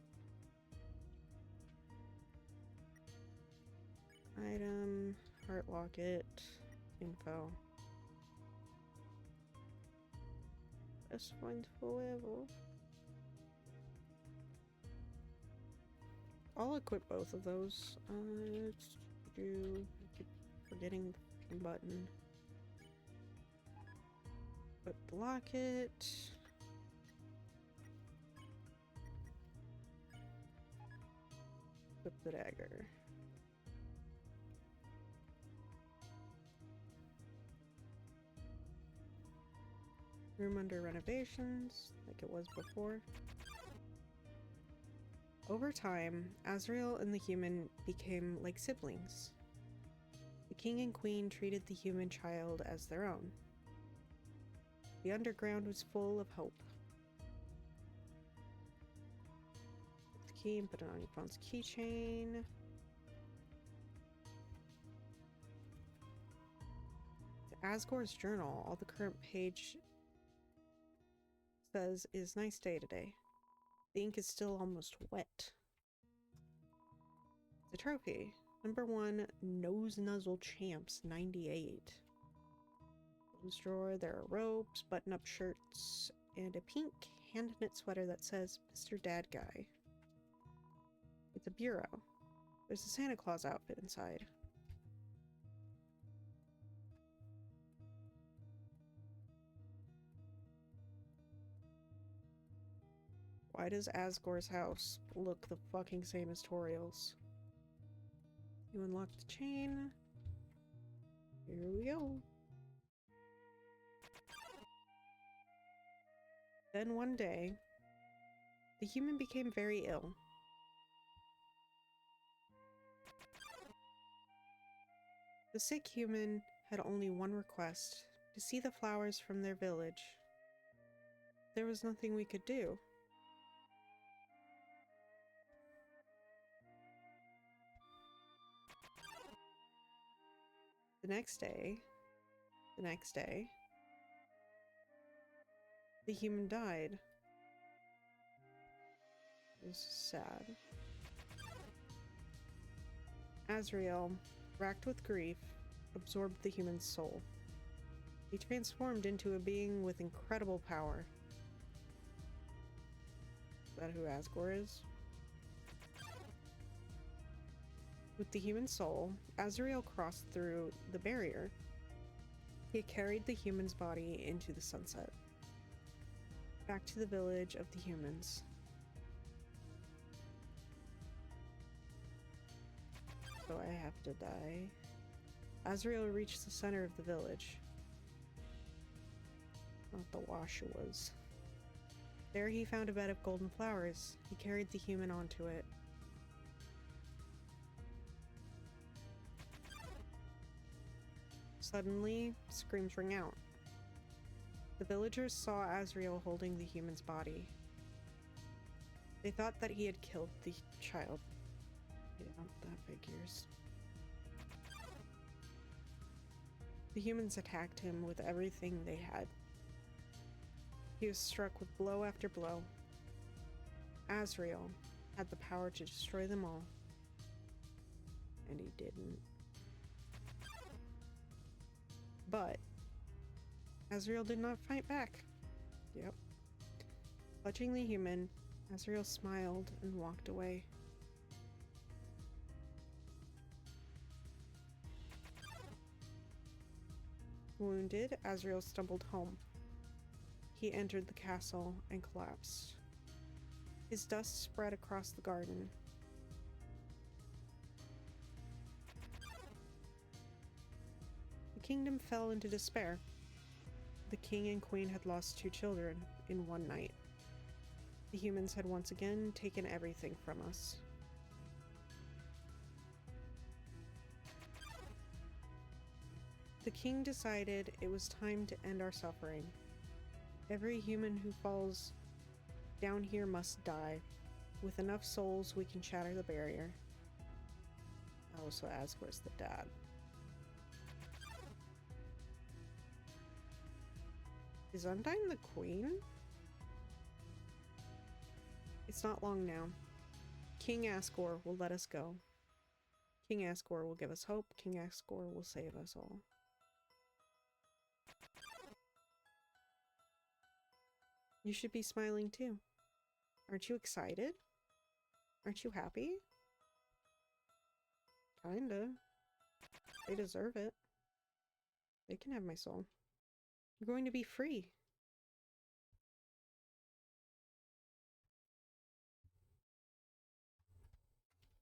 Speaker 1: Item, heart locket, info. Best find forever. I'll equip both of those. you. I keep forgetting the fucking button. Put the locket. Put the dagger. Room under renovations, like it was before. Over time, Azrael and the human became like siblings. The king and queen treated the human child as their own. The underground was full of hope. Put the key and put it on your phone's keychain. The Asgore's journal, all the current page says is nice day today. The ink is still almost wet. The trophy. #1 Nose Nuzzle Champs 98. Clothes drawer, there are robes, button-up shirts, and a pink hand-knit sweater that says Mr. Dad Guy. It's a bureau. There's a Santa Claus outfit inside. Why does Asgore's house look the fucking same as Toriel's? You unlock the chain. Here we go. Then one day, the human became very ill. The sick human had only one request, to see the flowers from their village. There was nothing we could do. The next day, the human died. It was sad. Azrael, racked with grief, absorbed the human's soul. He transformed into a being with incredible power. Is that who Asgore is? With the human soul, Azrael crossed through the barrier. He carried the human's body into the sunset. Back to the village of the humans. So I have to die. Azrael reached the center of the village. Not the Washuas. There he found a bed of golden flowers. He carried the human onto it. Suddenly, screams rang out. The villagers saw Azrael holding the human's body. They thought that he had killed the child. Yeah, that figures. The humans attacked him with everything they had. He was struck with blow after blow. Azrael had the power to destroy them all. And he didn't. But Azrael did not fight back. Yep. Clutching the human, Azrael smiled and walked away. Wounded, Azrael stumbled home. He entered the castle and collapsed. His dust spread across the garden. The kingdom fell into despair. The king and queen had lost 2 children in one night. The humans had once again taken everything from us. The king decided it was time to end our suffering. Every human who falls down here must die. With enough souls, we can shatter the barrier. Oh, so Asgore's the dad. Is Undyne the queen? It's not long now. King Asgore will let us go. King Asgore will give us hope. King Asgore will save us all. You should be smiling too. Aren't you excited? Aren't you happy? Kinda. They deserve it. They can have my soul. You're going to be free.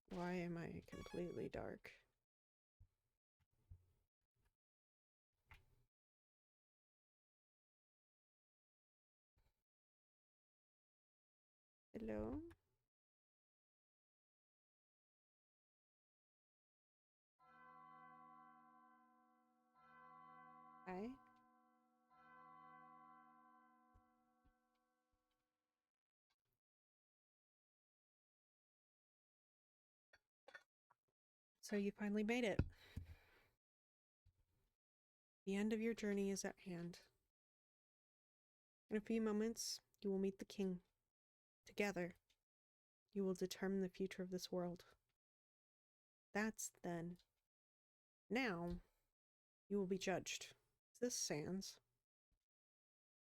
Speaker 1: Why am I completely dark? Hello? Hi? So you finally made it. The end of your journey is at hand. In a few moments, you will meet the king. Together, you will determine the future of this world. That's then. Now, you will be judged. Is this Sans?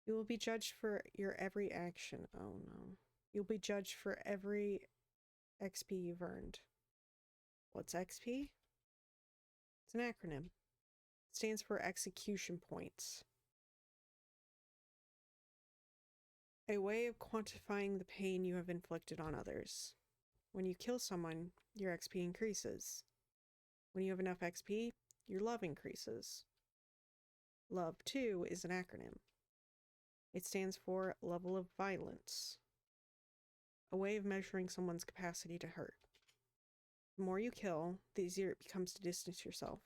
Speaker 1: You will be judged for your every action. Oh no. You'll be judged for every XP you've earned. What's XP? It's an acronym. It stands for execution points. A way of quantifying the pain you have inflicted on others. When you kill someone, your XP increases. When you have enough XP, your love increases. Love, too, is an acronym. It stands for level of violence. A way of measuring someone's capacity to hurt. The more you kill, the easier it becomes to distance yourself.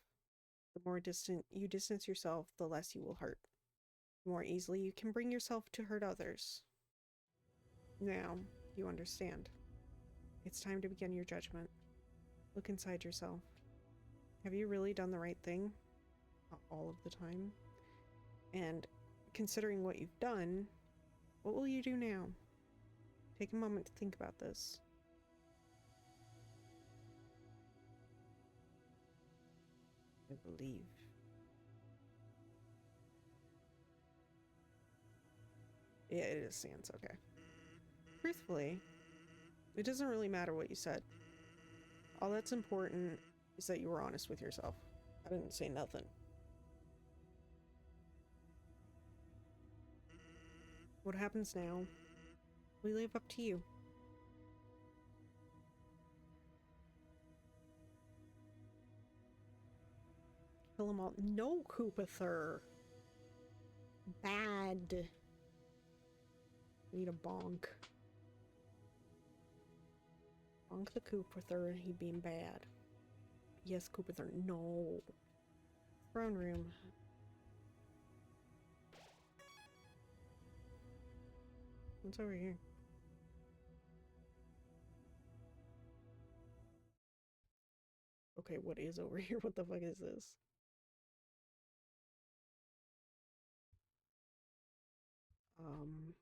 Speaker 1: The more distant you distance yourself, the less you will hurt. The more easily you can bring yourself to hurt others. Now, you understand. It's time to begin your judgment. Look inside yourself. Have you really done the right thing? Not all of the time. And considering what you've done, what will you do now? Take a moment to think about this. I believe. Yeah, it is Sans, okay. Truthfully, it doesn't really matter what you said. All that's important is that you were honest with yourself. I didn't say nothing. What happens now, we leave up to you. Kill them all. No, Koopather. Bad. Need a bonk. Bonk the Koopather, he being bad. Yes, Koopather, no. Throne room. What's over here? Okay, what is over here? What the fuck is this?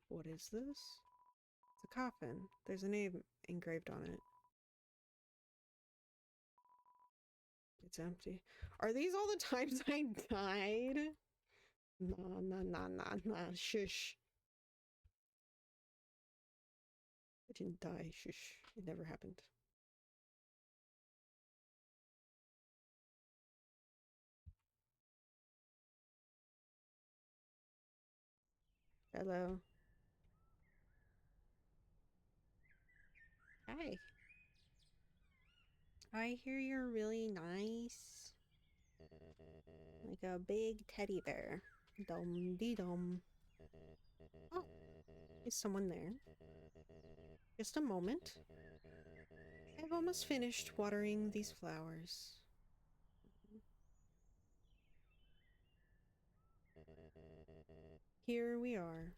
Speaker 1: What is this? It's a coffin. There's a name engraved on it. It's empty. Are these all the times I died? Nah, shush. I didn't die, shush. It never happened. Hello. Hi. I hear you're really nice. Like a big teddy bear. Dum dee dum. Oh, is someone there? Just a moment. I've almost finished watering these flowers. Here we are.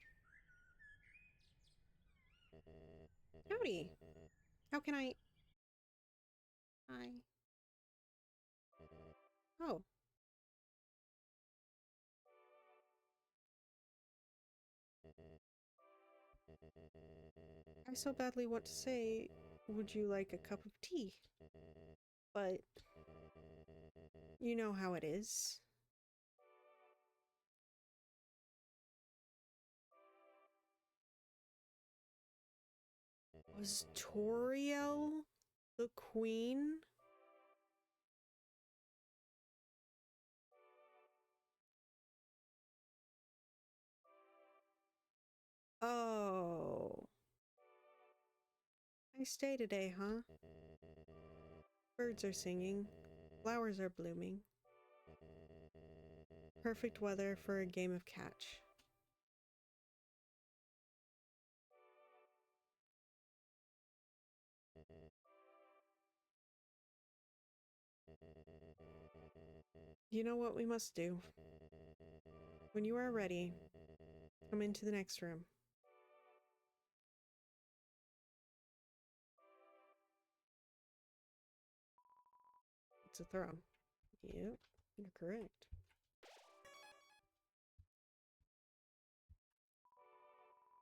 Speaker 1: Howdy. How can I... Hi. Oh. I so badly want to say, would you like a cup of tea? But... you know how it is. Was Toriel the queen? Oh. Nice day today, huh? Birds are singing. Flowers are blooming. Perfect weather for a game of catch. You know what we must do? When you are ready, come into the next room. It's a throne. Yep, you're correct.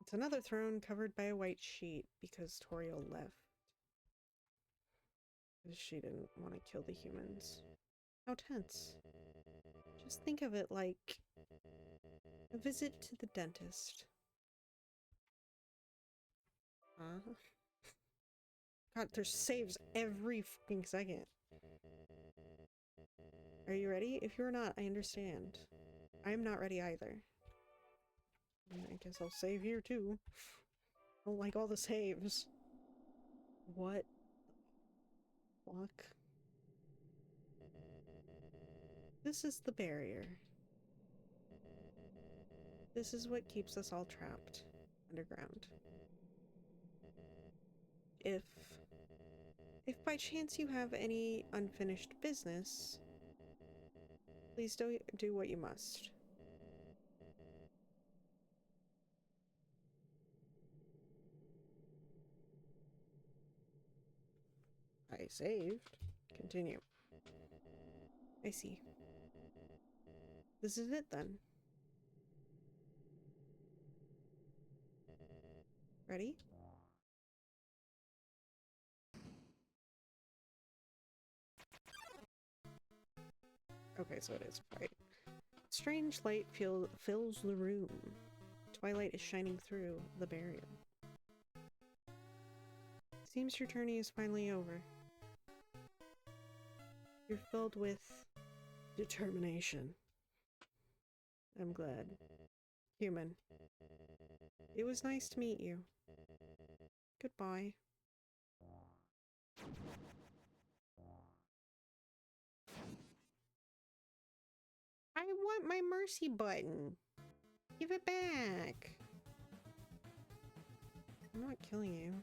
Speaker 1: It's another throne covered by a white sheet because Toriel left. Because she didn't want to kill the humans. How tense. Just think of it like a visit to the dentist. Huh? God, there's saves every fucking second. Are you ready? If you're not, I understand. I'm not ready either. I guess I'll save here too. I don't like all the saves. What the fuck? This is the barrier. This is what keeps us all trapped underground. If by chance you have any unfinished business, please do what you must. I saved. Continue. I see. This is it then. Ready? Okay, so it is bright. Strange light fills the room. Twilight is shining through the barrier. Seems your journey is finally over. You're filled with determination. I'm glad. Human. It was nice to meet you. Goodbye. I want my mercy button. Give it back. I'm not killing you.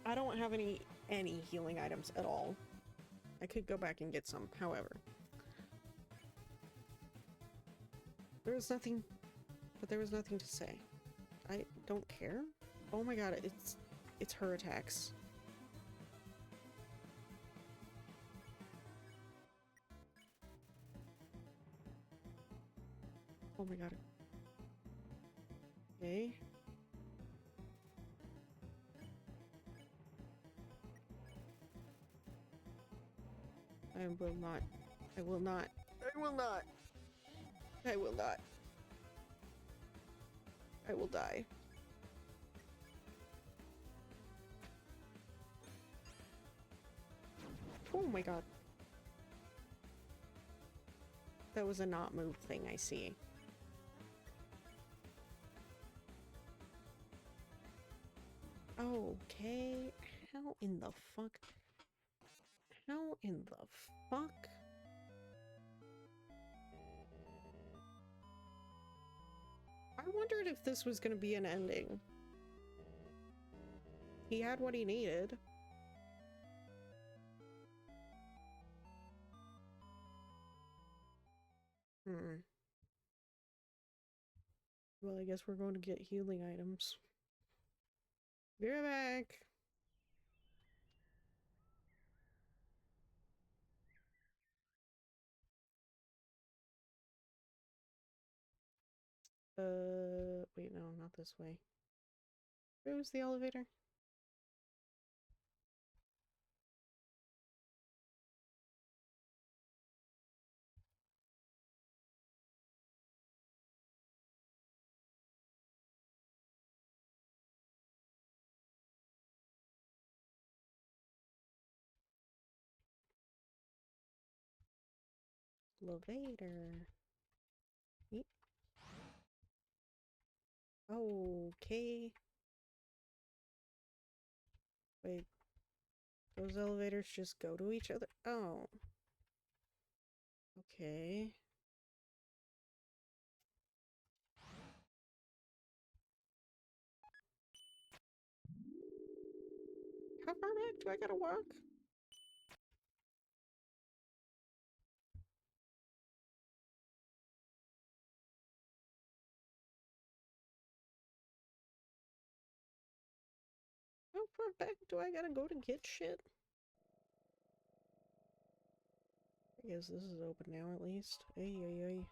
Speaker 1: I don't have any healing items at all. I could go back and get some, however. There was nothing, but there was nothing to say. I don't care. Oh my god, it's her attacks. Oh my god. Okay. I will not. I will not. I will not. I will not. I will die. Oh my god. That was a not move thing, I see. Okay. How in the fuck? How in the fuck? I wondered if this was gonna be an ending. He had what he needed. Well, I guess we're going to get healing items. Be right back. Wait, no, not this way. Where was the elevator? Elevator. Yeep. Okay. Wait. Those elevators just go to each other? Oh. Okay. How far back do I gotta walk? How far back do I gotta go to get shit? I guess this is open now at least. Ay, ay, ay.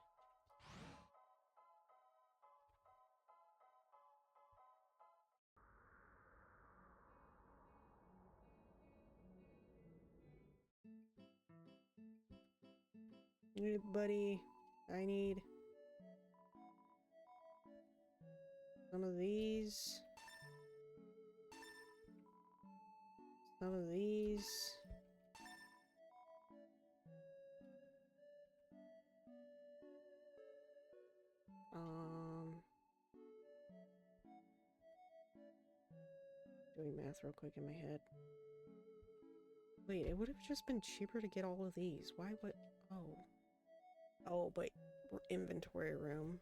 Speaker 1: Hey, buddy. I need some of these. Some of these. Doing math real quick in my head. Wait, it would have just been cheaper to get all of these. Why would... Oh. Oh, but inventory room.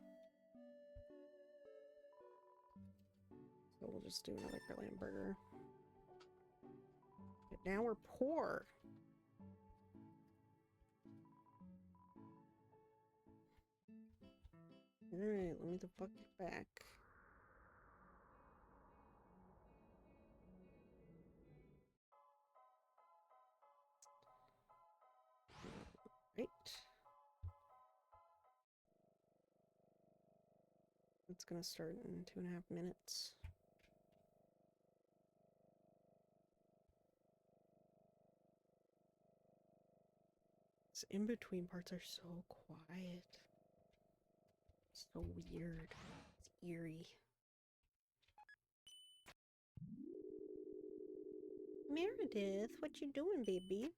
Speaker 1: So we'll just do another Berlin burger. But now we're poor. Alright, let me the fuck get back. Right. It's gonna start in 2.5 minutes. These in-between parts are so quiet. So weird. It's eerie. Meredith, what you doing, baby?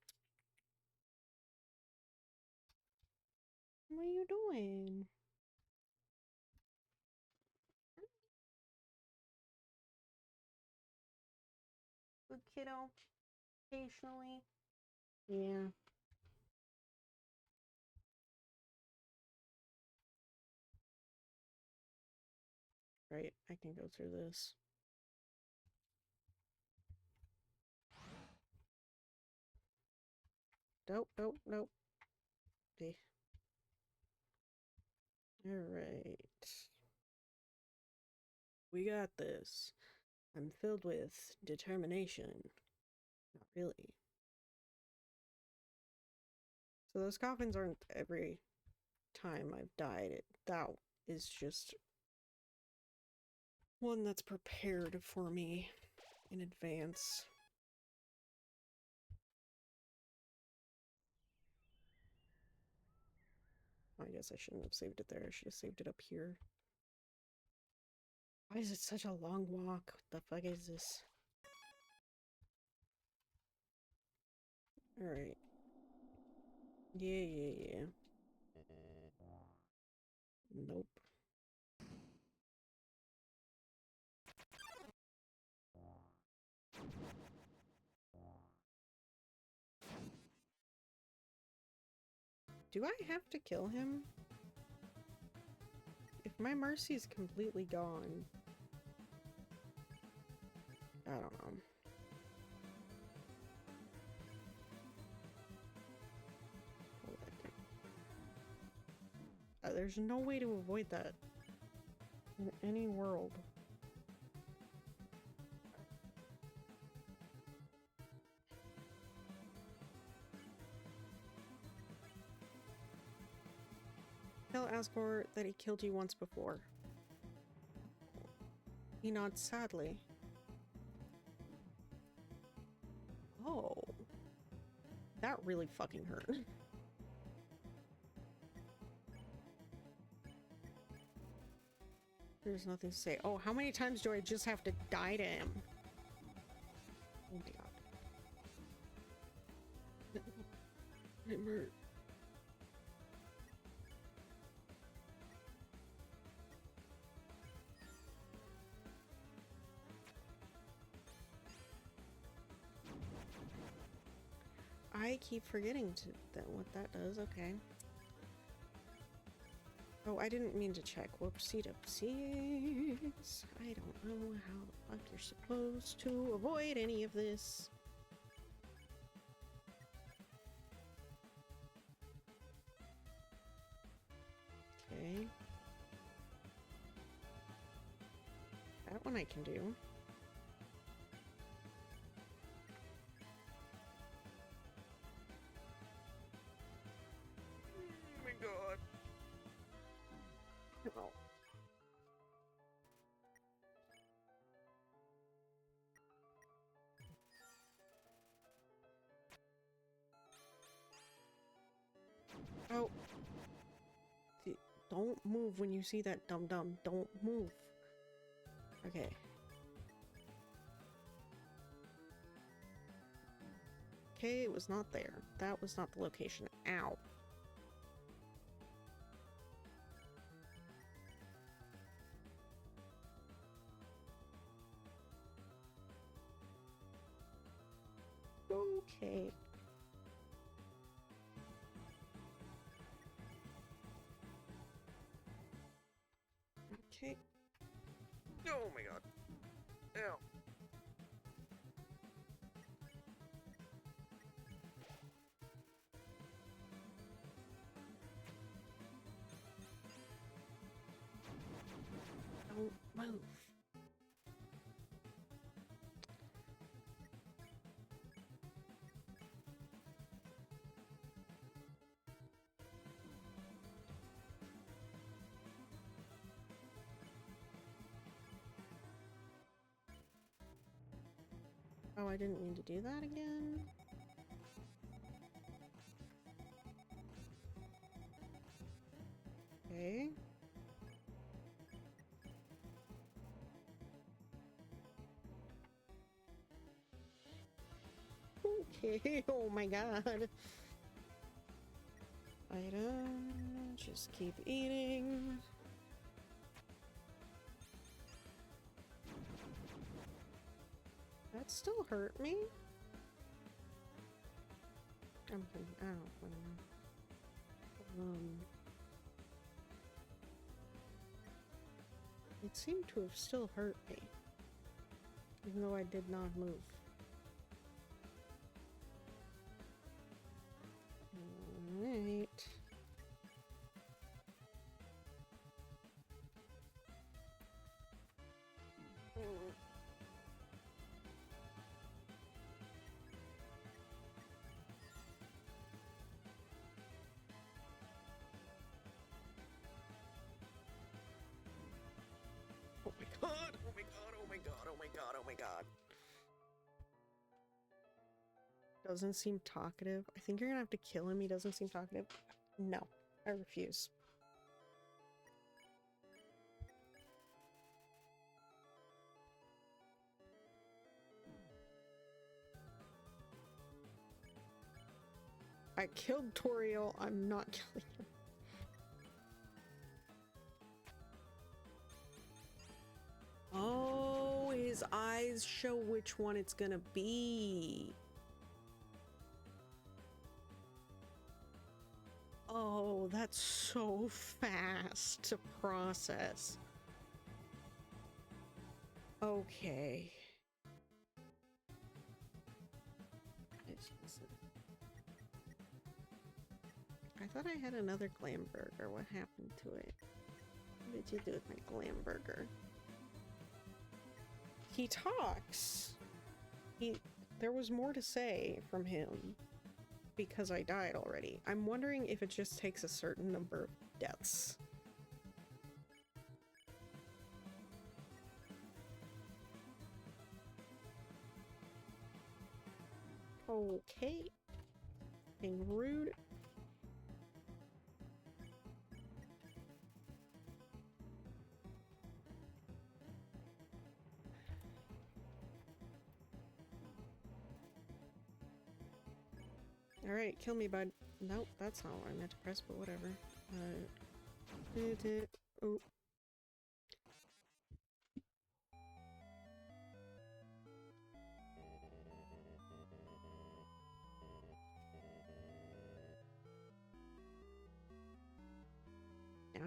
Speaker 1: What are you doing? Good kiddo. Occasionally. Yeah. Right, I can go through this. Nope, nope, nope. Okay. Alright. We got this. I'm filled with determination. Not really. So those coffins aren't every time I've died. That is just one that's prepared for me in advance. I guess I shouldn't have saved it there. I should have saved it up here. Why is it such a long walk? What the fuck is this? Alright. Yeah. Nope. Do I have to kill him? If my mercy is completely gone... I don't know. There's no way to avoid that in any world. Tell Asgore that he killed you once before. He nods sadly. Oh. That really fucking hurt. There's nothing to say. Oh, how many times do I just have to die to him? Oh my god. It hurt. I keep forgetting what that does. Okay. Oh, I didn't mean to check. Whoopsie doopsies. I don't know how the fuck you're supposed to avoid any of this. Okay. That one I can do.
Speaker 2: Oh my god.
Speaker 1: Oh. Oh. Don't move when you see that dum-dum. Don't move. Okay. Okay, it was not there. That was not the location. Ow. Okay. Okay.
Speaker 2: Oh my god. Ow.
Speaker 1: Don't move. Oh, I didn't mean to do that again. Okay. Okay, oh my god. Item, just keep eating. That still hurt me. I'm out. It seemed to have still hurt me, even though I did not move. Alright.
Speaker 2: Oh my god. Oh my god. Oh my god. Oh my god. Oh my god.
Speaker 1: Doesn't seem talkative. I think you're gonna have to kill him. He doesn't seem talkative. No, I refuse. I killed Toriel. I'm not killing him. Oh, his eyes show which one it's gonna be. Oh, that's so fast to process. Okay. I thought I had another glam burger. What happened to it? What did you do with my glam burger? He talks. There was more to say from him because I died already. I'm wondering if it just takes a certain number of deaths. Okay. Being rude. Alright, kill me, bud. Nope, that's not what I meant to press, but whatever. Oh.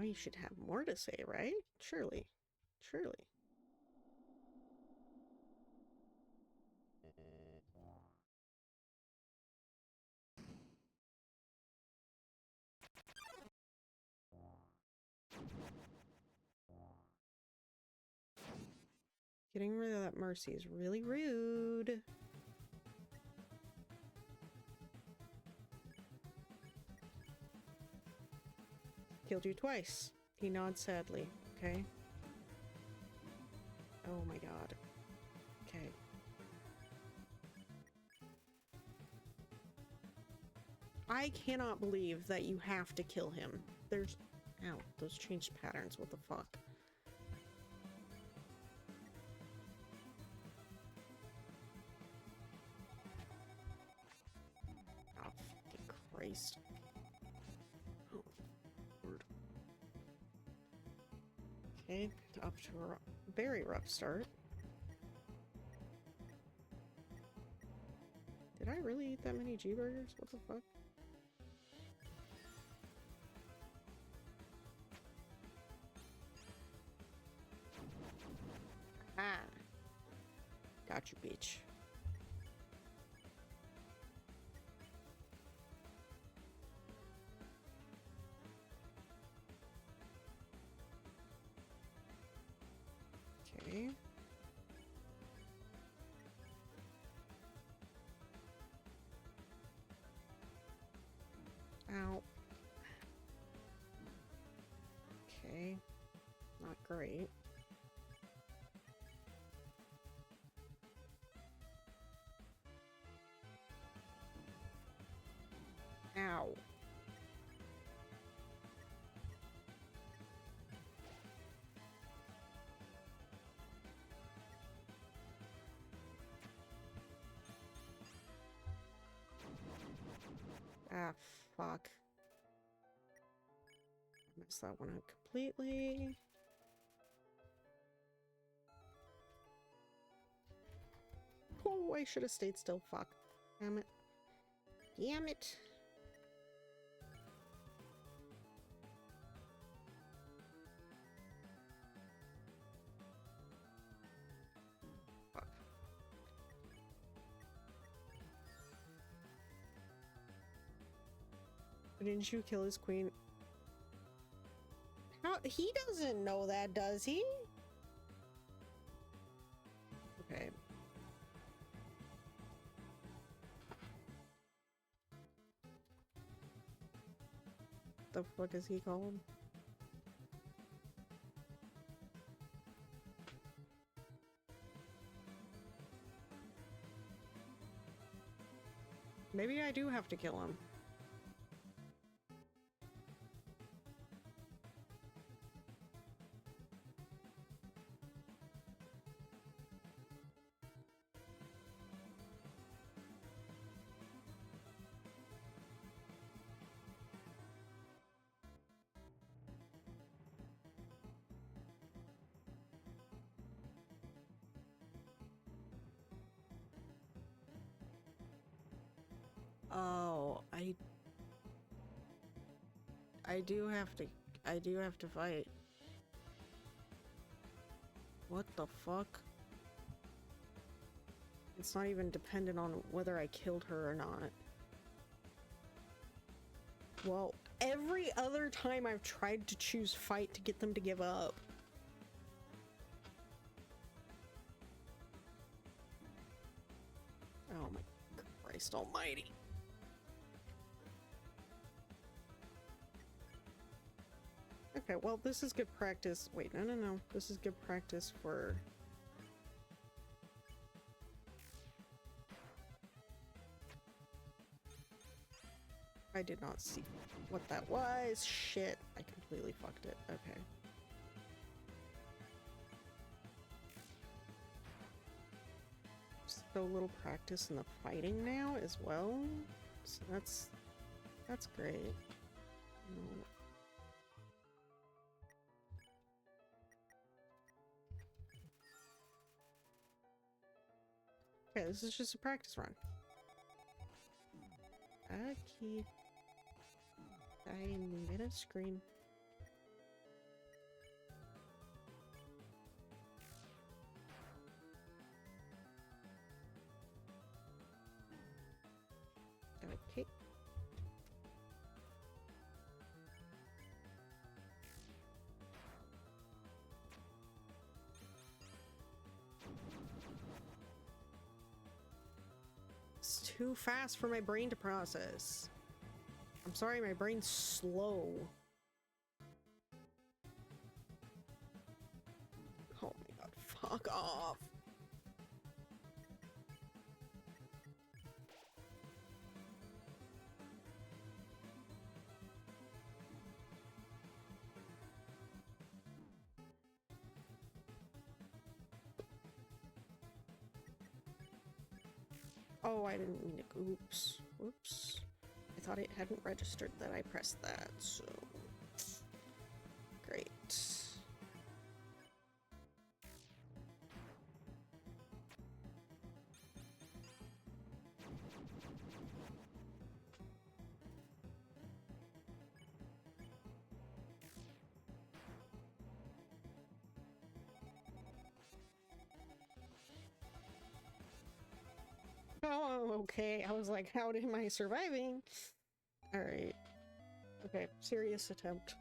Speaker 1: you should have more to say, right? Surely. Surely. Getting rid of that mercy is really rude. Killed you twice. He nods sadly. Okay. Oh my god. Okay. I cannot believe that you have to kill him. There's... Ow, those changed patterns. What the fuck? Oh, fucking Christ. Oh, Lord. Okay, up to a very rough start. Did I really eat that many G-burgers? What the fuck? Ah. Got you, bitch. Okay. Ow. Okay. Not great. Ow. Ah, fuck. Messed that one up completely. Oh, I should have stayed still. Fuck. Damn it. Damn it. Fuck. Didn't you kill his queen? How? He doesn't know that, does he? Okay. The fuck is he called? Maybe I do have to kill him. Oh, I do have to fight. What the fuck? It's not even dependent on whether I killed her or not. Well, every other time I've tried to choose fight to get them to give up. Oh my Christ almighty. Okay, well, this is good practice. Wait, no. This is good practice for... I did not see what that was. Shit, I completely fucked it. Okay. So little practice in the fighting now as well. So that's great. Okay, this is just a practice run. Okay. I made a screen. too fast for my brain to process. I'm sorry, my brain's slow. Oh my god, fuck off. Oh, I didn't mean to. Oops. Oops. I thought it hadn't registered that I pressed that, so. Great. Oh, okay. I was like, how am I surviving? Alright. Okay, serious attempt.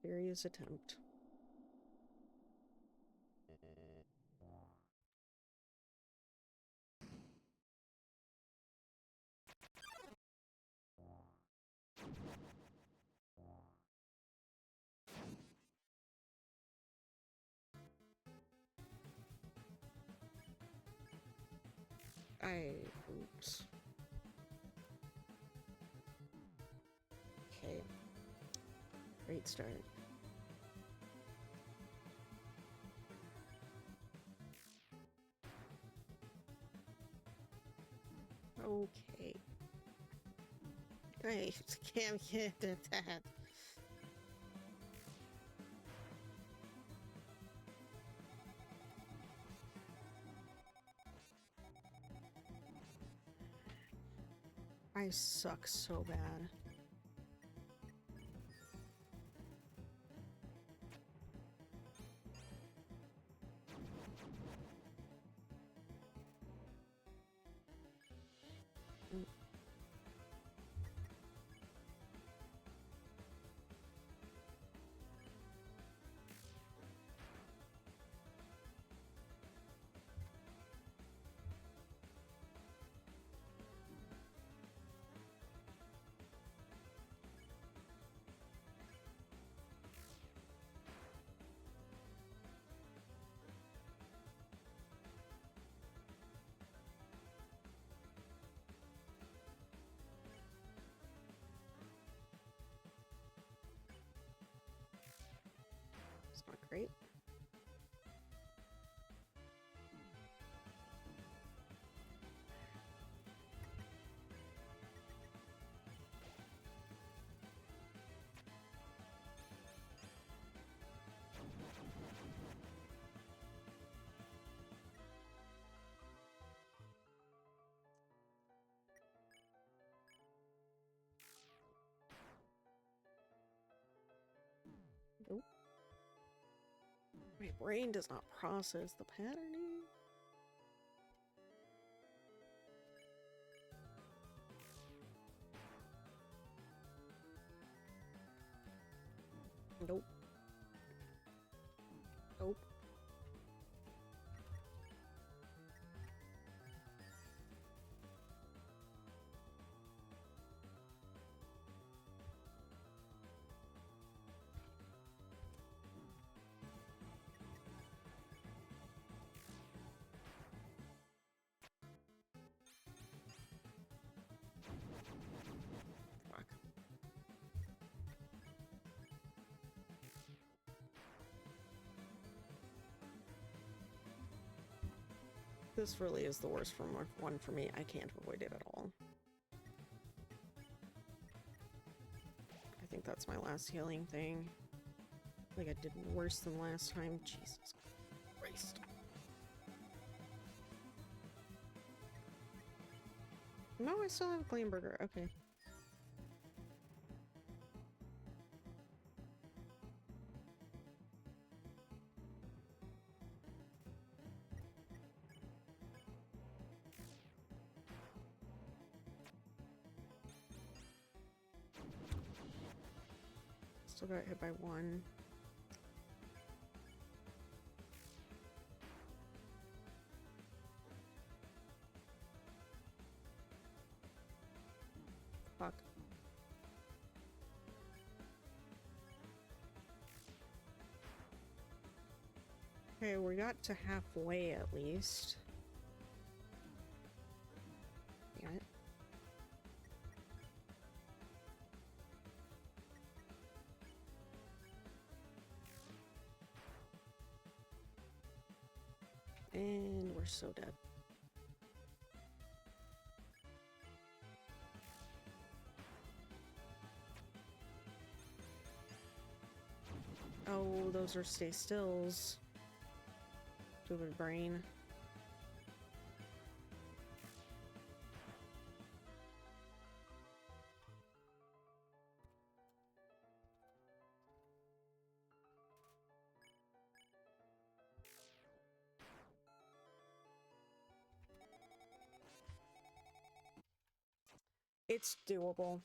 Speaker 1: Serious attempt. Oops. Okay. Great start. Okay. I can't get that. I suck so bad. It's not great. Nope. My brain does not process the patterning. Nope. Nope. Fuck. This really is the worst one for me. I can't avoid it at all. I think that's my last healing thing. Like I did worse than last time. Jesus Christ. No, I still have a clean burger. Okay. Still got hit by one. Fuck. Okay, we got to halfway at least. Damn it. And we're so dead. Oh, those are stay stills. Stupid brain. It's doable.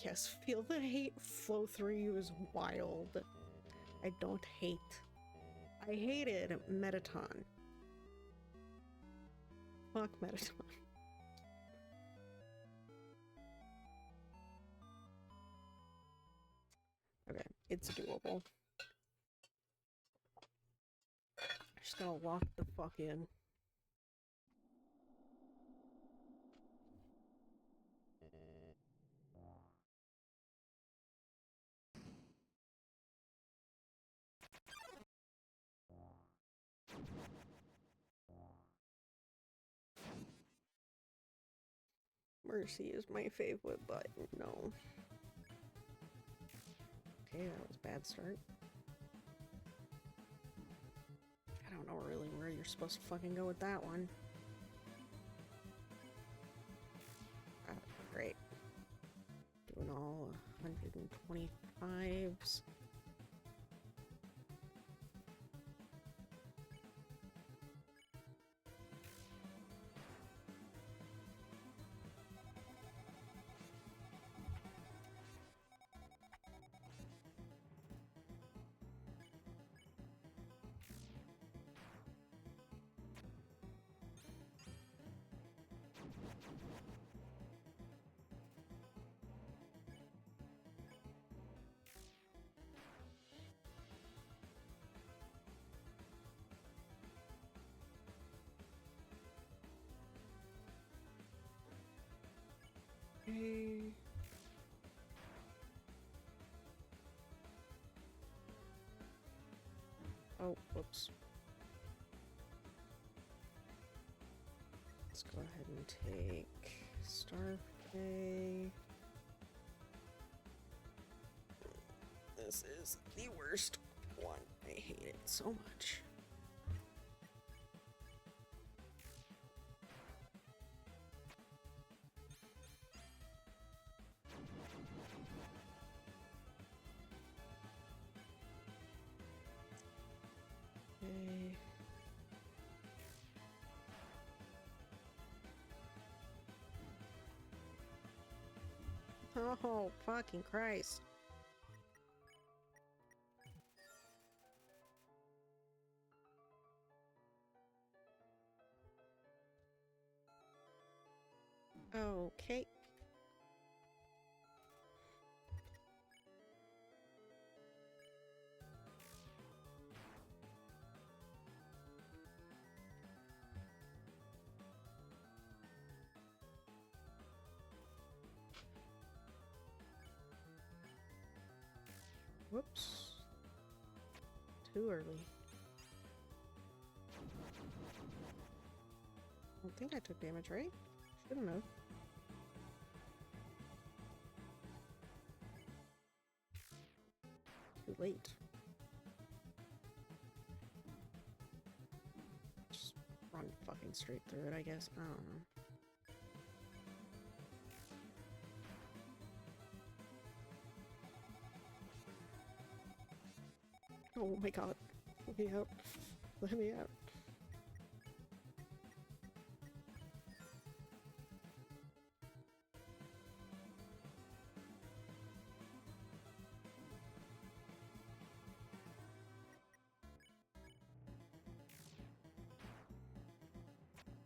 Speaker 1: Yes, feel the hate flow through you is wild. I don't hate. I hated Metaton. Fuck Metaton. Okay, it's doable. Just gotta lock the fuck in. Mercy is my favorite button. No. Okay, that was a bad start. I don't know really where you're supposed to fucking go with that one. Ah, great. Doing all 125s. Okay. Oh, whoops. Let's go ahead and take Starfay. This is the worst one. I hate it so much. Okay. Oh, fucking Christ. Okay. Whoops. Too early. I don't think I took damage, right? Shouldn't have. Too late. Just run fucking straight through it, I guess. I don't know. Oh my god. Let me out. Let me out.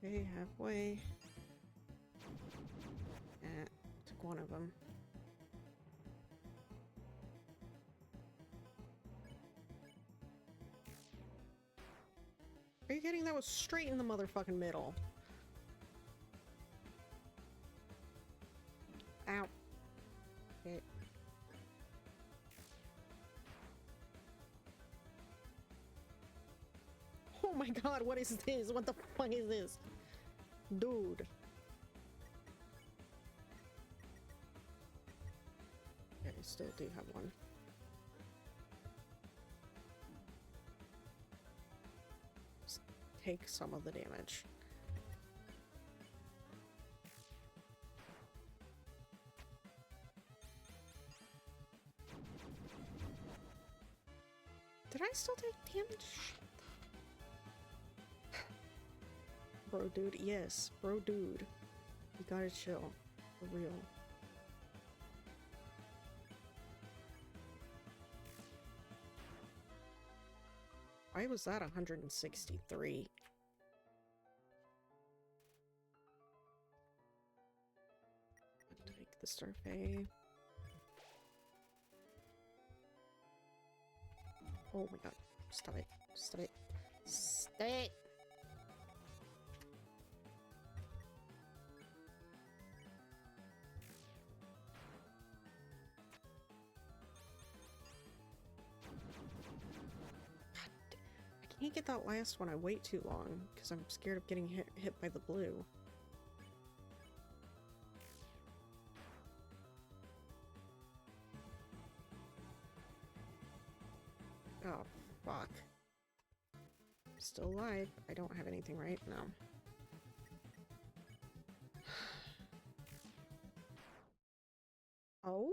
Speaker 1: Okay, halfway. Took one of them. Are you kidding? That was straight in the motherfucking middle. Ow. Okay. Oh my god, what is this? What the fuck is this? Dude. Okay, I still do have one. Just take some of the damage. Did I still take damage? Bro, dude, yes. Bro, dude. You gotta chill. For real. Why was that 163? Take the Starfey. Oh my god. Stop it. Stop it. Stop it! I can't get that last one. I wait too long because I'm scared of getting hit by the blue. Oh, fuck. Still alive. I don't have anything right now. Oh?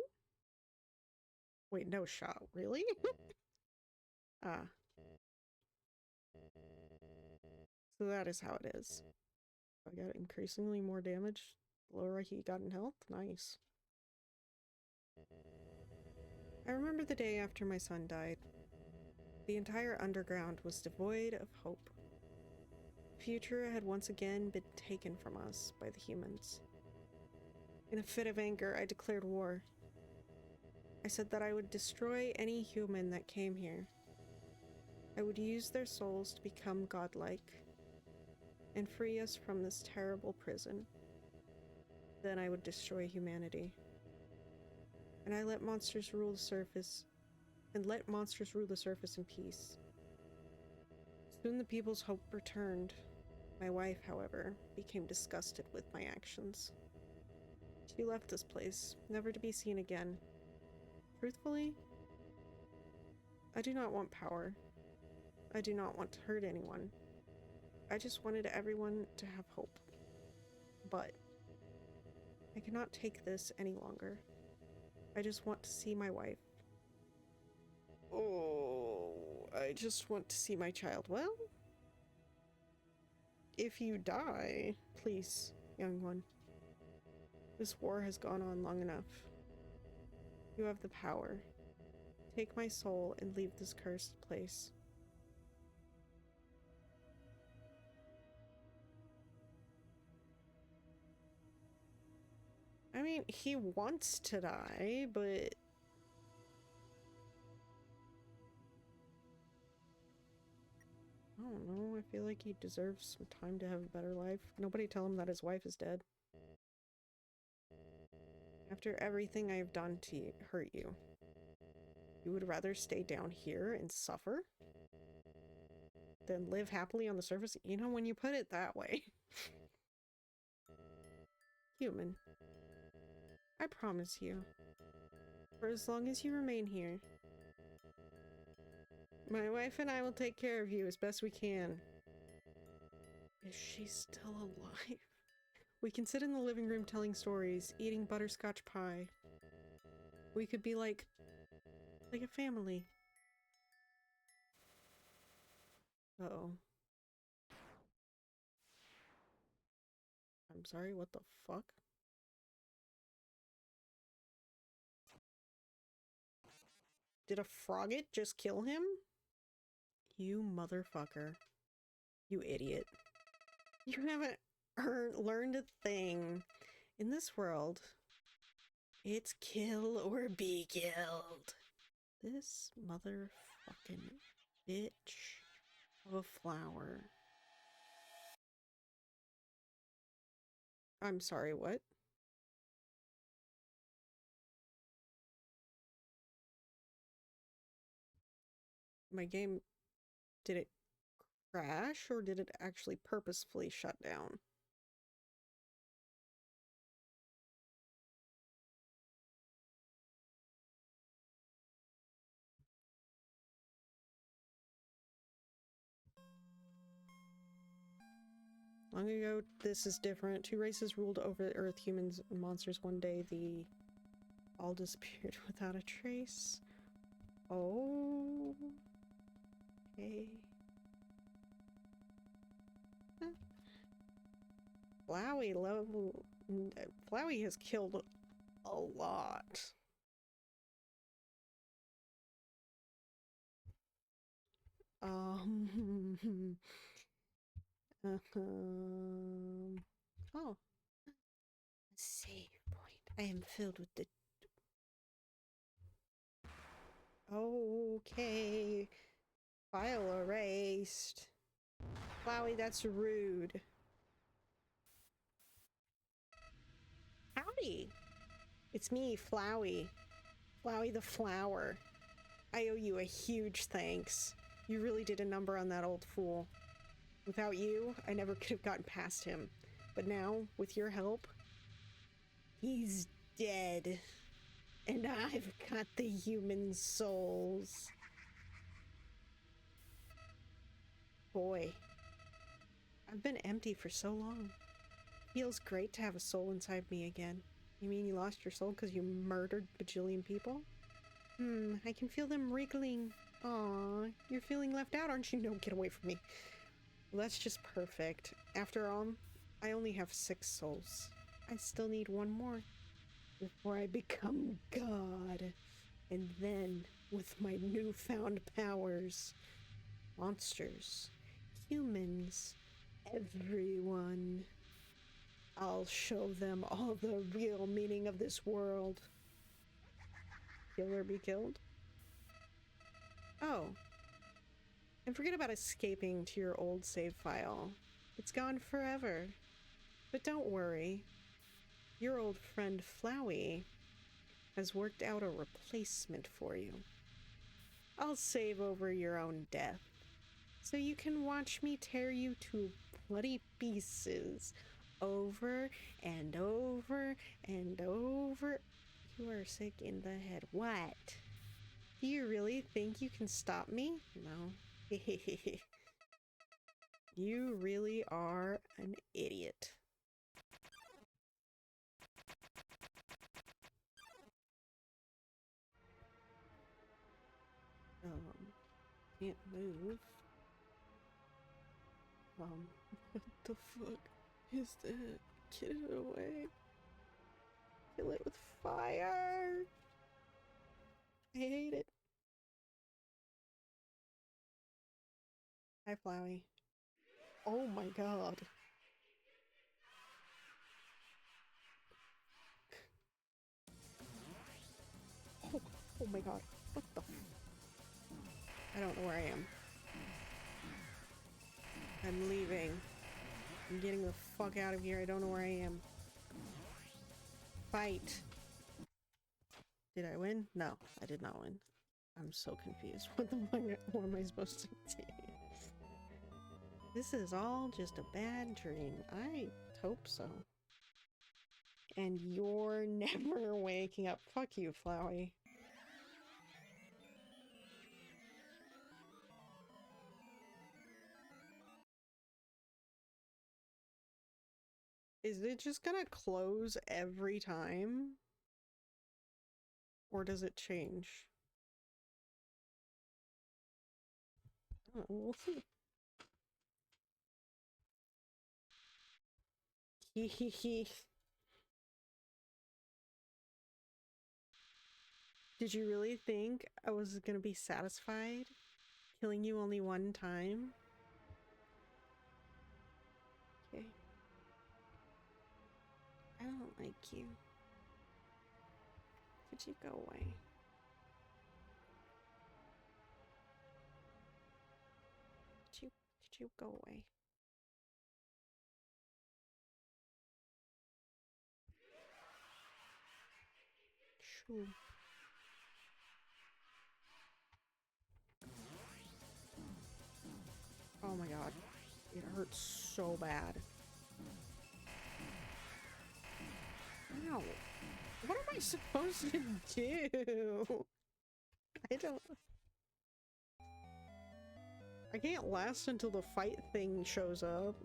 Speaker 1: Wait, no shot. Really? Ah. So that is how it is. I got increasingly more damage. The lower he got in health. Nice. I remember the day after my son died. The entire underground was devoid of hope. The future had once again been taken from us by the humans. In a fit of anger, I declared war. I said that I would destroy any human that came here. I would use their souls to become godlike and free us from this terrible prison. Then I would destroy humanity. And I let monsters rule the surface, in peace. Soon the people's hope returned. My wife, however, became disgusted with my actions. She left this place, never to be seen again. Truthfully, I do not want power. I do not want to hurt anyone. I just wanted everyone to have hope. But I cannot take this any longer. I just want to see my wife. Oh, I just want to see my child. Well, if you die, please, young one. This war has gone on long enough. You have the power. Take my soul and leave this cursed place. I mean, he wants to die, but... I don't know, I feel like he deserves some time to have a better life. Nobody tell him that his wife is dead. After everything I have done to hurt you, you would rather stay down here and suffer than live happily on the surface? You know, when you put it that way. Human. I promise you, for as long as you remain here, my wife and I will take care of you as best we can. Is she still alive? We can sit in the living room telling stories, eating butterscotch pie. We could be like a family. Uh-oh. I'm sorry, what the fuck? Did a frogget just kill him? You motherfucker. You idiot. You haven't learned a thing. In this world, it's kill or be killed. This motherfucking bitch of a flower. I'm sorry, what? My game, did it crash or did it actually purposefully shut down? Long ago, this is different. Two races ruled over Earth, humans and monsters. One day, the all disappeared without a trace. Oh. Okay. Huh. Flowey level... Flowey has killed a lot. Oh. A save point. I am filled with the... Okay. File erased. Flowey, that's rude. Howdy. It's me, Flowey. Flowey the flower. I owe you a huge thanks. You really did a number on that old fool. Without you, I never could have gotten past him. But now, with your help, he's dead. And I've got the human souls. Boy, I've been empty for so long. Feels great to have a soul inside me again. You mean you lost your soul because you murdered bajillion people? I can feel them wriggling. Aw, you're feeling left out, aren't you? No, get away from me. Well, that's just perfect. After all, I only have 6 souls. I still need 1 more before I become God. And then, with my newfound powers, monsters, humans, everyone, I'll show them all the real meaning of this world. Kill or be killed? Oh. And forget about escaping to your old save file. It's gone forever. But don't worry. Your old friend Flowey has worked out a replacement for you. I'll save over your own death, so you can watch me tear you to bloody pieces over and over and over. You are sick in the head. What? Do you really think you can stop me? No. You really are an idiot. Can't move. What the fuck is that? Get it away. Kill it with fire. I hate it. Hi, Flowey. Oh my god. Oh, oh my god. What the I don't know where I am. I'm leaving. I'm getting the fuck out of here. I don't know where I am. Fight. Did I win? No, I did not win. I'm so confused. What the fuck? What am I supposed to do? This is all just a bad dream. I hope so. And you're never waking up. Fuck you, Flowey. Is it just gonna close every time? Or does it change? Oh. Hee. Did you really think I was gonna be satisfied killing you only 1 time? Okay. like you. Could you go away? Could you go away? Shoo. Oh my god. It hurts so bad. Ow. What am I supposed to do? I don't... I can't last until the fight thing shows up.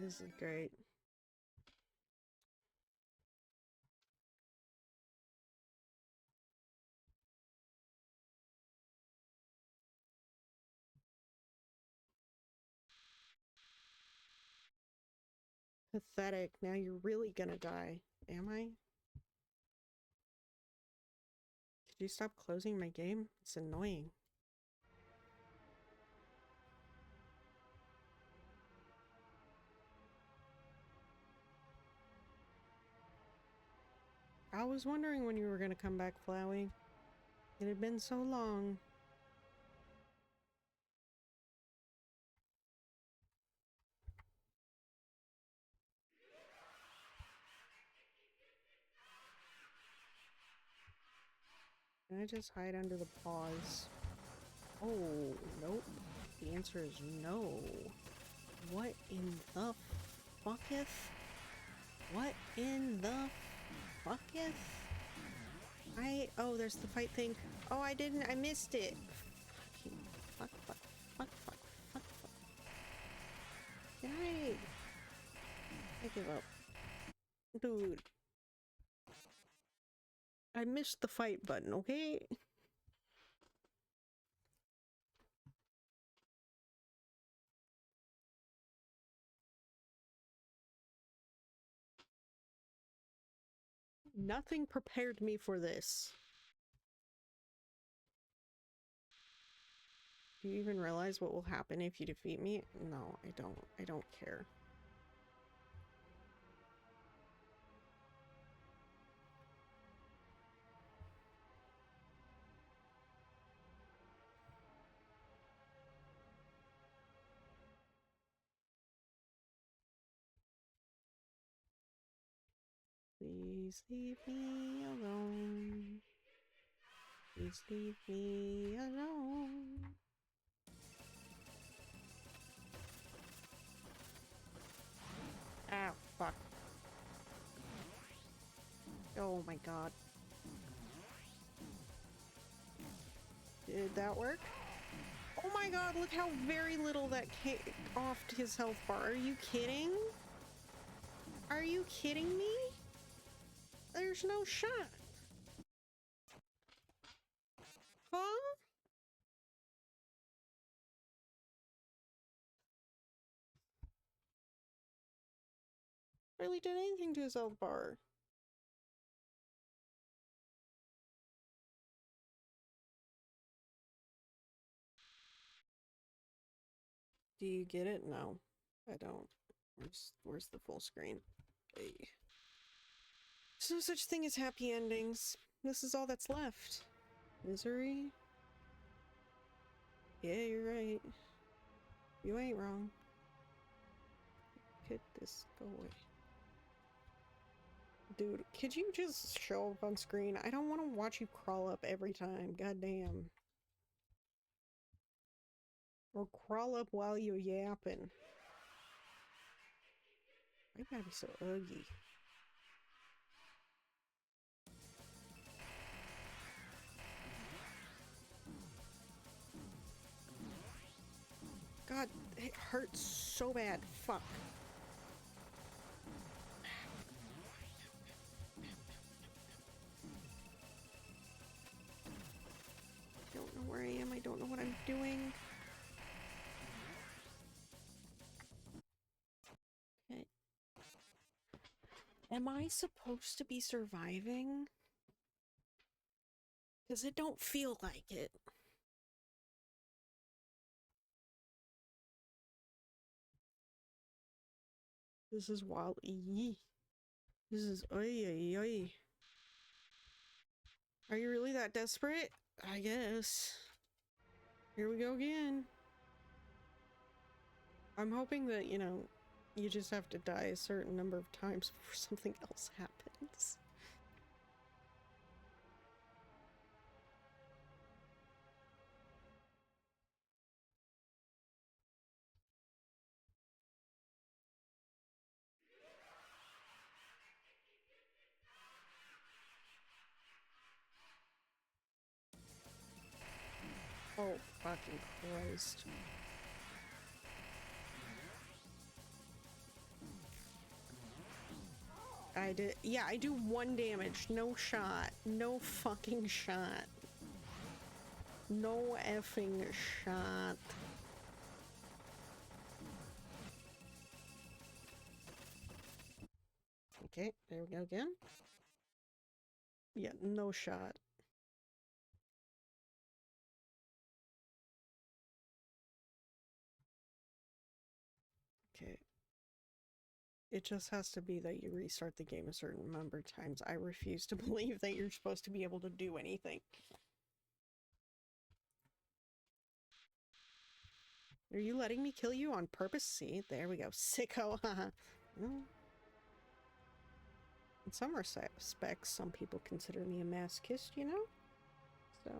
Speaker 1: This is great. Pathetic. Now you're really gonna die. Am I? Could you stop closing my game? It's annoying. I was wondering when you were gonna come back, Flowey. It had been so long. Can I just hide under the paws? Oh, nope. The answer is no. What in the fucketh? What in the fucketh? Oh, there's the fight thing. Oh, I missed it. Fucking fuck. Did I give up. Dude. I missed the fight button, okay? Nothing prepared me for this. Do you even realize what will happen if you defeat me? No, I don't. I don't care. Please leave me alone. Please leave me alone. Ah, fuck. Oh my god. Did that work? Oh my god, look how very little that offed his health bar. Are you kidding? Are you kidding me? There's no shot. Huh? Barely did anything to his health bar. Do you get it? No, I don't. Where's the full screen? Hey. There's no such thing as happy endings. This is all that's left. Misery? Yeah, you're right. You ain't wrong. Could this go away? Dude, could you just show up on screen? I don't want to watch you crawl up every time. Goddamn. Or crawl up while you're yapping. I gotta be so ugly. God, it hurts so bad. Fuck. I don't know where I am. I don't know what I'm doing. Okay. Am I supposed to be surviving? Because it don't feel like it. This is wild. Eee. This is oy oy oy. Are you really that desperate? I guess. Here we go again. I'm hoping that, you know, you just have to die a certain number of times before something else happens. Oh, fucking Christ. I did, yeah, I do 1 damage. No shot. No fucking shot. No effing shot. Okay, there we go again. Yeah, no shot. Okay. It just has to be that you restart the game a certain number of times. I refuse to believe that you're supposed to be able to do anything. Are you letting me kill you on purpose? See, there we go. Sicko, haha. Well, in some respects, some people consider me a masochist, you know? So.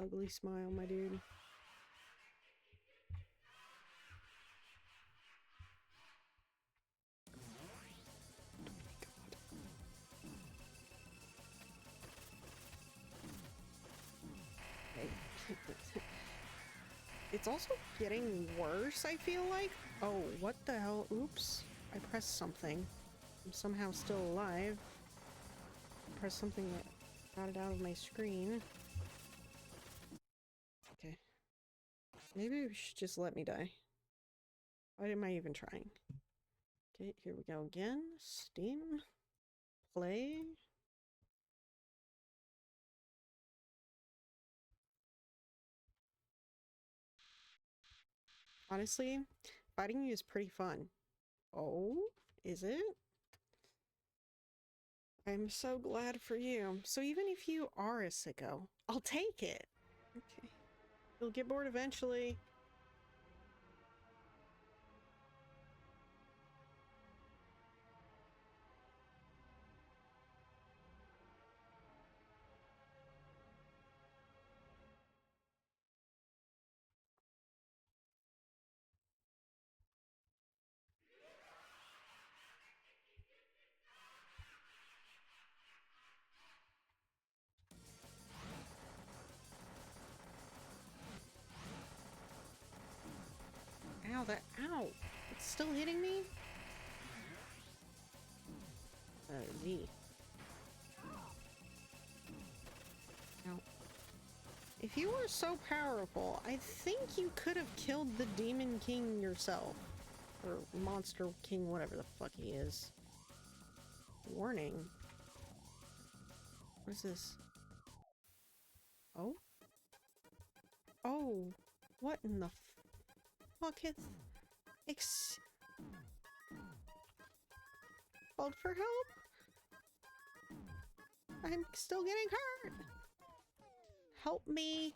Speaker 1: Ugly smile, my dude. It's also getting worse, I feel like. Oh, what the hell? Oops. I pressed something. I'm somehow still alive. I pressed something that got it out of my screen. Okay. Maybe you should just let me die. Why am I even trying? Okay, here we go again. Steam. Play. Honestly, fighting you is pretty fun. Oh, is it? I'm so glad for you. So even if you are a sicko, I'll take it. Okay. You'll get bored eventually. Ow, that, ow. It's still hitting me? Z. Ow. If you were so powerful, I think you could have killed the Demon King yourself. Or Monster King, whatever the fuck he is. Warning. What is this? Oh? Oh. What in the fuck is... Called for help? I'm still getting hurt! Help me!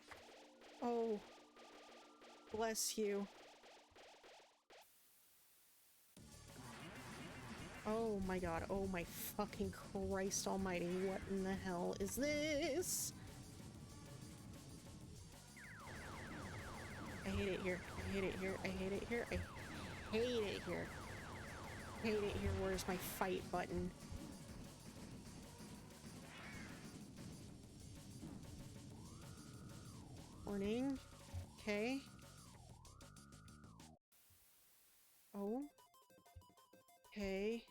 Speaker 1: Oh. Bless you. Oh my god, oh my fucking Christ almighty, what in the hell is this? I hate it here, I hate it here, I hate it here, I hate it here. I hate it here, where's my fight button? Warning. Okay. Oh. Okay.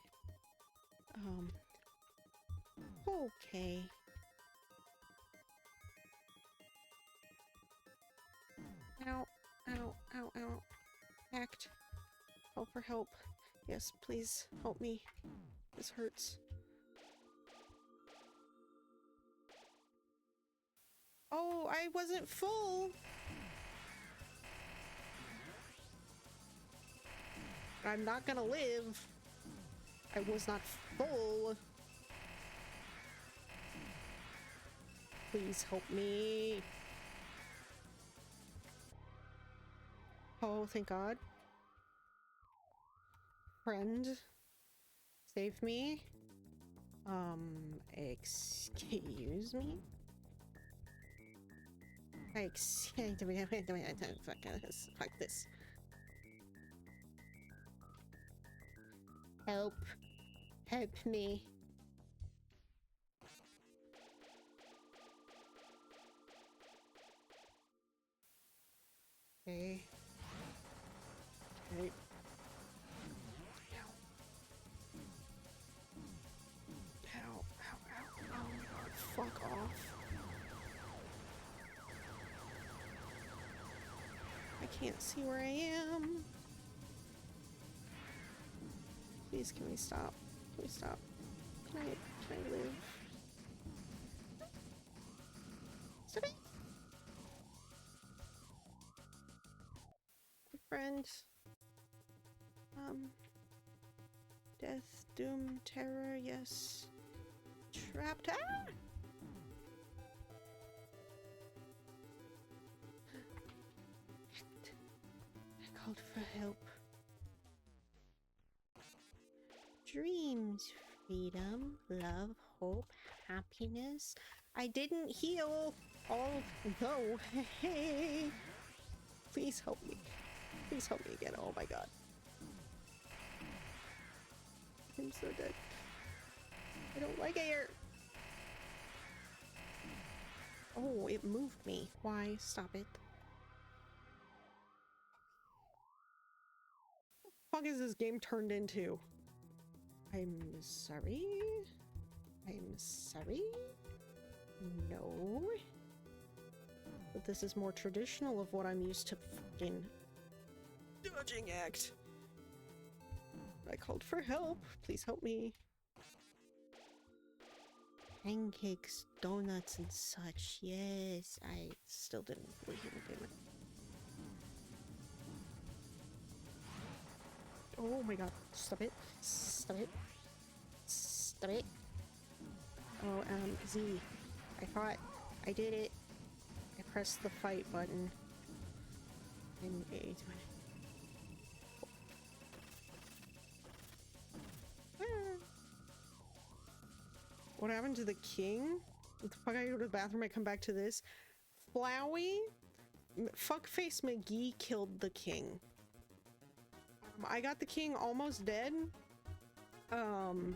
Speaker 1: Okay. Ow, ow, ow, ow. Act. Call for help. Yes, please help me. This hurts. Oh, I wasn't full. I'm not gonna live. I was not full. Please help me. Oh, thank God. Friend, save me. Excuse me? Fuck this. Help. Help me. Okay. Okay. Ow, ow, ow, ow. Fuck off. I can't see where I am. Please, can we stop? Can we stop? Can I live? Stop it! Friend. Death, doom, terror, yes. Trapped. Ah! I called for help. Dreams, freedom, love, hope, happiness. I didn't heal. Oh no. Hey. Please help me. Please help me again. Oh my God. I'm so dead. I don't like air. Oh, it moved me. Why? Stop it. What the fuck is this game turned into? I'm sorry. I'm sorry. No. But this is more traditional of what I'm used to fucking dodging act. I called for help. Please help me. Pancakes, donuts, and such. Yes, I still didn't fully heal the payment. Oh my God. Stop it. Stop it. Stop it. Oh, Z. I thought I did it. I pressed the fight button. And it went. What happened to the king? What the fuck? I go to the bathroom, I come back to this. Flowey? Fuckface McGee killed the king. I got the king almost dead. And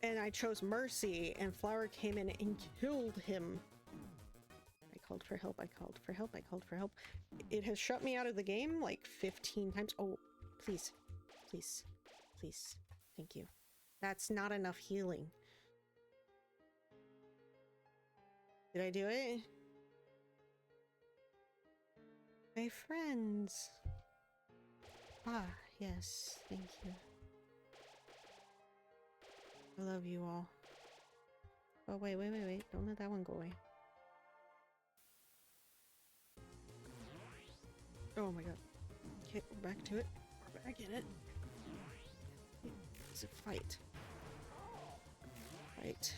Speaker 1: I chose Mercy, and Flower came in and killed him. I called for help, I called for help, I called for help. It has shut me out of the game like 15 times. Oh, please. Please. Please. Thank you. That's not enough healing. Did I do it? My friends. Ah, yes. Thank you. I love you all. Oh, wait. Don't let that one go away. Oh my God. Okay, we're back to it. We're back in it. It's a fight. Fight.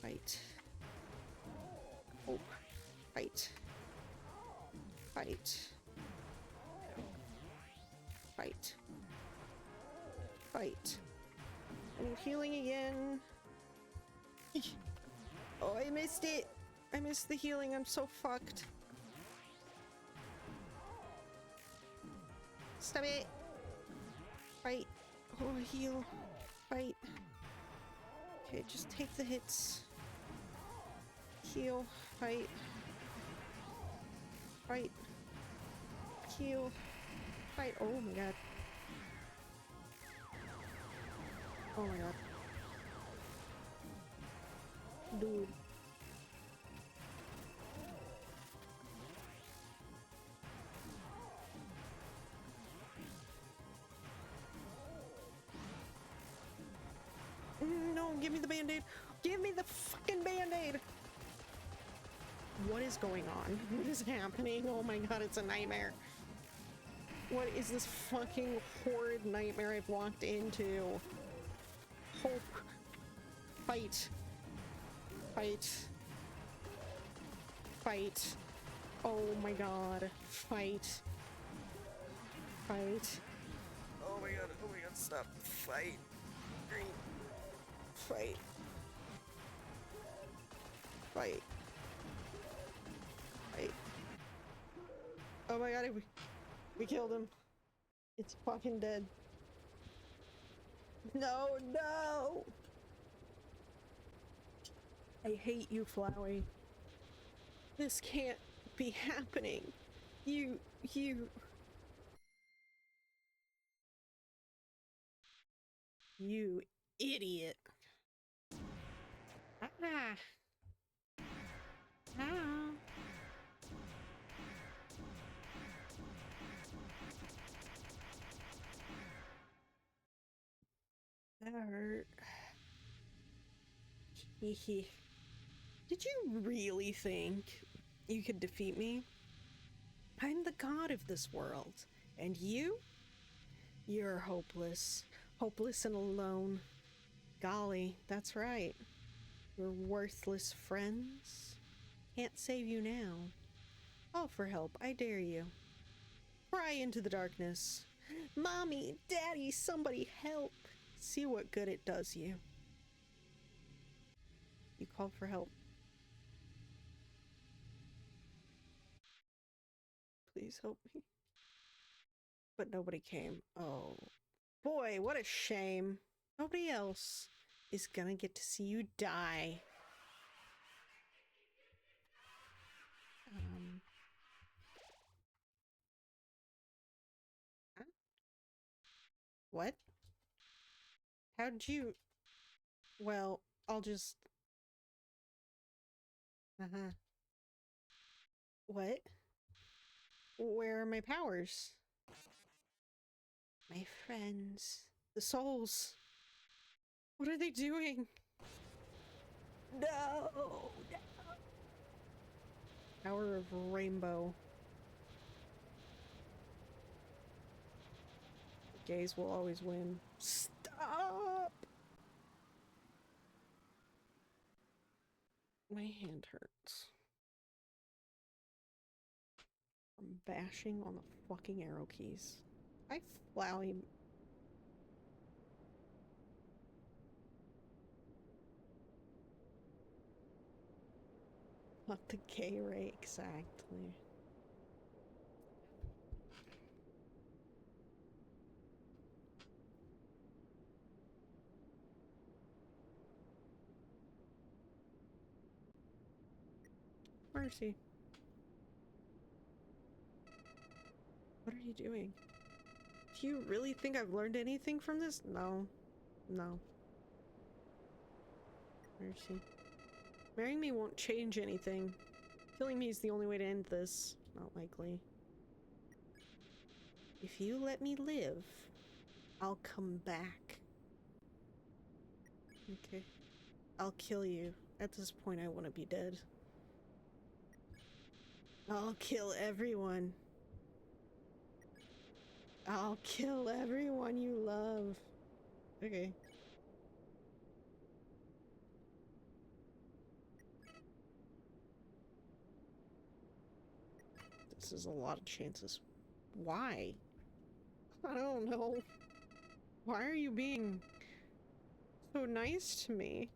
Speaker 1: Fight. Hope. Fight. Fight. Fight. Fight. I need healing again. Oh, I missed it. I missed the healing. I'm so fucked. Stop it. Fight. Oh, heal. Fight. Okay, just take the hits. Heal. Fight. Fight. Heal. Fight. Oh my God. Oh my God. Dude. No, give me the band-aid. Give me the fucking band-aid. What is going on? What is happening? Oh my god, it's a nightmare. What is this fucking horrid nightmare I've walked into? Hope. Fight. Fight. Fight. Oh my god. Fight. Fight.
Speaker 2: Oh my god, stop. Fight.
Speaker 1: Fight. Fight. Fight. Oh my god, we killed him. It's fucking dead. No, no! I hate you, Flowey. This can't be happening. You idiot. Ah. Ah. That hurt. Hehe. Did you really think you could defeat me? I'm the god of this world. And you? You're hopeless. Hopeless and alone. Golly, that's right. Your worthless friends can't save you now. Call for help, I dare you. Pry into the darkness. Mommy, Daddy, somebody help. See what good it does you. You called for help. Please help me. But nobody came. Oh. Boy, what a shame. Nobody else is gonna get to see you die. Huh? What? How'd you... Well, I'll just... Uh-huh. What? Where are my powers? My friends. The souls. What are they doing? No! No. Power of Rainbow. The gays will always win. Stop! My hand hurts. I'm bashing on the fucking arrow keys. I Flowey. Not the gay ray, exactly. Mercy. What are you doing? Do you really think I've learned anything from this? No. No. Mercy. Marrying me won't change anything. Killing me is the only way to end this. Not likely. If you let me live, I'll come back. Okay. I'll kill you. At this point, I want to be dead. I'll kill everyone. I'll kill everyone you love. Okay. This is a lot of chances. Why? I don't know. Why are you being so nice to me?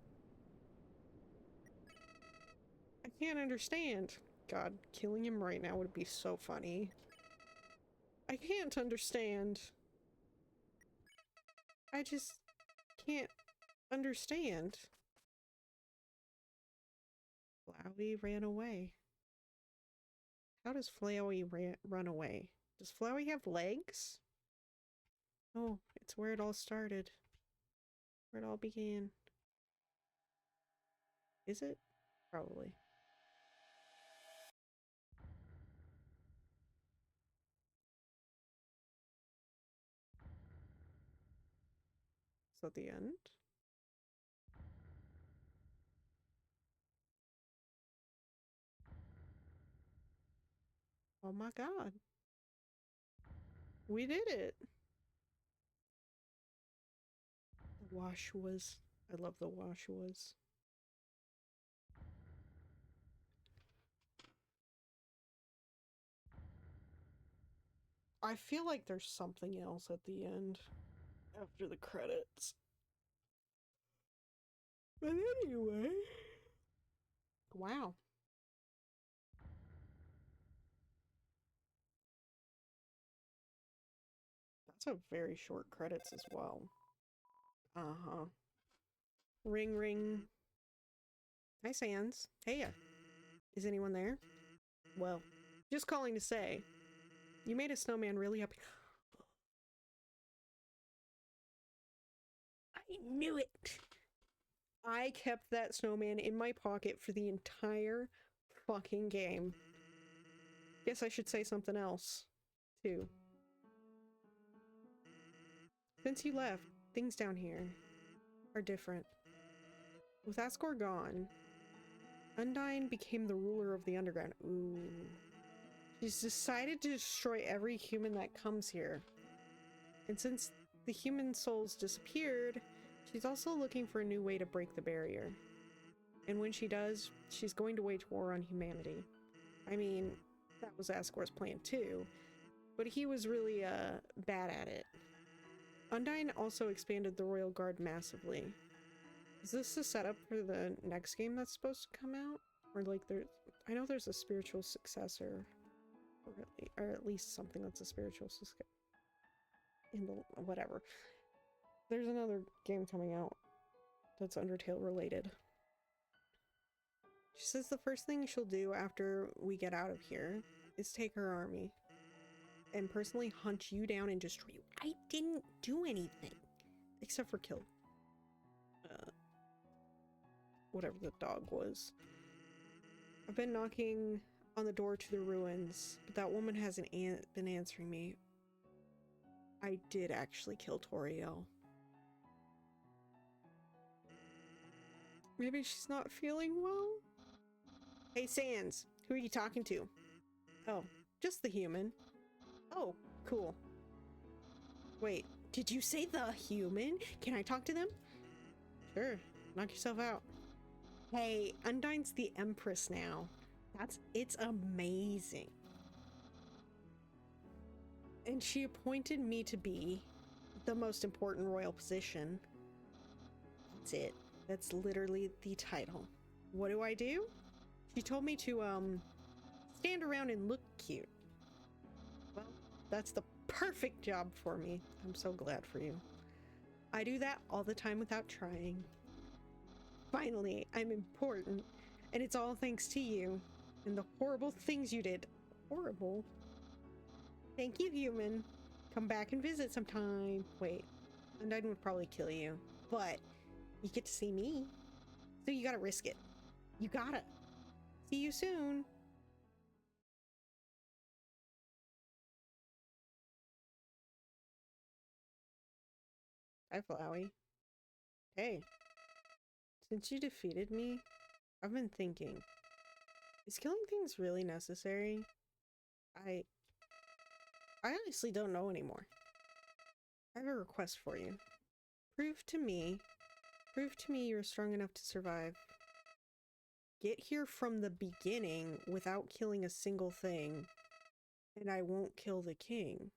Speaker 1: I can't understand. God, killing him right now would be so funny. I can't understand. I just can't understand. Flowey ran away. How does Flowey run away? Does Flowey have legs? Oh, it's where it all started. Where it all began. Is it? Probably. Is that the end? Oh my god. We did it! The wash was. I love the wash was. I feel like there's something else at the end after the credits. But anyway. Wow. That's a very short credits as well. Uh-huh. Ring ring. Hi, Sans. Hey. Is anyone there? Well, just calling to say, you made a snowman really happy. I knew it! I kept that snowman in my pocket for the entire fucking game. Guess I should say something else, too. Since you left, things down here are different. With Asgore gone, Undyne became the ruler of the underground. Ooh. She's decided to destroy every human that comes here. And since the human souls disappeared, she's also looking for a new way to break the barrier. And when she does, she's going to wage war on humanity. I mean, that was Asgore's plan too, but he was really bad at it. Undyne also expanded the Royal Guard massively. Is this the setup for the next game that's supposed to come out? Or like I know there's a spiritual successor, or at least something that's a spiritual successor. In the whatever. There's another game coming out that's Undertale related. She says the first thing she'll do after we get out of here is take her army and personally hunt you down and destroy you. I didn't do anything except for kill whatever the dog was. I've been knocking on the door to the ruins, but that woman hasn't been answering me. I did actually kill Toriel. Maybe she's not feeling well? Hey, Sans, who are you talking to? Oh, just the human. Oh, cool. Wait, did you say the human? Can I talk to them? Sure, knock yourself out. Hey, Undyne's the Empress now. It's amazing. And she appointed me to be the most important royal position. That's it. That's literally the title. What do I do? She told me to, stand around and look cute. Well, that's the perfect job for me. I'm so glad for you. I do that all the time without trying. Finally, I'm important, and it's all thanks to you and the horrible things you did. Horrible? Thank you, human. Come back and visit sometime. Wait, Undyne would probably kill you, but you get to see me, so you gotta risk it. You gotta. See you soon. Hi, Flowey. Hey. Since you defeated me, I've been thinking, is killing things really necessary? I honestly don't know anymore. I have a request for you. Prove to me you're strong enough to survive. Get here from the beginning without killing a single thing, and I won't kill the king.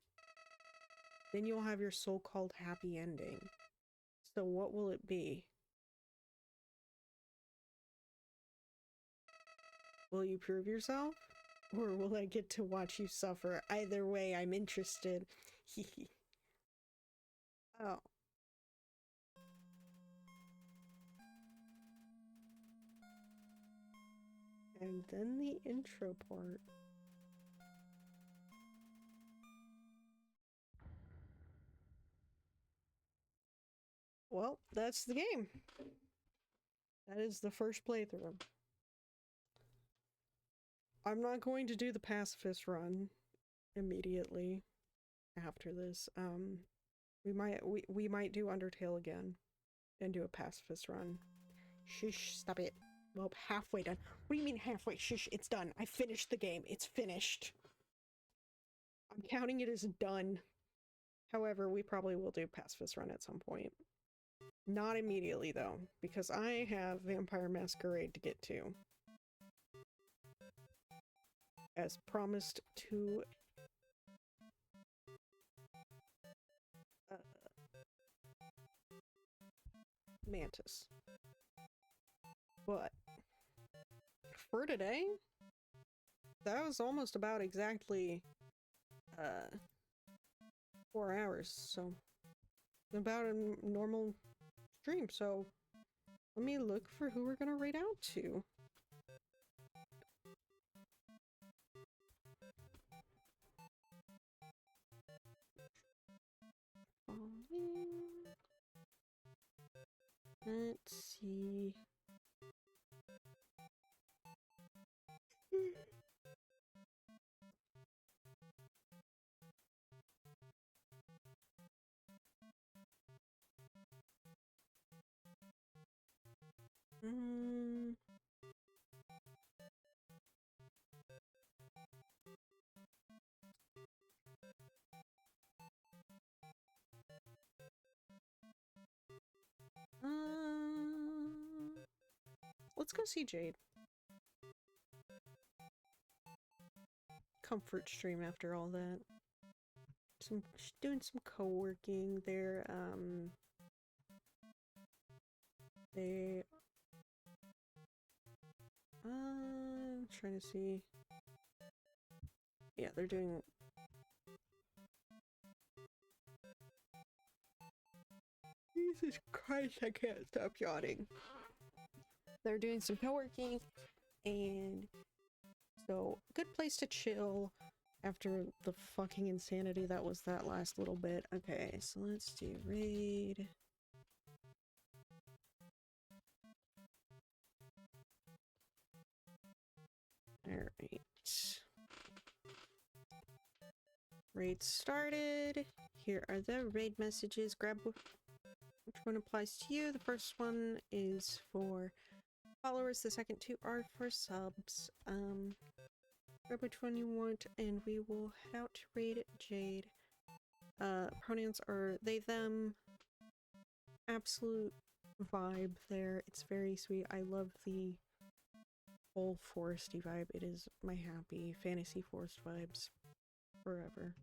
Speaker 1: Then you'll have your so-called happy ending. So what will it be? Will you prove yourself? Or will I get to watch you suffer? Either way, I'm interested. Oh. And then the intro part. Well, that's the game. That is the first playthrough. I'm not going to do the pacifist run immediately after this. We might do Undertale again and do a pacifist run. Shush, stop it. Well, halfway done. What do you mean halfway? Shush, it's done. I finished the game. It's finished. I'm counting it as done. However, we probably will do pacifist run at some point. Not immediately, though, because I have Vampire Masquerade to get to. As promised to Mantis. But for today, that was almost about exactly 4 hours, so about a normal stream. So let me look for who we're gonna raid out to. Let's see. Let's go see Jade. Comfort stream after all that. Doing some co-working there. They trying to see. Yeah, they're doing Jesus Christ, I can't stop yawning. They're doing some co-working, and so good place to chill after the fucking insanity that was that last little bit. Okay, so let's do raid. Alright. Raid started. Here are the raid messages. Grab which one applies to you. The first one is for followers, the second two are for subs. Grab which one you want, and we will head out to raid Jade. Pronouns are they, them. Absolute vibe there. It's very sweet. I love the whole foresty vibe. It is my happy fantasy forest vibes forever.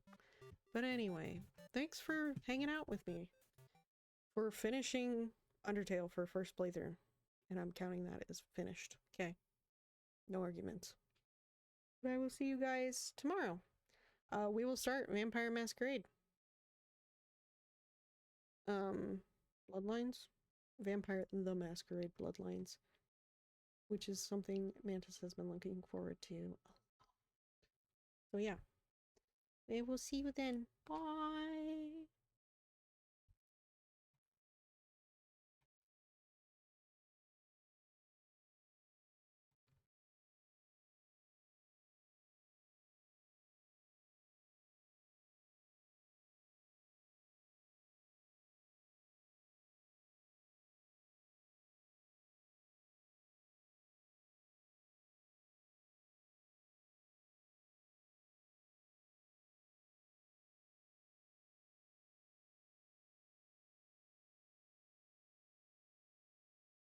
Speaker 1: But anyway, thanks for hanging out with me. We're finishing Undertale for first playthrough, and I'm counting that as finished. Okay. No arguments. But I will see you guys tomorrow. We will start Vampire Masquerade. Bloodlines? Vampire the Masquerade Bloodlines. Which is something Mantis has been looking forward to. So yeah. We will see you then. Bye!